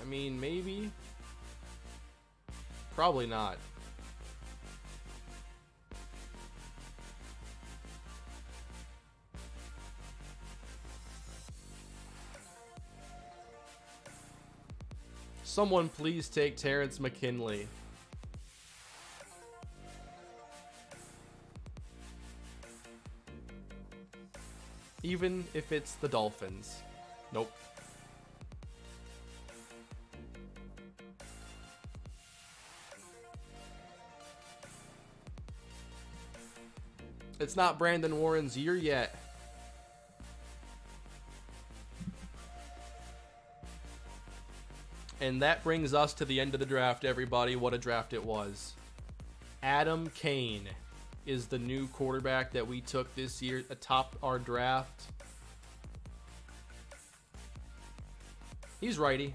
I mean, maybe. Probably not. Someone please take Terrence McKinley. Even if it's the Dolphins. Nope. It's not Brandon Warren's year yet. And that brings us to the end of the draft, everybody. What a draft it was. Adam Kane is the new quarterback that we took this year atop our draft. He's righty.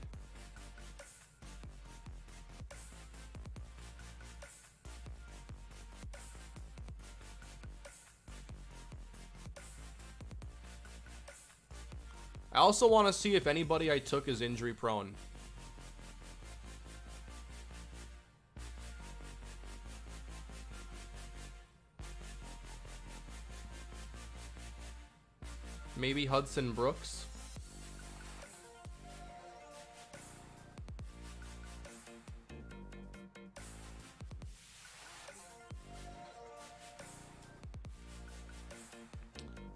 I also want to see if anybody I took is injury prone. Maybe Hudson Brooks.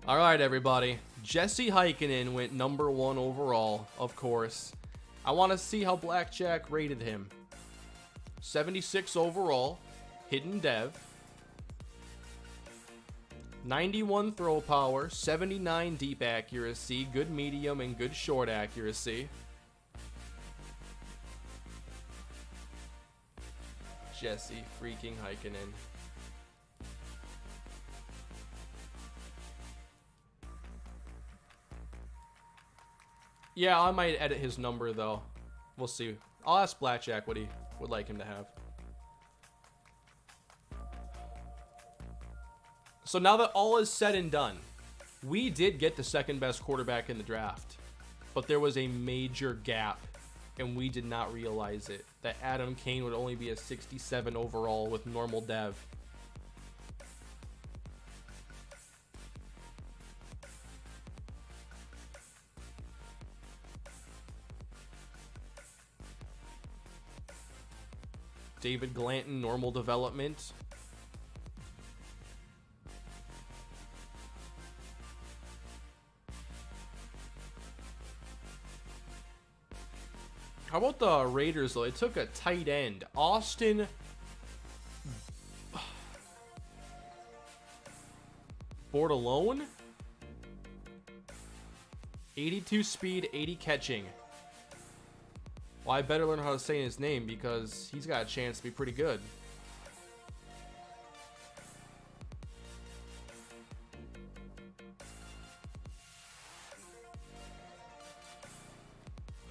All right, everybody. Jesse Heikkinen went number 1 overall, of course. I want to see how Blackjack rated him. 76 overall, hidden dev. 91 throw power, 79 deep accuracy, good medium and good short accuracy. Jesse freaking Heikkinen. Yeah, I might edit his number though. We'll see. I'll ask Blackjack what he would like him to have. So now that all is said and done, we did get the second best quarterback in the draft, but there was a major gap and we did not realize it, that Adam Kane would only be a 67 overall with normal dev. David Glanton, normal development. How about the Raiders, though? It took a tight end. Austin Bordelon? 82 speed, 80 catching. Well, I better learn how to say his name because he's got a chance to be pretty good.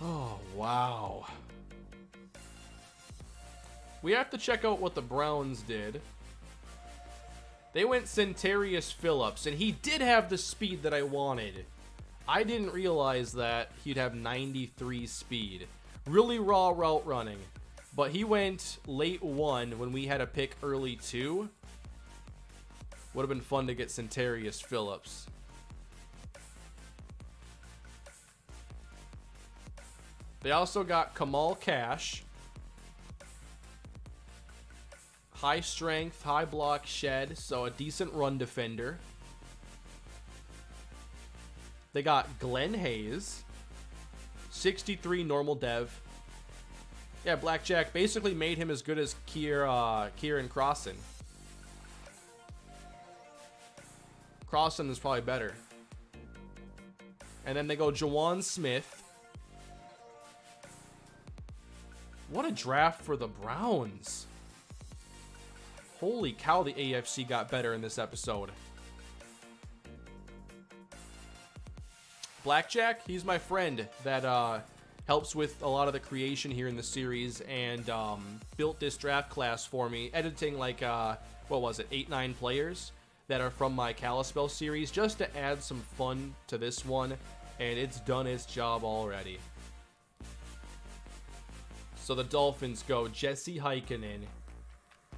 Oh, wow. We have to check out what the Browns did. They went Centarius Phillips, and he did have the speed that I wanted. I didn't realize that he'd have 93 speed. Really raw route running. But he went late 1 when we had a pick early 2. Would have been fun to get Centarius Phillips. They also got Kamal Cash. High strength, high block shed, so a decent run defender. They got Glenn Hayes. 63 normal dev. Yeah, Blackjack basically made him as good as Kieran Crossan. Crossan is probably better. And then they go Jawan Smith. What a draft for the Browns. Holy cow, the AFC got better in this episode. Blackjack, he's my friend that helps with a lot of the creation here in the series and built this draft class for me, editing like, what was it, 8-9 players. that are from my Kalispell series just to add some fun to this one, and it's done its job already. So the Dolphins go Jesse Heikkinen,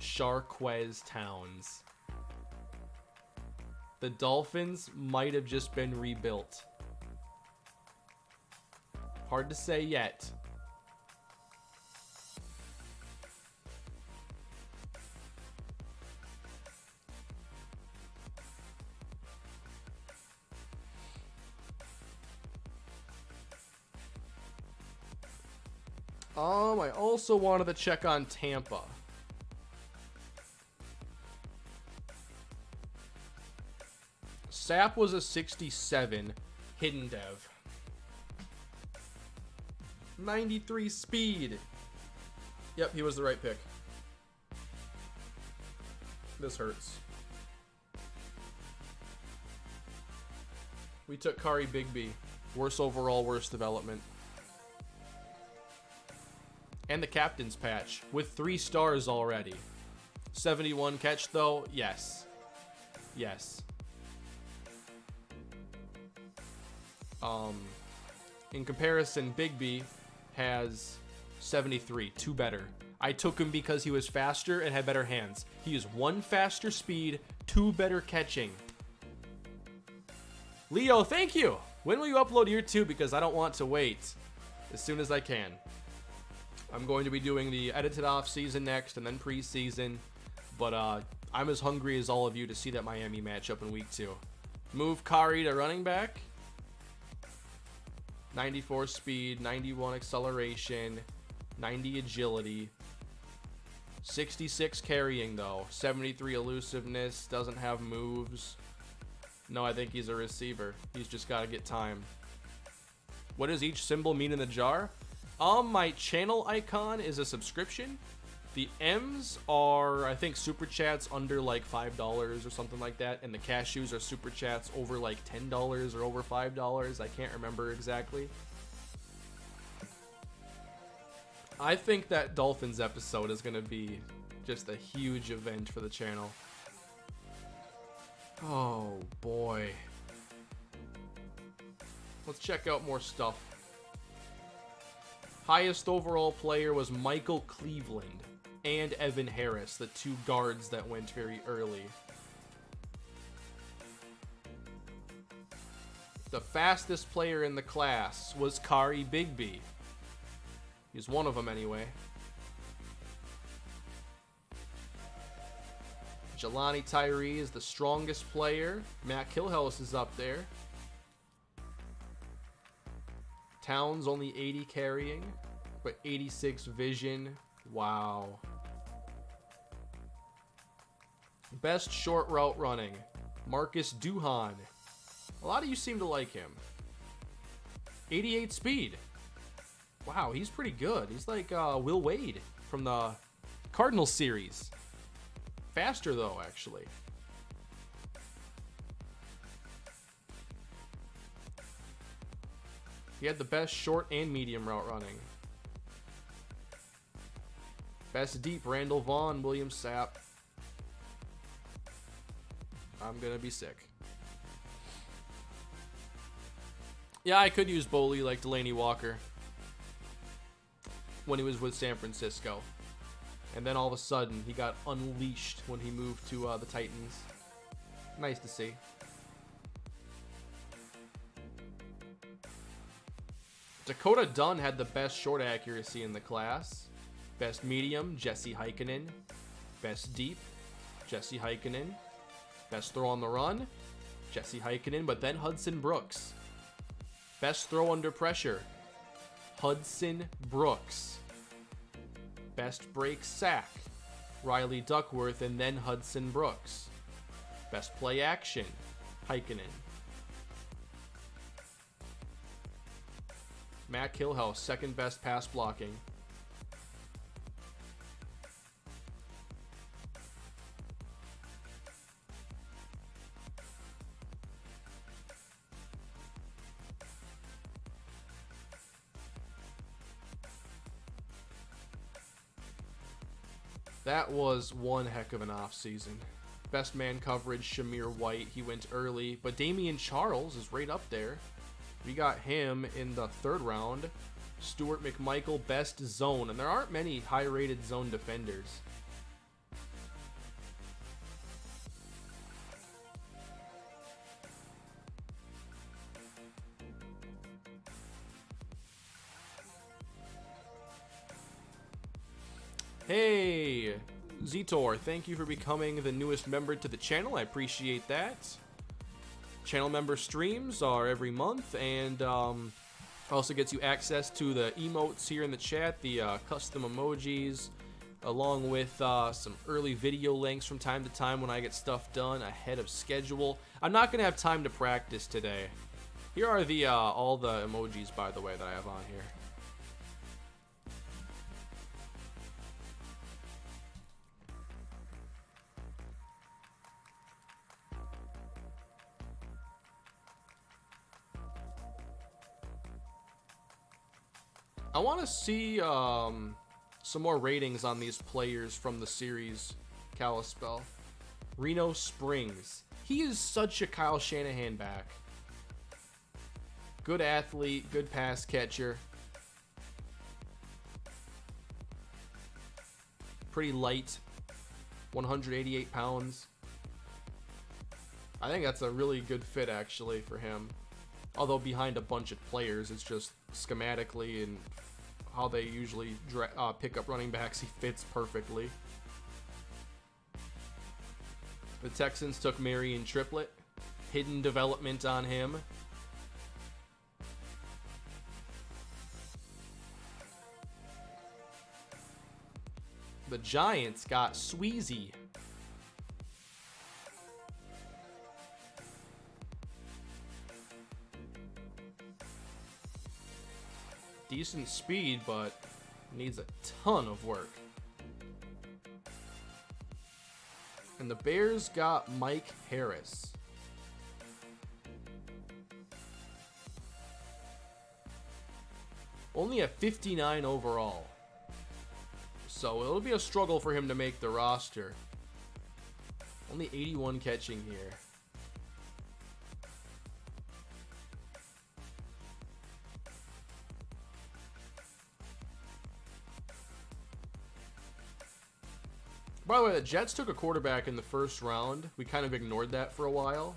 Sharquez Towns. The Dolphins might have just been rebuilt. Hard to say yet. I also wanted to check on Tampa. Sapp was a 67, hidden dev. 93 speed. Yep, he was the right pick. This hurts. We took Kari Bigby. Worst overall, worst development. And the captain's patch with 3 stars already. 71 catch though, yes. Yes. In comparison, Bigby has 73, 2 better. I took him because he was faster and had better hands. He is 1 faster speed, 2 better catching. Leo, thank you. When will you upload year 2? Because I don't want to wait. As soon as I can. I'm going to be doing the edited off season next and then preseason. But I'm as hungry as all of you to see that Miami matchup in week 2. Move Kari to running back. 94 speed, 91 acceleration, 90 agility, 66 carrying though, 73 elusiveness, doesn't have moves. No, I think he's a receiver. He's just got to get time. What does each symbol mean in the jar? My channel icon is a subscription. The M's are, I think, super chats under like $5 or something like that, and the cashews are super chats over like $10 or over $5. I can't remember exactly. I think that Dolphins episode is going to be just a huge event for the channel. Oh boy. Let's check out more stuff. Highest overall player was Michael Cleveland and Evan Harris, the 2 guards that went very early. The fastest player in the class was Kari Bigby. He's one of them anyway. Jelani Tyree is the strongest player. Matt Kilhouse is up there. Towns only 80 carrying, but 86 vision. Wow. Best short route running, Marcus Duhan. A lot of you seem to like him. 88 speed. Wow, he's pretty good. He's like Will Wade from the Cardinals series. Faster though, actually. He had the best short and medium route running. Best deep, Randall Vaughn, William Sapp. I'm gonna be sick. Yeah, I could use Boley like Delaney Walker when he was with San Francisco. And then all of a sudden, he got unleashed when he moved to the Titans. Nice to see. Dakota Dunn had the best short accuracy in the class. Best medium, Jesse Heikkinen. Best deep, Jesse Heikkinen. Best throw on the run, Jesse Heikkinen, but then Hudson Brooks. Best throw under pressure, Hudson Brooks. Best break sack, Riley Duckworth, and then Hudson Brooks. Best play action, Heikkinen. Matt Kilhouse, second best pass blocking. That was one heck of an off season. Best man coverage, Shamir White. He went early. But Damian Charles is right up there. We got him in the 3rd round. Stuart McMichael, best zone. And there aren't many high-rated zone defenders. Hey, Zitor, thank you for becoming the newest member to the channel. I appreciate that. Channel member streams are every month, and also gets you access to the emotes here in the chat, the custom emojis, along with some early video links from time to time when I get stuff done ahead of schedule. I'm not going to have time to practice today. Here are the all the emojis, by the way, that I have on here. I want to see some more ratings on these players from the series, Kalispell. Reno Springs. He is such a Kyle Shanahan back. Good athlete, good pass catcher. Pretty light. 188 pounds. I think that's a really good fit, actually, for him. Although behind a bunch of players, it's just schematically and how they usually pick up running backs, he fits perfectly. The Texans took Marion Triplett. Hidden development on him. The Giants got Sweezy. Decent speed, but needs a ton of work. And the Bears got Mike Harris. Only a 59 overall. So it'll be a struggle for him to make the roster. Only 81 catching here. By the way, the Jets took a quarterback in the 1st round. We kind of ignored that for a while.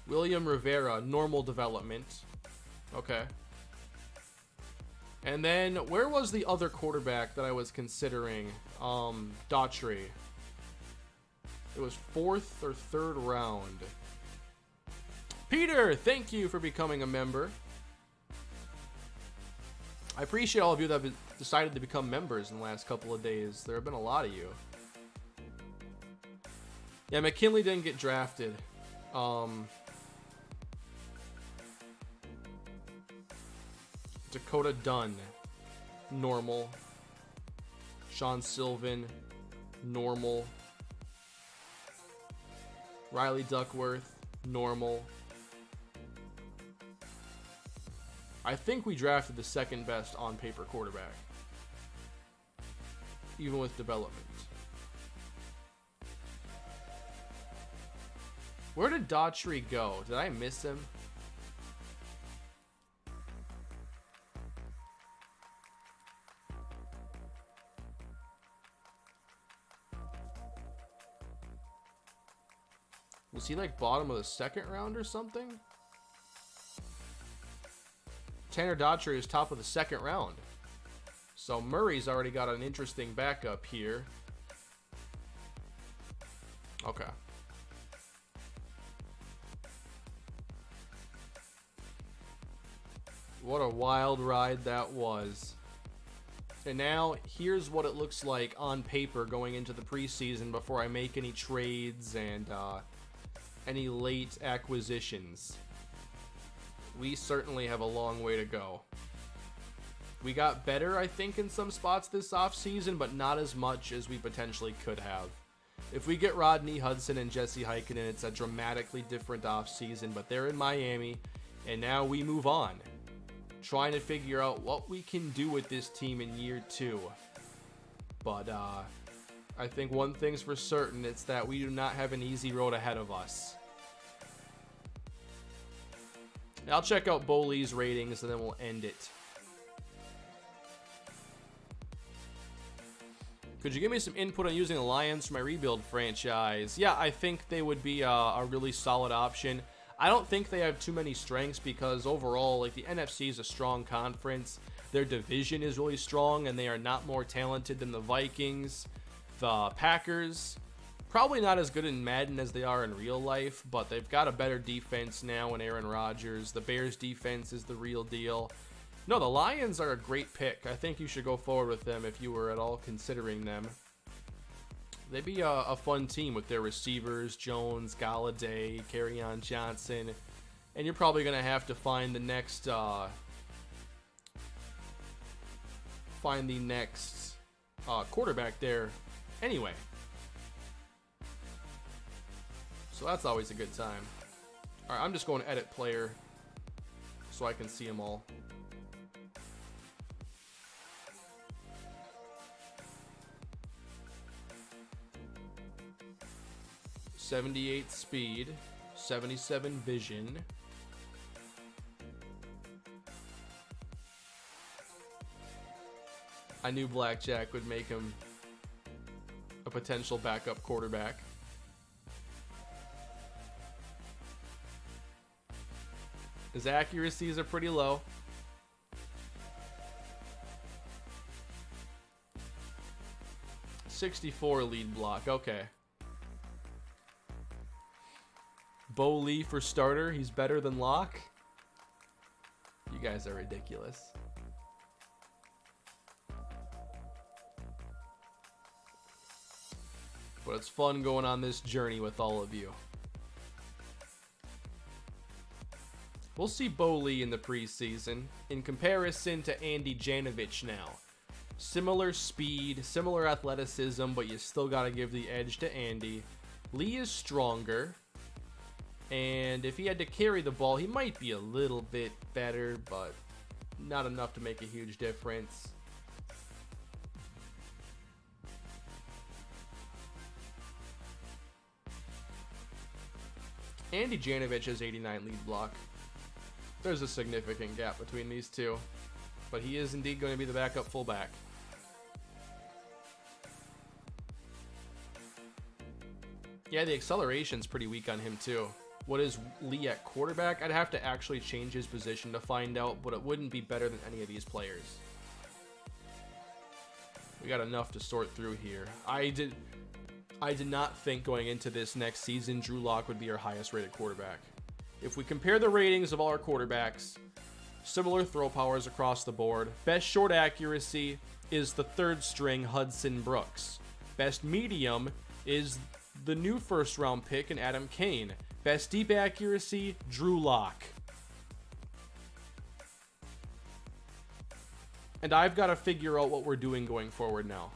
William Rivera, normal development. Okay. And then, where was the other quarterback that I was considering? Daughtry. It was 4th or 3rd round. Peter, thank you for becoming a member. I appreciate all of you that have decided to become members in the last couple of days. There have been a lot of you. Yeah, McKinley didn't get drafted. Dakota Dunn, normal. Sean Sylvan, normal. Riley Duckworth, normal. I think we drafted the 2nd best on paper quarterback, even with development. Where did Daughtry go? Did I miss him? Was he like bottom of the 2nd round or something? Tanner Daughtry is top of the 2nd round. So Murray's already got an interesting backup here. Okay. What a wild ride that was. And now, here's what it looks like on paper going into the preseason before I make any trades and any late acquisitions. We certainly have a long way to go. We got better, I think, in some spots this offseason, but not as much as we potentially could have. If we get Rodney Hudson and Jesse Heikkinen, it's a dramatically different offseason, but they're in Miami, and now we move on. Trying to figure out what we can do with this team in year 2. But I think one thing's for certain, it's that we do not have an easy road ahead of us. I'll check out Bo Lee's ratings and then we'll end it. Could you give me some input on using the Lions for my rebuild franchise? Yeah, I think they would be a really solid option. I don't think they have too many strengths because overall, like, the NFC is a strong conference. Their division is really strong and they are not more talented than the Vikings. The Packers, probably not as good in Madden as they are in real life, but they've got a better defense now in Aaron Rodgers. The Bears defense is the real deal. No, the Lions are a great pick. I think you should go forward with them if you were at all considering them. They'd be a fun team with their receivers, Jones, Galladay, Kerryon Johnson, and you're probably going to have to find the next quarterback there anyway. So that's always a good time. All right, I'm just going to edit player so I can see them all. '78 speed, 77 vision. I knew Blackjack would make him a potential backup quarterback. His accuracies are pretty low. .64 lead block, okay. Bo Lee for starter, he's better than Locke. You guys are ridiculous. But it's fun going on this journey with all of you. We'll see Bo Lee in the preseason in comparison to Andy Janovich now. Similar speed, similar athleticism, but you still got to give the edge to Andy. Lee is stronger, and if he had to carry the ball, he might be a little bit better, but not enough to make a huge difference. Andy Janovich has 89 lead block. There's a significant gap between these two, but he is indeed going to be the backup fullback. Yeah, the acceleration's pretty weak on him too. What is Lee at quarterback? I'd have to actually change his position to find out, but it wouldn't be better than any of these players. We got enough to sort through here. I did not think going into this next season Drew Lock would be our highest rated quarterback. If we compare the ratings of all our quarterbacks, similar throw powers across the board. Best short accuracy is the third string Hudson Brooks. Best medium is the new first round pick in Adam Kane. Best deep accuracy, Drew Lock. And I've got to figure out what we're doing going forward now.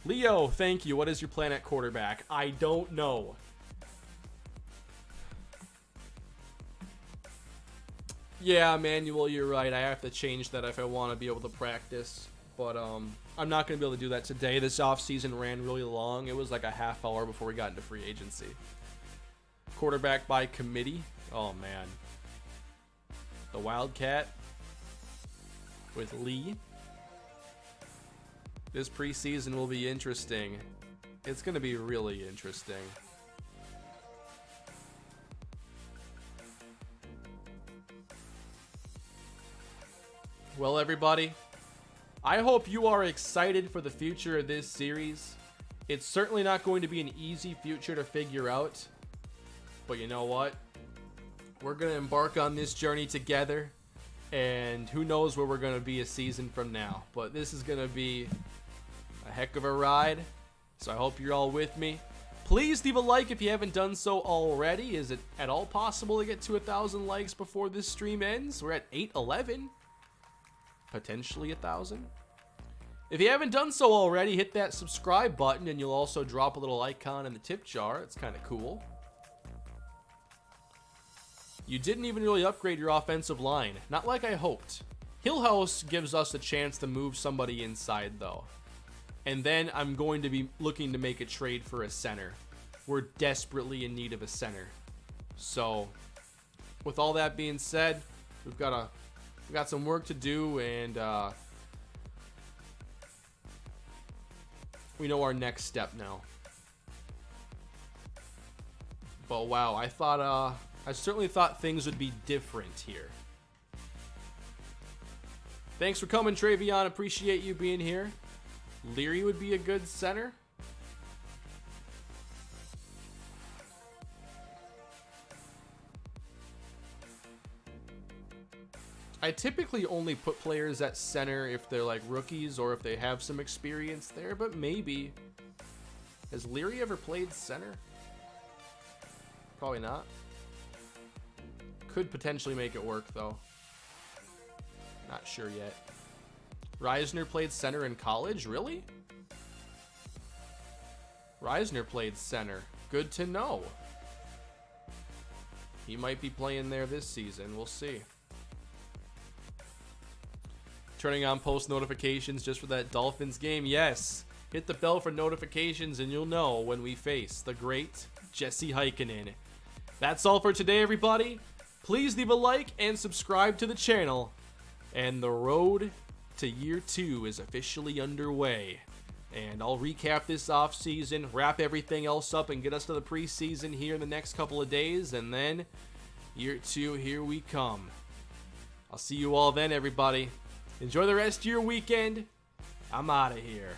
Leo, thank you. What is your plan at quarterback? I don't know. Yeah, Manuel, you're right. I have to change that if I want to be able to practice. But I'm not going to be able to do that today. This offseason ran really long. It was like a half hour before we got into free agency. Quarterback by committee. Oh, man. The Wildcat with Lee. This preseason will be interesting. It's going to be really interesting. Well, everybody, I hope you are excited for the future of this series. It's certainly not going to be an easy future to figure out. But you know what? We're going to embark on this journey together. And who knows where we're going to be a season from now. But this is going to be a heck of a ride. So I hope you're all with me. Please leave a like if you haven't done so already. Is it at all possible to get to 1,000 likes before this stream ends? We're at 811. Potentially 1,000. If you haven't done so already, hit that subscribe button and you'll also drop a little icon in the tip jar. It's kind of cool. You didn't even really upgrade your offensive line. Not like I hoped. Hill House gives us a chance to move somebody inside, though. And then I'm going to be looking to make a trade for a center. We're desperately in need of a center. So, with all that being said, we've got some work to do, and we know our next step now. But wow, I certainly thought things would be different here. Thanks for coming, Travion. Appreciate you being here. Leary would be a good center. I typically only put players at center if they're like rookies or if they have some experience there, but maybe. Has Leary ever played center? Probably not. Could potentially make it work, though. Not sure yet. Reisner played center in college? Really? Reisner played center. Good to know. He might be playing there this season. We'll see. Turning on post notifications just for that Dolphins game. Yes. Hit the bell for notifications and you'll know when we face the great Jesse Heikkinen. That's all for today, everybody. Please leave a like and subscribe to the channel. And the road to year 2 is officially underway. And I'll recap this offseason, wrap everything else up, and get us to the preseason here in the next couple of days. And then year 2, here we come. I'll see you all then, everybody. Enjoy the rest of your weekend. I'm out of here.